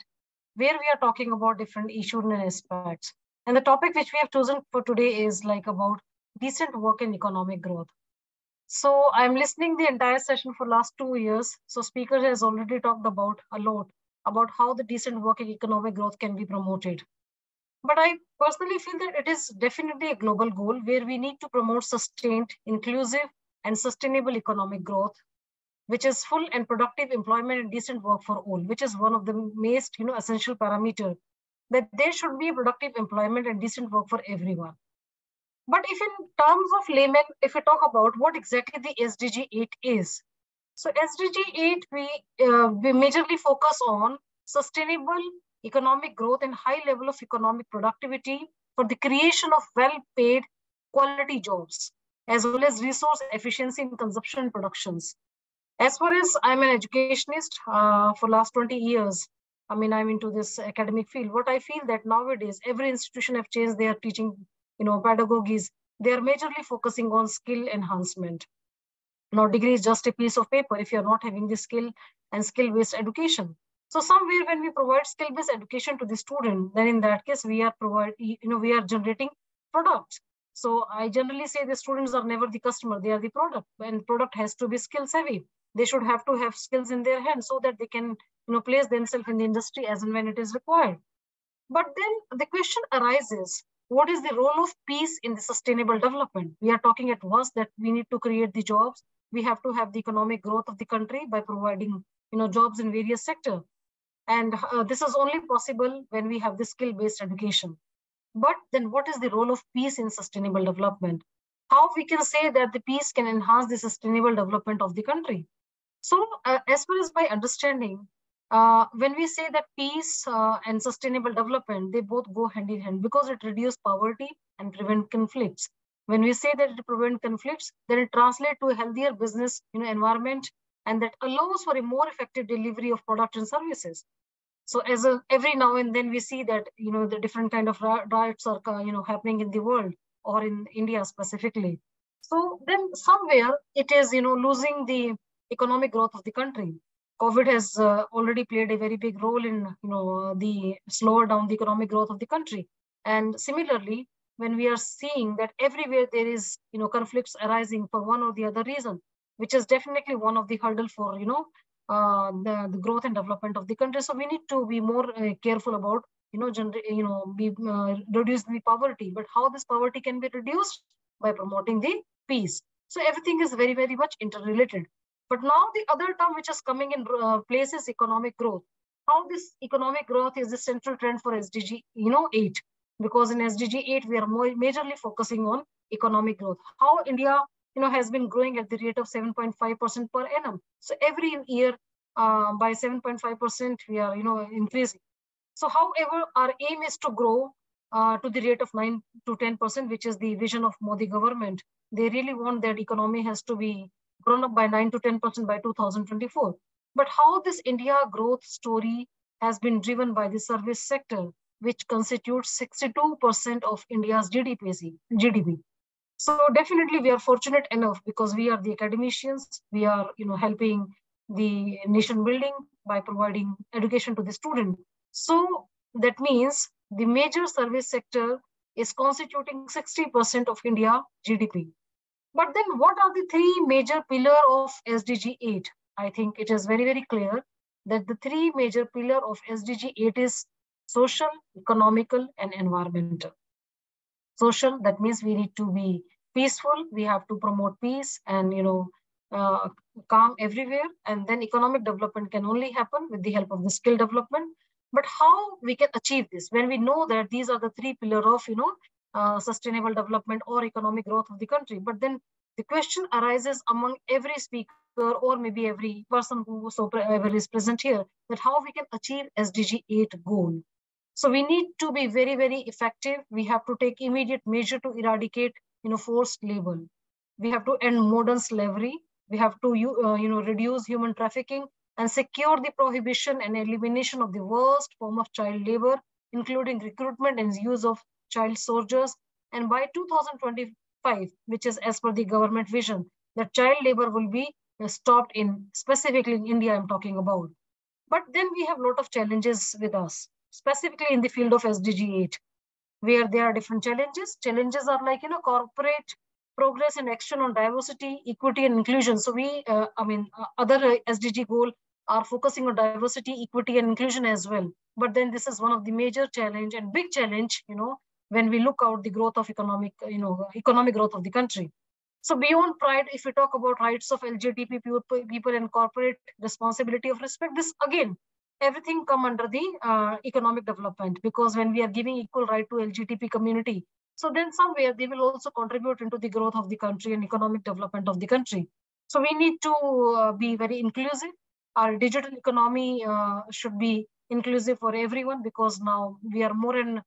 where we are talking about different issues and aspects. And the topic which we have chosen for today is like about decent work and economic growth. So I'm listening the entire session for last 2 years. So speaker has already talked about a lot about how the decent work and economic growth can be promoted. But I personally feel that it is definitely a global goal where we need to promote sustained, inclusive, and sustainable economic growth, which is full and productive employment and decent work for all, which is one of the most essential parameter, that there should be productive employment and decent work for everyone. But if in terms of layman, if we talk about what exactly the SDG 8 is, so SDG 8, we majorly focus on sustainable economic growth and high level of economic productivity for the creation of well-paid quality jobs, as well as resource efficiency in consumption and productions. As far as I'm an educationist for last 20 years, I'm into this academic field. What I feel that nowadays, every institution have changed their teaching, pedagogies. They are majorly focusing on skill enhancement. Now, degree is just a piece of paper if you're not having the skill and skill-based education. So somewhere when we provide skill-based education to the student, then in that case, we are generating products. So I generally say the students are never the customer, they are the product, and product has to be skill savvy. They should have to have skills in their hands so that they can, place themselves in the industry as and when it is required. But then the question arises, what is the role of peace in the sustainable development? We are talking at once that we need to create the jobs. We have to have the economic growth of the country by providing, jobs in various sectors. And this is only possible when we have the skill-based education. But then what is the role of peace in sustainable development? How we can say that the peace can enhance the sustainable development of the country? So as far as my understanding, when we say that peace and sustainable development, they both go hand in hand because it reduces poverty and prevent conflicts. When we say that it prevents conflicts, then it translates to a healthier business environment, and that allows for a more effective delivery of products and services. So every now and then we see that, the different kind of riots are, happening in the world or in India specifically. So then somewhere it is, losing the economic growth of the country. COVID has already played a very big role in, the slower down the economic growth of the country. And similarly, when we are seeing that everywhere there is, conflicts arising for one or the other reason, which is definitely one of the hurdle for, the growth and development of the country. So we need to be more careful about, reduce the poverty. But how this poverty can be reduced? By promoting the peace. So everything is very, very much interrelated. But now the other term which is coming in place is economic growth. How this economic growth is the central trend for SDG, 8. Because in SDG 8, we are majorly focusing on economic growth. How India, has been growing at the rate of 7.5% per annum. So every year by 7.5%, we are, increasing. So however, our aim is to grow to the rate of 9 to 10%, which is the vision of Modi government. They really want that economy has to be grown up by 9 to 10% by 2024. But how this India growth story has been driven by the service sector, which constitutes 62% of India's GDP. So definitely we are fortunate enough because we are the academicians. We are, helping the nation building by providing education to the student. So that means the major service sector is constituting 60% of India GDP. But then what are the three major pillars of SDG 8? I think it is very, very clear that the three major pillars of SDG 8 is social, economical, and environmental. Social, that means we need to be peaceful. We have to promote peace and, calm everywhere. And then economic development can only happen with the help of the skill development. But how we can achieve this when we know that these are the three pillars of, sustainable development or economic growth of the country. But then the question arises among every speaker or maybe every person who ever is present here, that how we can achieve SDG 8 goal. So we need to be very, very effective. We have to take immediate measure to eradicate, forced labor. We have to end modern slavery. We have to, reduce human trafficking and secure the prohibition and elimination of the worst form of child labor, including recruitment and use of child soldiers. And by 2025, which is as per the government vision, that child labor will be stopped specifically in India, I'm talking about. But then we have a lot of challenges with us, specifically in the field of SDG 8, where there are different challenges. Challenges are like, corporate progress and action on diversity, equity, and inclusion. So other SDG goal are focusing on diversity, equity, and inclusion as well. But then this is one of the major challenge and big challenge, when we look out the growth of economic growth of the country. So beyond pride, if we talk about rights of LGBT people and corporate responsibility of respect, this again, everything come under the economic development, because when we are giving equal right to LGBT community, so then somewhere they will also contribute into the growth of the country and economic development of the country. So we need to be very inclusive. Our digital economy should be inclusive for everyone, because now we are more and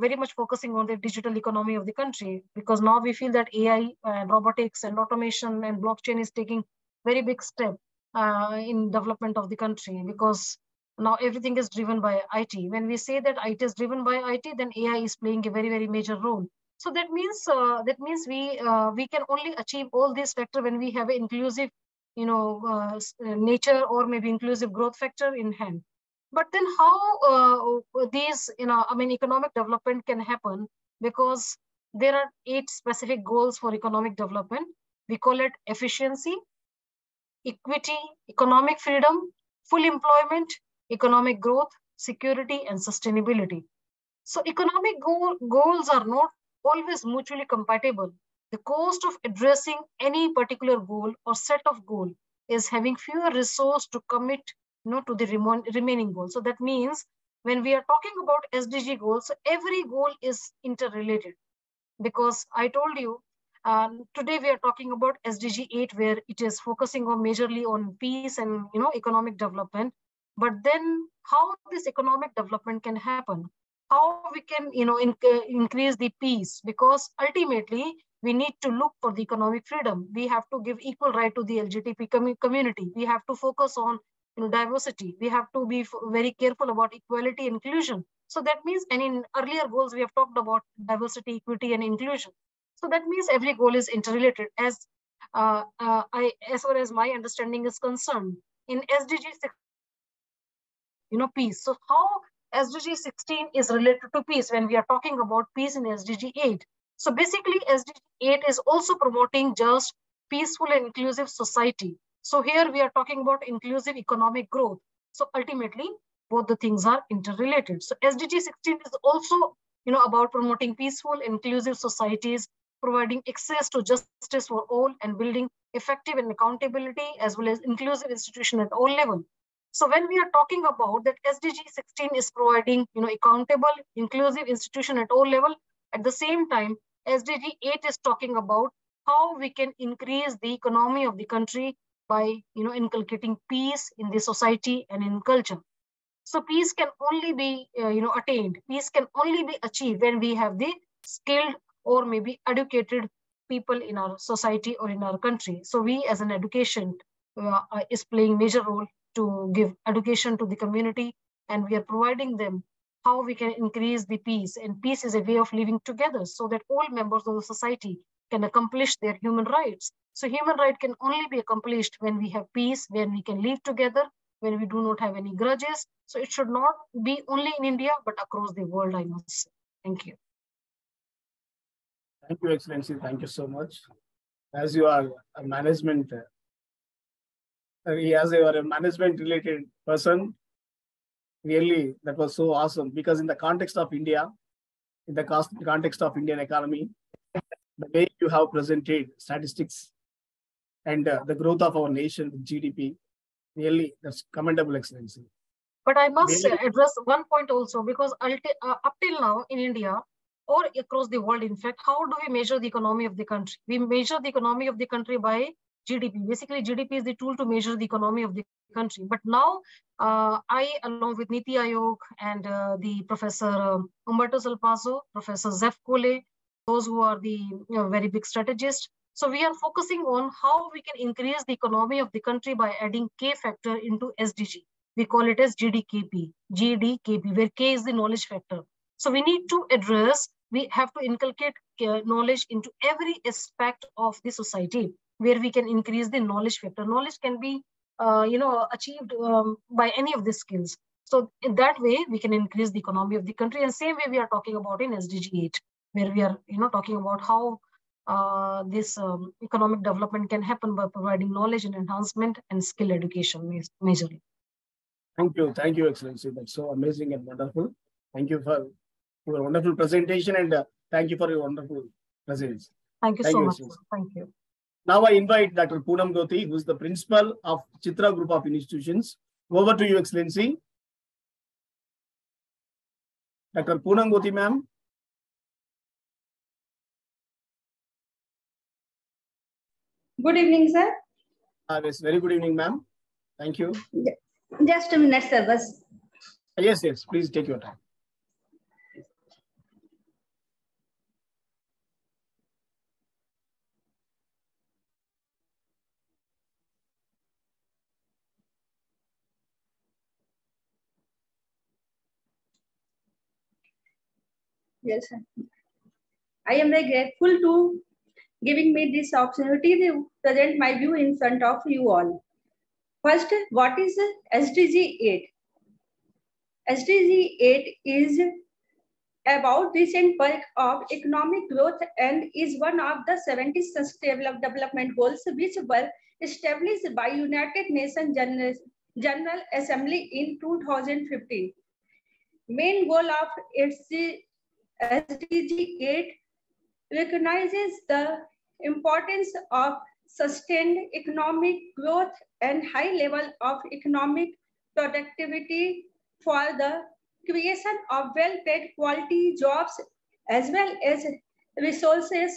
very much focusing on the digital economy of the country, because now we feel that AI and robotics and automation and blockchain is taking very big step in development of the country, because now everything is driven by IT. When we say that IT is driven by IT, then AI is playing a very, very major role. So that means we can only achieve all these factors when we have an inclusive, nature, or maybe inclusive growth factor in hand. But then how these, economic development can happen, because there are 8 specific goals for economic development. We call it efficiency, equity, economic freedom, full employment, economic growth, security, and sustainability. So economic goals are not always mutually compatible. The cost of addressing any particular goal or set of goal is having fewer resources to commit to the remaining goals. So that means when we are talking about SDG goals, every goal is interrelated, because I told you today we are talking about SDG 8, where it is focusing on majorly on peace and economic development. But then how this economic development can happen? How we can increase the peace? Because ultimately we need to look for the economic freedom. We have to give equal right to the LGBT community. We have to focus on diversity. We have to be very careful about equality and inclusion. So that means, and in earlier goals, we have talked about diversity, equity, and inclusion. So that means every goal is interrelated. As far as my understanding is concerned, in SDG 16, peace. So how SDG 16 is related to peace when we are talking about peace in SDG 8? So basically, SDG 8 is also promoting just peaceful and inclusive society. So here we are talking about inclusive economic growth. So ultimately, both the things are interrelated. So SDG 16 is also, about promoting peaceful, inclusive societies, providing access to justice for all, and building effective and accountability, as well as inclusive institutions at all levels. So when we are talking about that, SDG 16 is providing, accountable, inclusive institution at all levels. At the same time, SDG 8 is talking about how we can increase the economy of the country by, inculcating peace in the society and in culture. So peace can only be, attained. Peace can only be achieved when we have the skilled or maybe educated people in our society or in our country. So we, as an education, is playing major role to give education to the community, and we are providing them how we can increase the peace. And peace is a way of living together so that all members of the society can accomplish their human rights. So human right can only be accomplished when we have peace, when we can live together, when we do not have any grudges. So it should not be only in India, but across the world, I must say. Thank you. Thank you, Excellency. Thank you so much. As you are a management, as you are a management-related person, really, that was so awesome. Because in the context of India, in the context of Indian economy, the way you have presented statistics and the growth of our nation, GDP, really, that's commendable, Excellency. But I must Really? address one point also, because up till now in India or across the world, in fact, how do we measure the economy of the country? We measure the economy of the country by GDP. Basically, GDP is the tool to measure the economy of the country. But now, I, along with Niti Aayog and the Professor Humberto Salpazo, Professor Zef Kole, those who are the very big strategists. So we are focusing on how we can increase the economy of the country by adding K factor into SDG. We call it as GDKP, where K is the knowledge factor. So we need to address, we have to inculcate knowledge into every aspect of the society where we can increase the knowledge factor. Knowledge can be, achieved by any of the skills. So in that way, we can increase the economy of the country. And same way we are talking about in SDG 8, where we are, talking about how this economic development can happen by providing knowledge and enhancement and skill education majorly. Thank you, Excellency. That's so amazing and wonderful. Thank you for your wonderful presentation, and thank you for your wonderful presence. Thank you so much. Thank you. Now I invite Dr. Poonam Gothi, who is the principal of Chitra Group of Institutions. Over to you, Excellency. Dr. Poonam Gothi, ma'am. Good evening, sir. Yes, very good evening, ma'am. Thank you. Just a minute, sir. Bas. Yes, please take your time. Yes, sir. I am very grateful to giving me this opportunity to present my view in front of you all. First, what is SDG 8? SDG 8 is about decent bulk of economic growth and is one of the 70 Sustainable Development Goals which were established by United Nations General Assembly in 2015. Main goal of SDG 8 recognizes the importance of sustained economic growth and high level of economic productivity for the creation of well-paid quality jobs as well as resources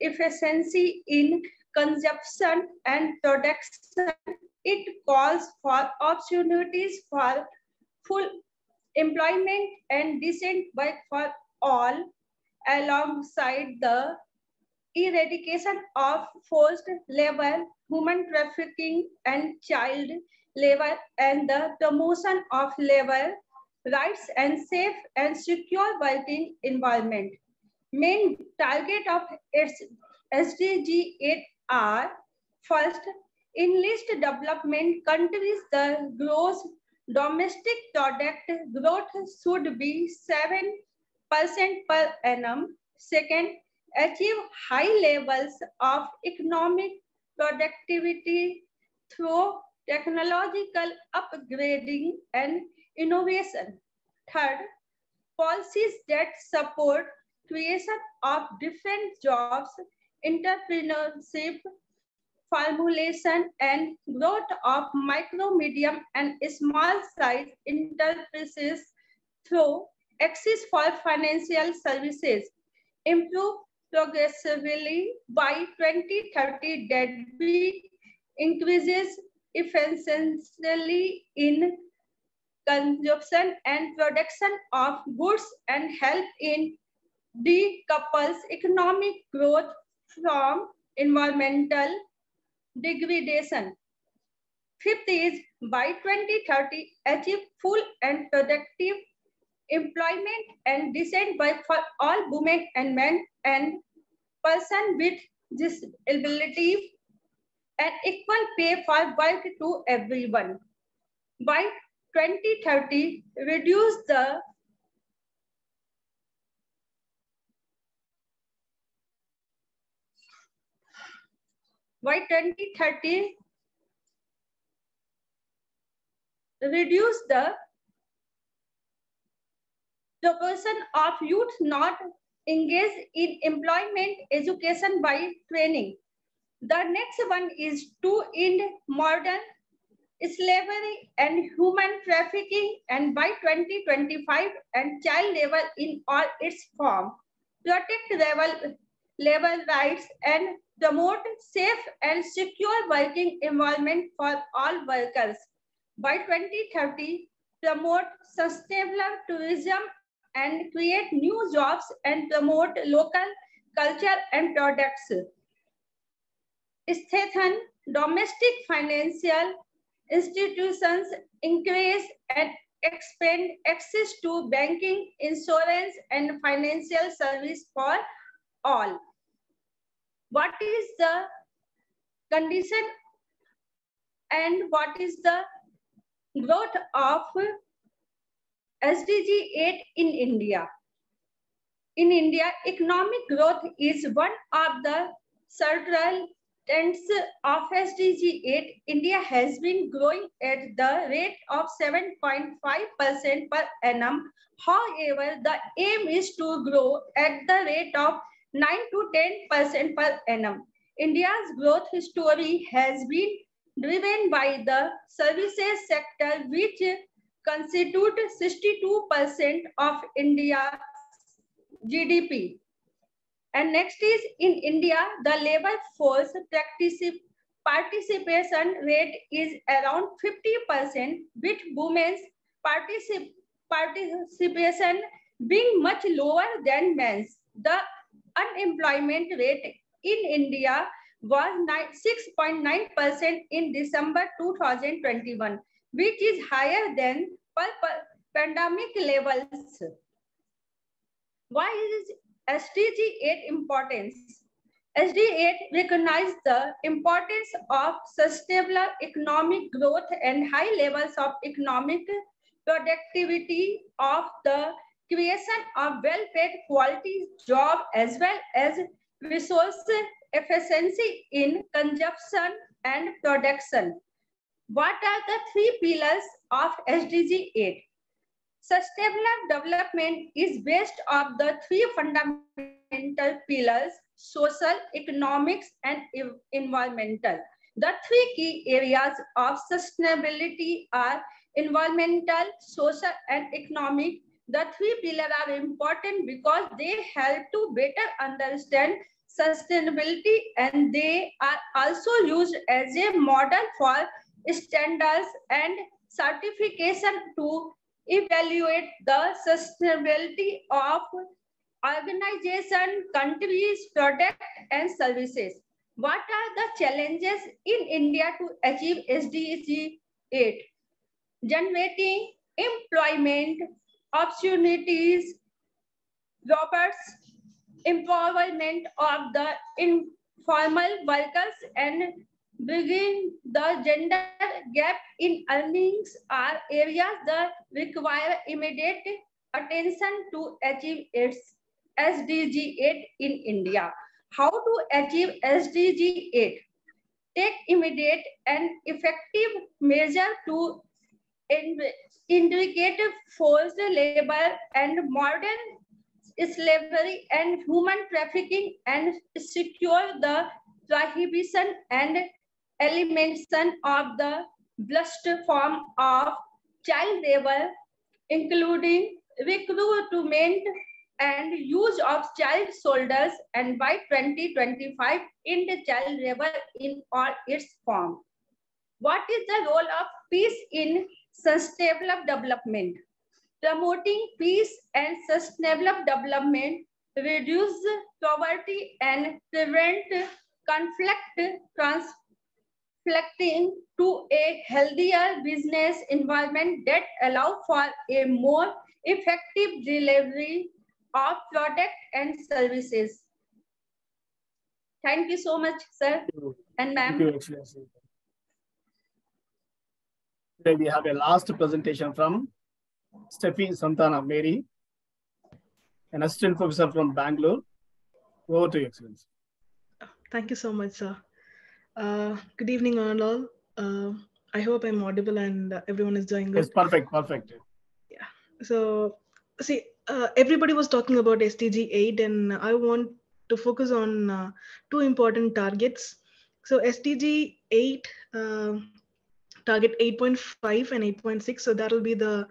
efficiency in consumption and production. It calls for opportunities for full employment and decent work for all, alongside the eradication of forced labor, human trafficking, and child labor, and the promotion of labor rights and safe and secure working environment. Main target of its SDG 8 are: first, enlist development countries the gross domestic product growth should be 7% per annum. Second, achieve high levels of economic productivity through technological upgrading and innovation. Third, policies that support creation of different jobs, entrepreneurship, formulation, and growth of micro, medium, and small size enterprises through access for financial services. Improve progressively by 2030 that we increases efficiently in consumption and production of goods and help in decouples economic growth from environmental degradation. Fifth is by 2030 achieve full and productive employment and decent work for all women and men and person with disability and equal pay for work to everyone. By 2030, reduce the by 2030 reduce the proportion of youth not engaged in employment, education by training. The next one is to end modern slavery and human trafficking, and by 2025 and child labor in all its form, protect labor rights and promote safe and secure working environment for all workers. By 2030, promote sustainable tourism and create new jobs and promote local culture and products. Strengthen domestic financial institutions, increase and expand access to banking, insurance, and financial service for all. What is the condition and what is the growth of SDG 8 in India? In India, economic growth is one of the central tenets of SDG 8. India has been growing at the rate of 7.5% per annum. However, the aim is to grow at the rate of 9 to 10% per annum. India's growth story has been driven by the services sector, which constitute 62% of India's GDP. And next is in India, the labor force participation rate is around 50%, with women's participation being much lower than men's. The unemployment rate in India was 6.9% in December 2021, which is higher than pandemic levels. Why is SDG 8 importance? SDG 8 recognizes the importance of sustainable economic growth and high levels of economic productivity of the creation of well-paid quality job as well as resource efficiency in consumption and production. What are the three pillars of SDG 8? Sustainable development is based on the three fundamental pillars: social, economics, and environmental. The three key areas of sustainability are environmental, social, and economic. The three pillars are important because they help to better understand sustainability, and they are also used as a model for standards and certification to evaluate the sustainability of organization, countries, products, and services. What are the challenges in India to achieve SDG 8? Generating employment opportunities, robust empowerment of the informal workers, and bridging the gender gap in earnings are areas that require immediate attention to achieve its SDG 8 in India. How to achieve SDG 8? Take immediate and effective measure to eradicate forced labor and modern slavery and human trafficking, and secure the prohibition and elimination of the worst form of child labor, including recruitment and use of child soldiers, and by 2025 end child labor in all its forms. What is the role of peace in sustainable development? Promoting peace and sustainable development reduce poverty and prevent conflict, translating to a healthier business environment that allow for a more effective delivery of products and services. Thank you so much, sir and ma'am. Thank you, Excellency. Today we have a last presentation from Steffi Santana Mary, an assistant professor from Bangalore. Over to you, Excellency. Thank you so much, sir. Good evening, all. I hope I'm audible and everyone is doing good. It's perfect, perfect. Yeah. So, see, everybody was talking about SDG 8, and I want to focus on two important targets. So, SDG 8, target 8.5 and 8.6. So, that will be the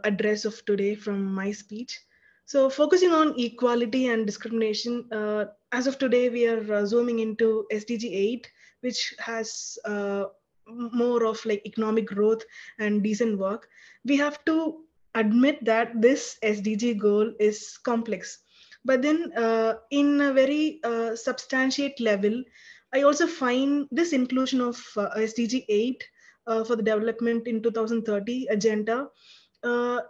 address of today from my speech. So, focusing on equality and discrimination, as of today, we are zooming into SDG 8, which has more of like economic growth and decent work. We have to admit that this SDG goal is complex. But then, in a very substantiate level, I also find this inclusion of SDG 8 for the development in 2030 agenda. Uh,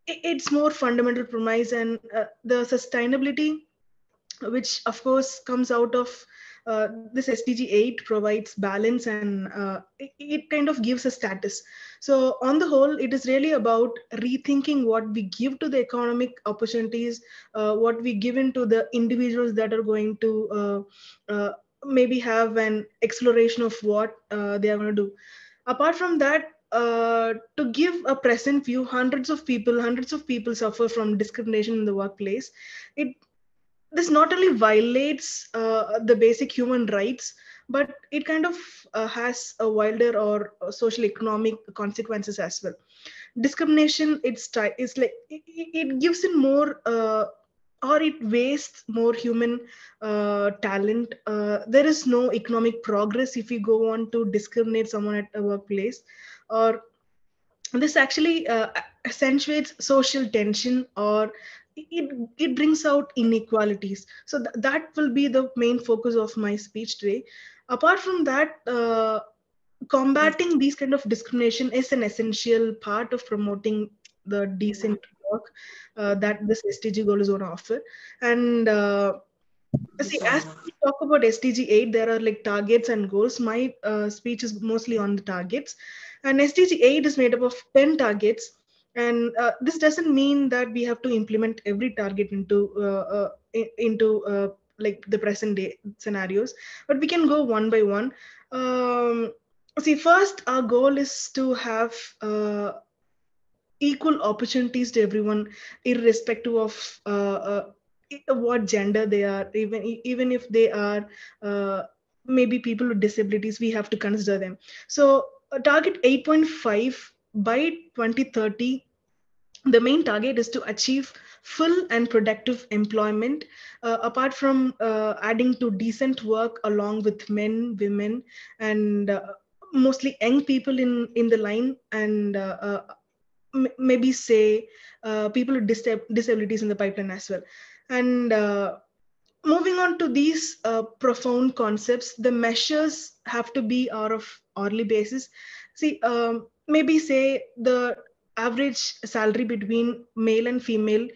it's more fundamental premise, and the sustainability, which of course comes out of this SDG 8, provides balance, and it kind of gives a status. So on the whole, it is really about rethinking what we give to the economic opportunities, what we give into the individuals that are going to maybe have an exploration of what they are going to do. Apart from that, to give a present view, hundreds of people suffer from discrimination in the workplace. It This not only violates the basic human rights, but it kind of has a wilder or social economic consequences as well. Discrimination, it's like it gives in more or it wastes more human talent. There is no economic progress if you go on to discriminate someone at a workplace, or this actually accentuates social tension, or it brings out inequalities. So that will be the main focus of my speech today. Apart from that, combating these kind of discrimination is an essential part of promoting the decent work that this SDG goal is going to offer. And see, as we talk about SDG 8, there are like targets and goals. My speech is mostly on the targets. And SDG 8 is made up of 10 targets. And this doesn't mean that we have to implement every target into like the present day scenarios, but we can go one by one. See, first, our goal is to have equal opportunities to everyone, irrespective of what gender they are. Even if they are maybe people with disabilities, we have to consider them. So target 8.5, by 2030, the main target is to achieve full and productive employment, apart from adding to decent work along with men, women, and mostly young people in the line, and maybe say people with disabilities in the pipeline as well. And moving on to these profound concepts, the measures have to be out of hourly basis. See, maybe say the average salary between male and female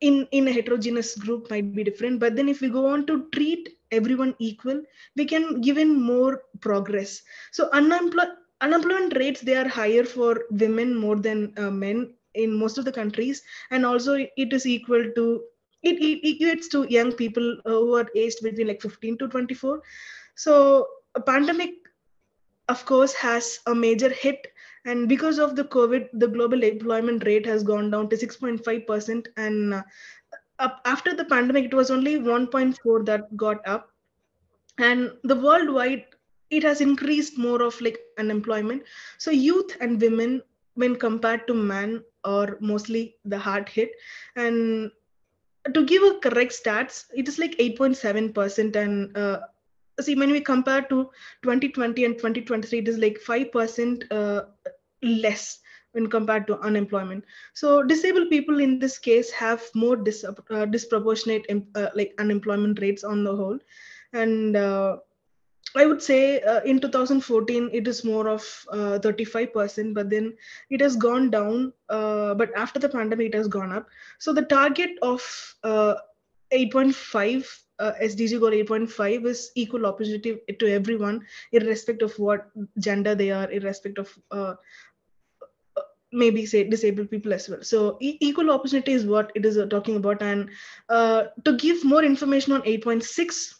in a heterogeneous group might be different, but then if we go on to treat everyone equal, we can give in more progress. So unemployment rates, they are higher for women more than men in most of the countries, and also it is equal to it equates to young people who are aged between like 15 to 24. So a pandemic, of course, has a major hit, and because of the COVID, the global employment rate has gone down to 6.5%, and after the pandemic it was only 1.4 that got up. And the worldwide, it has increased more of like unemployment. So youth and women, when compared to man, are mostly the hard hit. And to give a correct stats, it is like 8.7%. And see, when we compare to 2020 and 2023, it is like 5% less when compared to unemployment. So disabled people in this case have more disproportionate like unemployment rates on the whole. And I would say in 2014 it is more of 35%, but then it has gone down. But after the pandemic, it has gone up. So the target of 8.5, SDG goal 8.5, is equal opportunity to everyone, irrespective of what gender they are, irrespective of maybe say disabled people as well. So equal opportunity is what it is talking about. And to give more information on 8.6,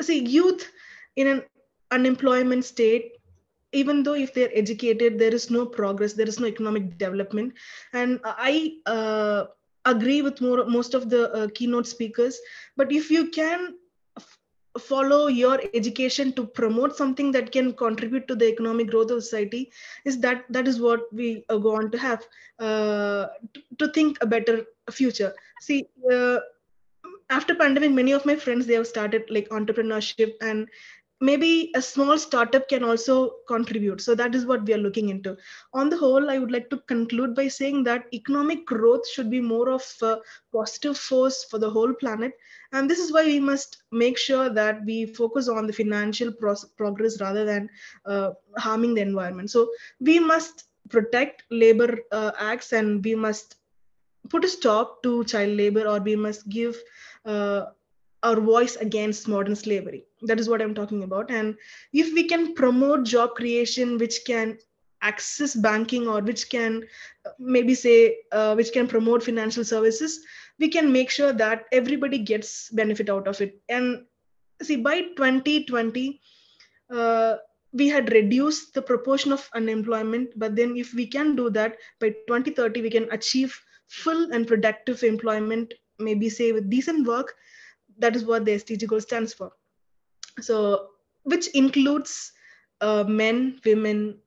see, youth in an unemployment state, even though if they're educated, there is no progress, there is no economic development. And I agree with most of the keynote speakers. But if you can follow your education to promote something that can contribute to the economic growth of society, that is what we go on to have, to think a better future. See, after pandemic, many of my friends, they have started like entrepreneurship, and maybe a small startup can also contribute. So that is what we are looking into. On the whole, I would like to conclude by saying that economic growth should be more of a positive force for the whole planet. And this is why we must make sure that we focus on the financial progress rather than harming the environment. So we must protect labor acts, and we must put a stop to child labor, or we must give uh, our voice against modern slavery. That is what I'm talking about. And if we can promote job creation which can access banking, or which can maybe say which can promote financial services, we can make sure that everybody gets benefit out of it. And see, by 2020 uh, we had reduced the proportion of unemployment, but then if we can do that by 2030, we can achieve full and productive employment, maybe say with decent work. That is what the SDG goal stands for. So, which includes men, women,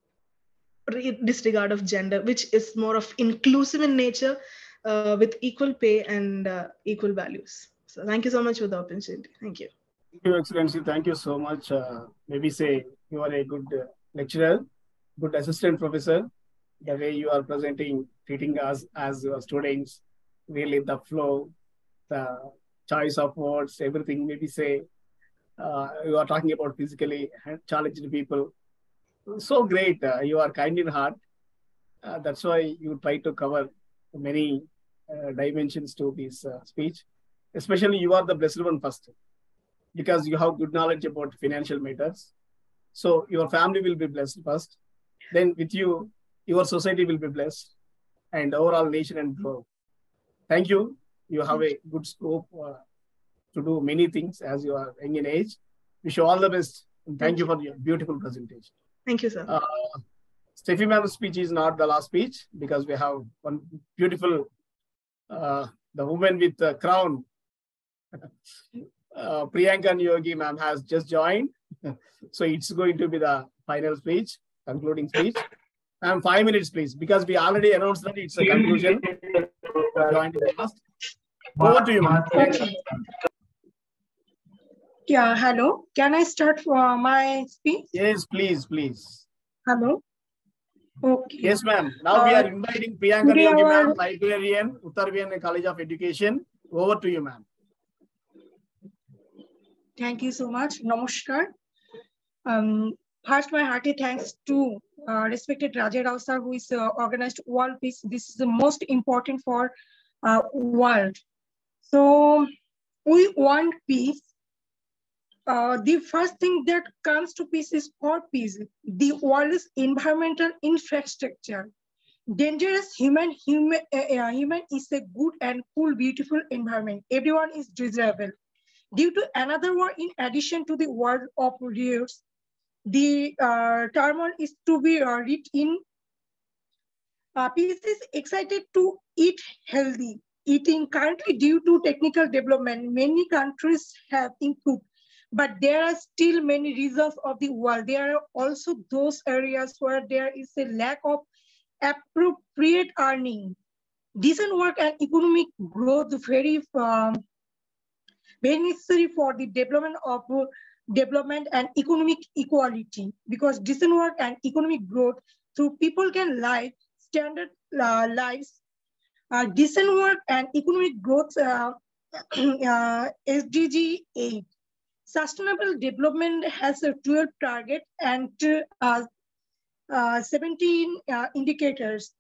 disregard of gender, which is more of inclusive in nature, with equal pay and equal values. So, thank you so much for the opportunity. Thank you. Thank you, Excellency. Thank you so much. Maybe say you are a good lecturer, good assistant professor. The way you are presenting, treating us as your students, really the flow, the choice of words, everything. Maybe say you are talking about physically challenged people. So great. You are kind in heart. That's why you try to cover many dimensions to this speech. Especially you are the blessed one first, because you have good knowledge about financial matters. So your family will be blessed first. Then with you, your society will be blessed, and overall nation and globe. Thank you. You have a good scope to do many things as you are young in age. Wish you all the best. And thank you for your beautiful presentation. Thank you, sir. Steffi ma'am's speech is not the last speech, because we have one beautiful, the woman with the crown. Priyanka Yogi ma'am has just joined. So it's going to be the final speech, concluding speech. 5 minutes, please, because we already announced that it's a conclusion. Joined in the last. Over to you, ma'am. Okay. Yeah, hello. Can I start for my speech? Yes, please, please. Hello. Okay. Yes, ma'am. Now we are inviting Priyanka Yogi ma'am, librarian, Uttar Vienna College of Education. Over to you, ma'am. Thank you so much. Namaskar. First, my hearty thanks to respected Raja Rao sir, who is organized World Peace. This is the most important for world. So we want peace. The first thing that comes to peace is for peace. The world's environmental infrastructure. Dangerous human is a good and cool, beautiful environment. Everyone is desirable. Due to another war, in addition to the war of riots, the turmoil is to be read in. Peace is excited to eat healthy. Eating currently, due to technical development, many countries have improved, but there are still many regions of the world. There are also those areas where there is a lack of appropriate earning. Decent work and economic growth very necessary for the development and economic equality, because decent work and economic growth through people can live standard lives. Decent work and economic growth, SDG 8. Sustainable development has a 12 target and 17 indicators.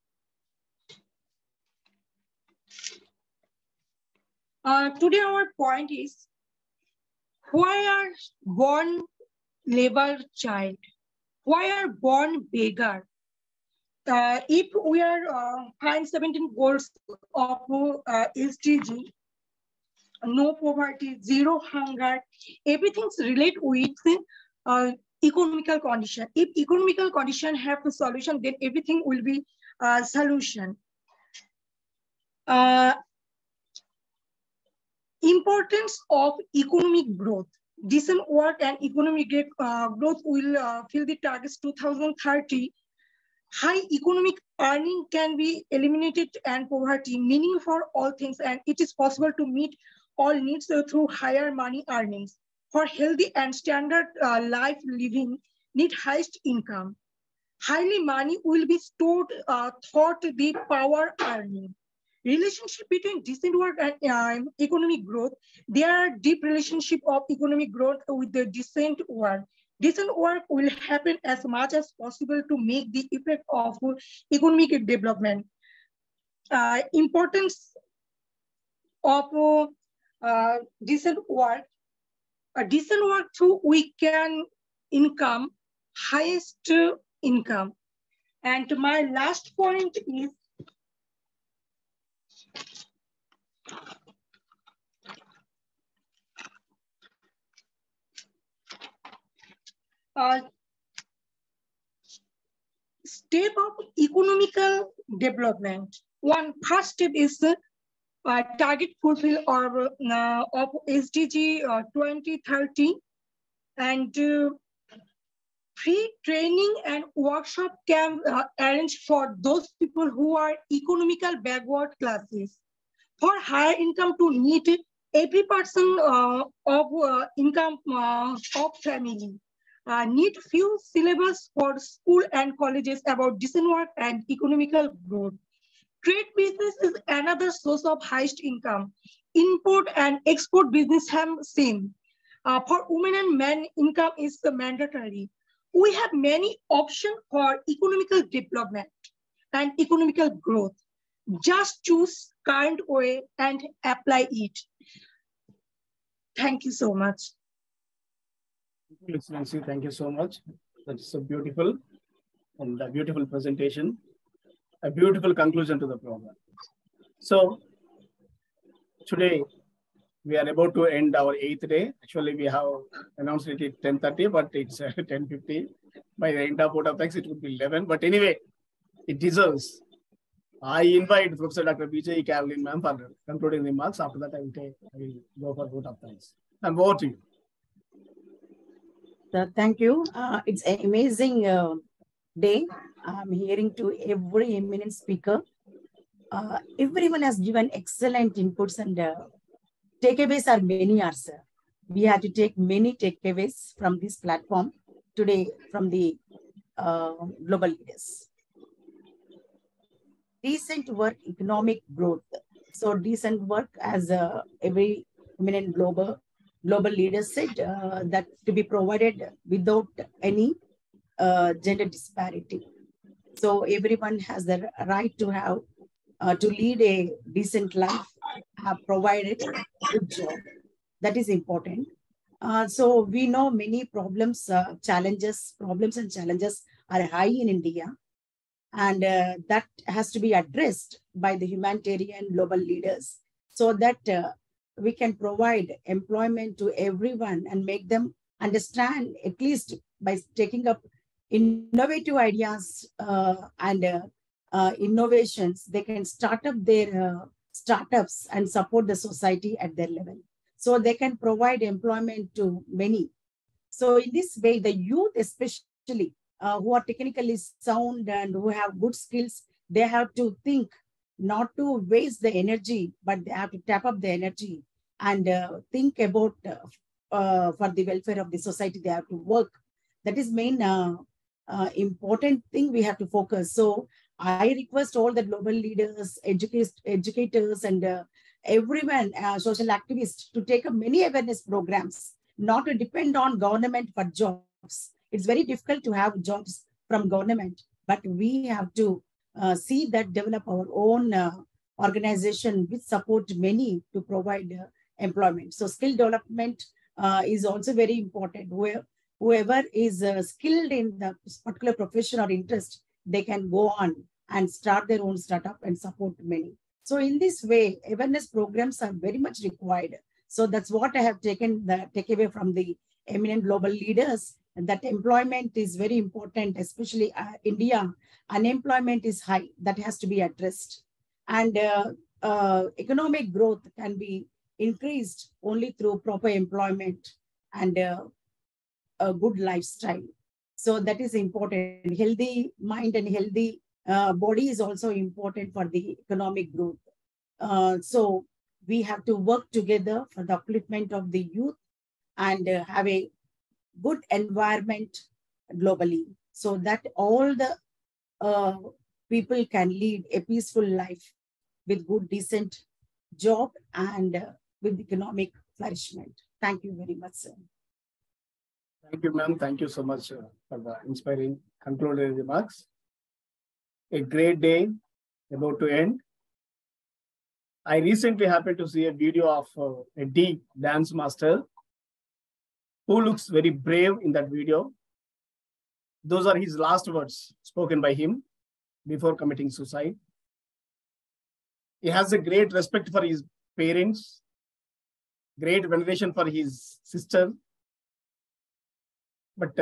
Today our point is, why are born labor child? Why are born beggar? If we are find 17 goals of SDG, no poverty, zero hunger, everything's related with economical condition. If economical condition have a solution, then everything will be a solution. Importance of economic growth. Decent work and economic growth will fill the targets 2030. High economic earning can be eliminated and poverty, meaning for all things, and it is possible to meet all needs through higher money earnings. For healthy and standard life living, need highest income. Highly money will be stored thought the power earning. Relationship between decent work and economic growth. There are deep relationship of economic growth with the decent work. Decent work will happen as much as possible to make the effect of economic development. Importance of decent work. A decent work through we can income, highest income. And my last point is step of economical development. One first step is target fulfill or of SDG 2030, and free training and workshop can arrange for those people who are economical backward classes. For higher income to meet every person of income of family. Need few syllabus for school and colleges about decent work and economical growth. Trade business is another source of highest income. Import and export business have same. For women and men, income is mandatory. We have many options for economical development and economical growth. Just choose current way and apply it. Thank you so much. Excellency, thank you so much. That's so beautiful and a beautiful presentation, a beautiful conclusion to the program. So today we are about to end our 8th day. Actually, we have announced it at 10:30, but it's 10:50. By the end of vote of thanks, it would be 11. But anyway, it deserves. I invite Professor Dr. Vijay Caroline ma'am for concluding remarks. After that, I will go for vote of thanks. And over to you. Thank you. It's an amazing day. I'm hearing to every eminent speaker. Everyone has given excellent inputs, and takeaways are many, sir. We have to take many takeaways from this platform today from the global leaders. Decent work, economic growth. So decent work, as every eminent global leaders said, that to be provided without any gender disparity. So everyone has the right to have to lead a decent life, have provided a good job. That is important. So we know many problems and challenges are high in India, and that has to be addressed by the humanitarian global leaders so that we can provide employment to everyone and make them understand, at least by taking up innovative ideas and innovations, they can start up their startups and support the society at their level. So they can provide employment to many. So in this way, the youth especially who are technically sound and who have good skills, they have to think not to waste the energy, but they have to tap up the energy and think about for the welfare of the society. They have to work. That is main important thing we have to focus. So I request all the global leaders, educators, and everyone, social activists, to take up many awareness programs, not to depend on government for jobs. It's very difficult to have jobs from government, but we have to see that develop our own organization which support many to provide employment. So skill development is also very important. Whoever is skilled in the particular profession or interest, they can go on and start their own startup and support many. So in this way, awareness programs are very much required. So that's what I have taken the takeaway from the eminent global leaders, and that employment is very important, especially India. Unemployment is high. That has to be addressed. And economic growth can be increased only through proper employment and a good lifestyle. So that is important. Healthy mind and healthy body is also important for the economic growth. So we have to work together for the upliftment of the youth and have a good environment globally, so that all the people can lead a peaceful life with good, decent job and with economic flourishment. Thank you very much, sir. Thank you, ma'am. Thank you so much for the inspiring concluding remarks. A great day about to end. I recently happened to see a video of a deep dance master who looks very brave in that video. Those are his last words spoken by him before committing suicide. He has a great respect for his parents, great veneration for his sister, but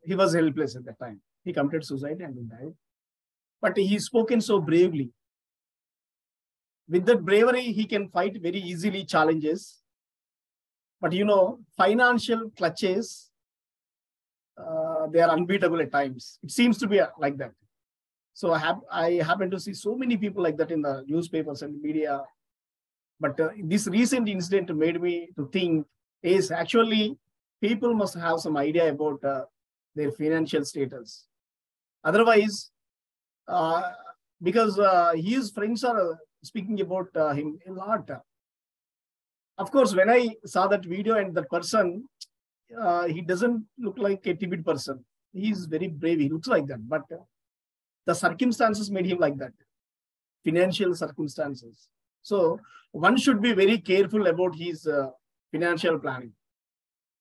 he was helpless at that time. He committed suicide and he died. But he spoken so bravely. With that bravery, he can fight very easily challenges. But you know, financial clutches, they are unbeatable at times. It seems to be like that. So I happen to see so many people like that in the newspapers and media. But this recent incident made me to think is actually people must have some idea about their financial status. Otherwise, because his friends are speaking about him a lot. Of course, when I saw that video and that person, he doesn't look like a timid person. He's very brave. He looks like that. But the circumstances made him like that. Financial circumstances. So one should be very careful about his financial planning.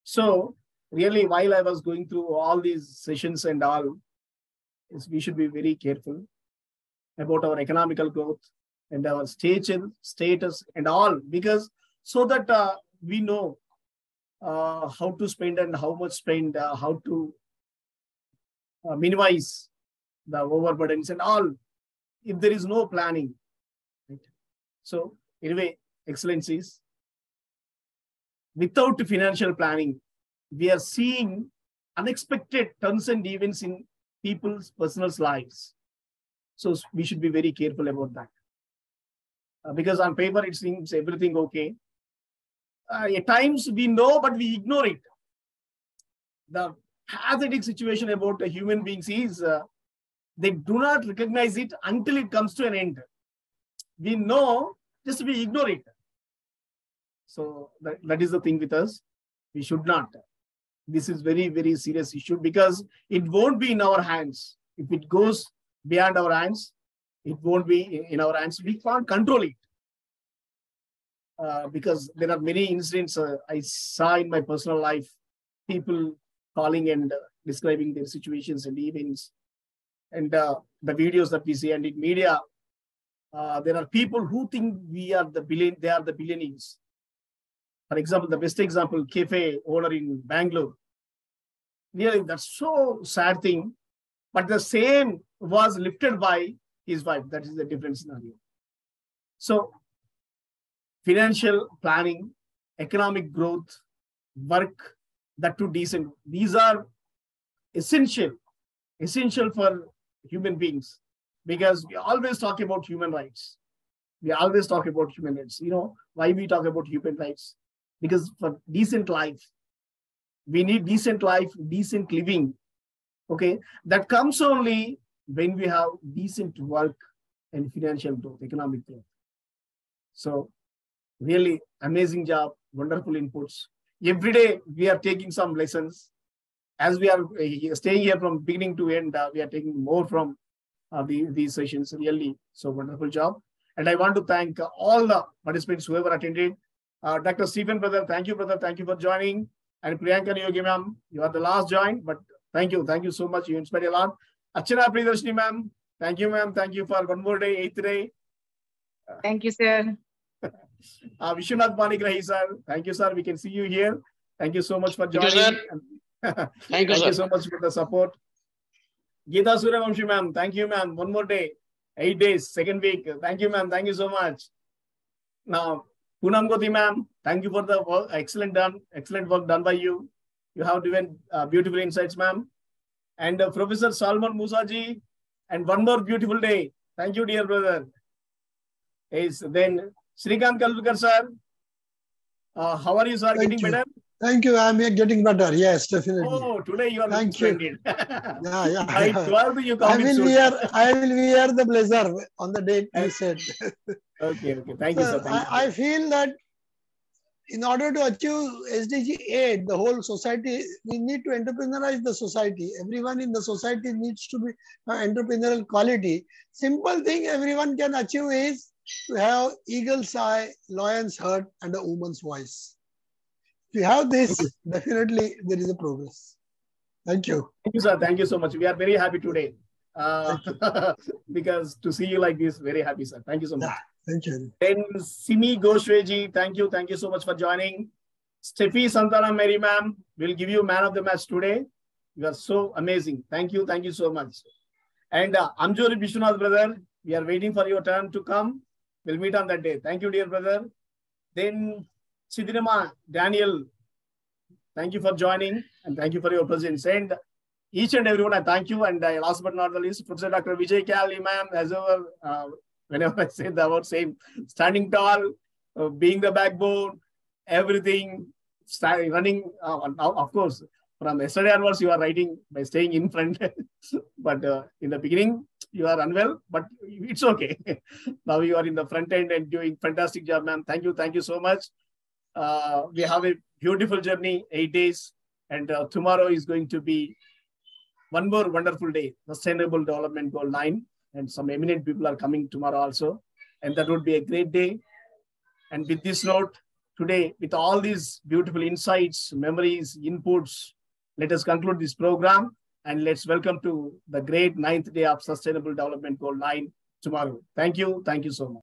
So really, while I was going through all these sessions and all, we should be very careful about our economical growth and our status and all, because so that we know how to spend and how much spend, how to minimize the overburdens and all, if there is no planning. Right? So anyway, Excellencies, without financial planning, we are seeing unexpected turns and events in people's personal lives. So we should be very careful about that. Because on paper, it seems everything okay. At times we know, but we ignore it. The pathetic situation about human beings is they do not recognize it until it comes to an end. We know, just we ignore it. So that is the thing with us. We should not. This is very, very serious issue because it won't be in our hands. If it goes beyond our hands, it won't be in our hands. We can't control it. Because there are many incidents I saw in my personal life, people calling and describing their situations and events, and the videos that we see and in media. There are people who think they are the billionaires. For example, the best example, cafe owner in Bangalore. Really, that's so sad thing. But the same was lifted by his wife. That is the different scenario. So financial planning, economic growth, work, that too decent. These are essential for human beings, because we always talk about human rights. We always talk about human rights. You know why we talk about human rights? Because for decent life, we need decent life, decent living. Okay, that comes only when we have decent work and financial growth, economic growth. So really amazing job, wonderful inputs. Every day we are taking some lessons. As we are staying here from beginning to end, we are taking more from these sessions. Really, so wonderful job. And I want to thank all the participants who ever attended. Dr. Stephen, brother, thank you, brother. Thank you for joining. And Priyanka Yogi, ma'am, you are the last join, but thank you. Thank you so much. You inspired a lot. Archana Priyadarshini, ma'am. Thank you, ma'am. Thank you for one more day, 8th day. Thank you, sir. Vishwanath Panigrahi, sir. Thank you, sir. We can see you here. Thank you so much for Thank you, joining. sir. Thank you so much for the support. Geeta Suryavanshi, ma'am. Thank you, ma'am. One more day. 8 days, second week. Thank you, ma'am. Thank you so much. Now, Poonam Goti, ma'am. Thank you for the work. Excellent work done by you. You have given beautiful insights, ma'am. And Professor Salman Musaji. And one more beautiful day. Thank you, dear brother. Then Srikanth Kalvkar, sir. How are you, sir? Getting better? Thank you. I'm getting better. Yes, definitely. Oh, today you are looking splendid. Yeah. By 12, you come I will wear the blazer on the date you said. Okay. Thank you, sir. I feel that in order to achieve SDG 8, the whole society, we need to entrepreneurize the society. Everyone in the society needs to be entrepreneurial quality. Simple thing everyone can achieve is to have eagle's eye, lion's heart, and a woman's voice. If you have this, definitely there is a progress. Thank you. Thank you, sir. Thank you so much. We are very happy today. Because to see you like this, very happy, sir. Thank you so much. Thank you. Then Simi Goshweji, thank you. Thank you so much for joining. Steffi Santana Mary ma'am will give you man of the match today. You are so amazing. Thank you. Thank you so much. And Amjori Vishwanath, brother, we are waiting for your turn to come. We'll meet on that day. Thank you, dear brother. Then Sidinama Daniel, thank you for joining and thank you for your presence. And each and everyone, I thank you. And last but not the least, Professor Dr. Vijay Kal, Imam, as ever, whenever I say the word, same, standing tall, being the backbone, everything, running. Now, of course, from yesterday onwards, you are writing by staying in front. But in the beginning, you are unwell, but it's okay. Now you are in the front end and doing fantastic job, ma'am. Thank you. Thank you so much. We have a beautiful journey, 8 days. And tomorrow is going to be one more wonderful day, Sustainable Development Goal 9. And some eminent people are coming tomorrow also. And that would be a great day. And with this note, today, with all these beautiful insights, memories, inputs, let us conclude this program and let's welcome to the great 9th day of Sustainable Development Goal 9 tomorrow. Thank you. Thank you so much.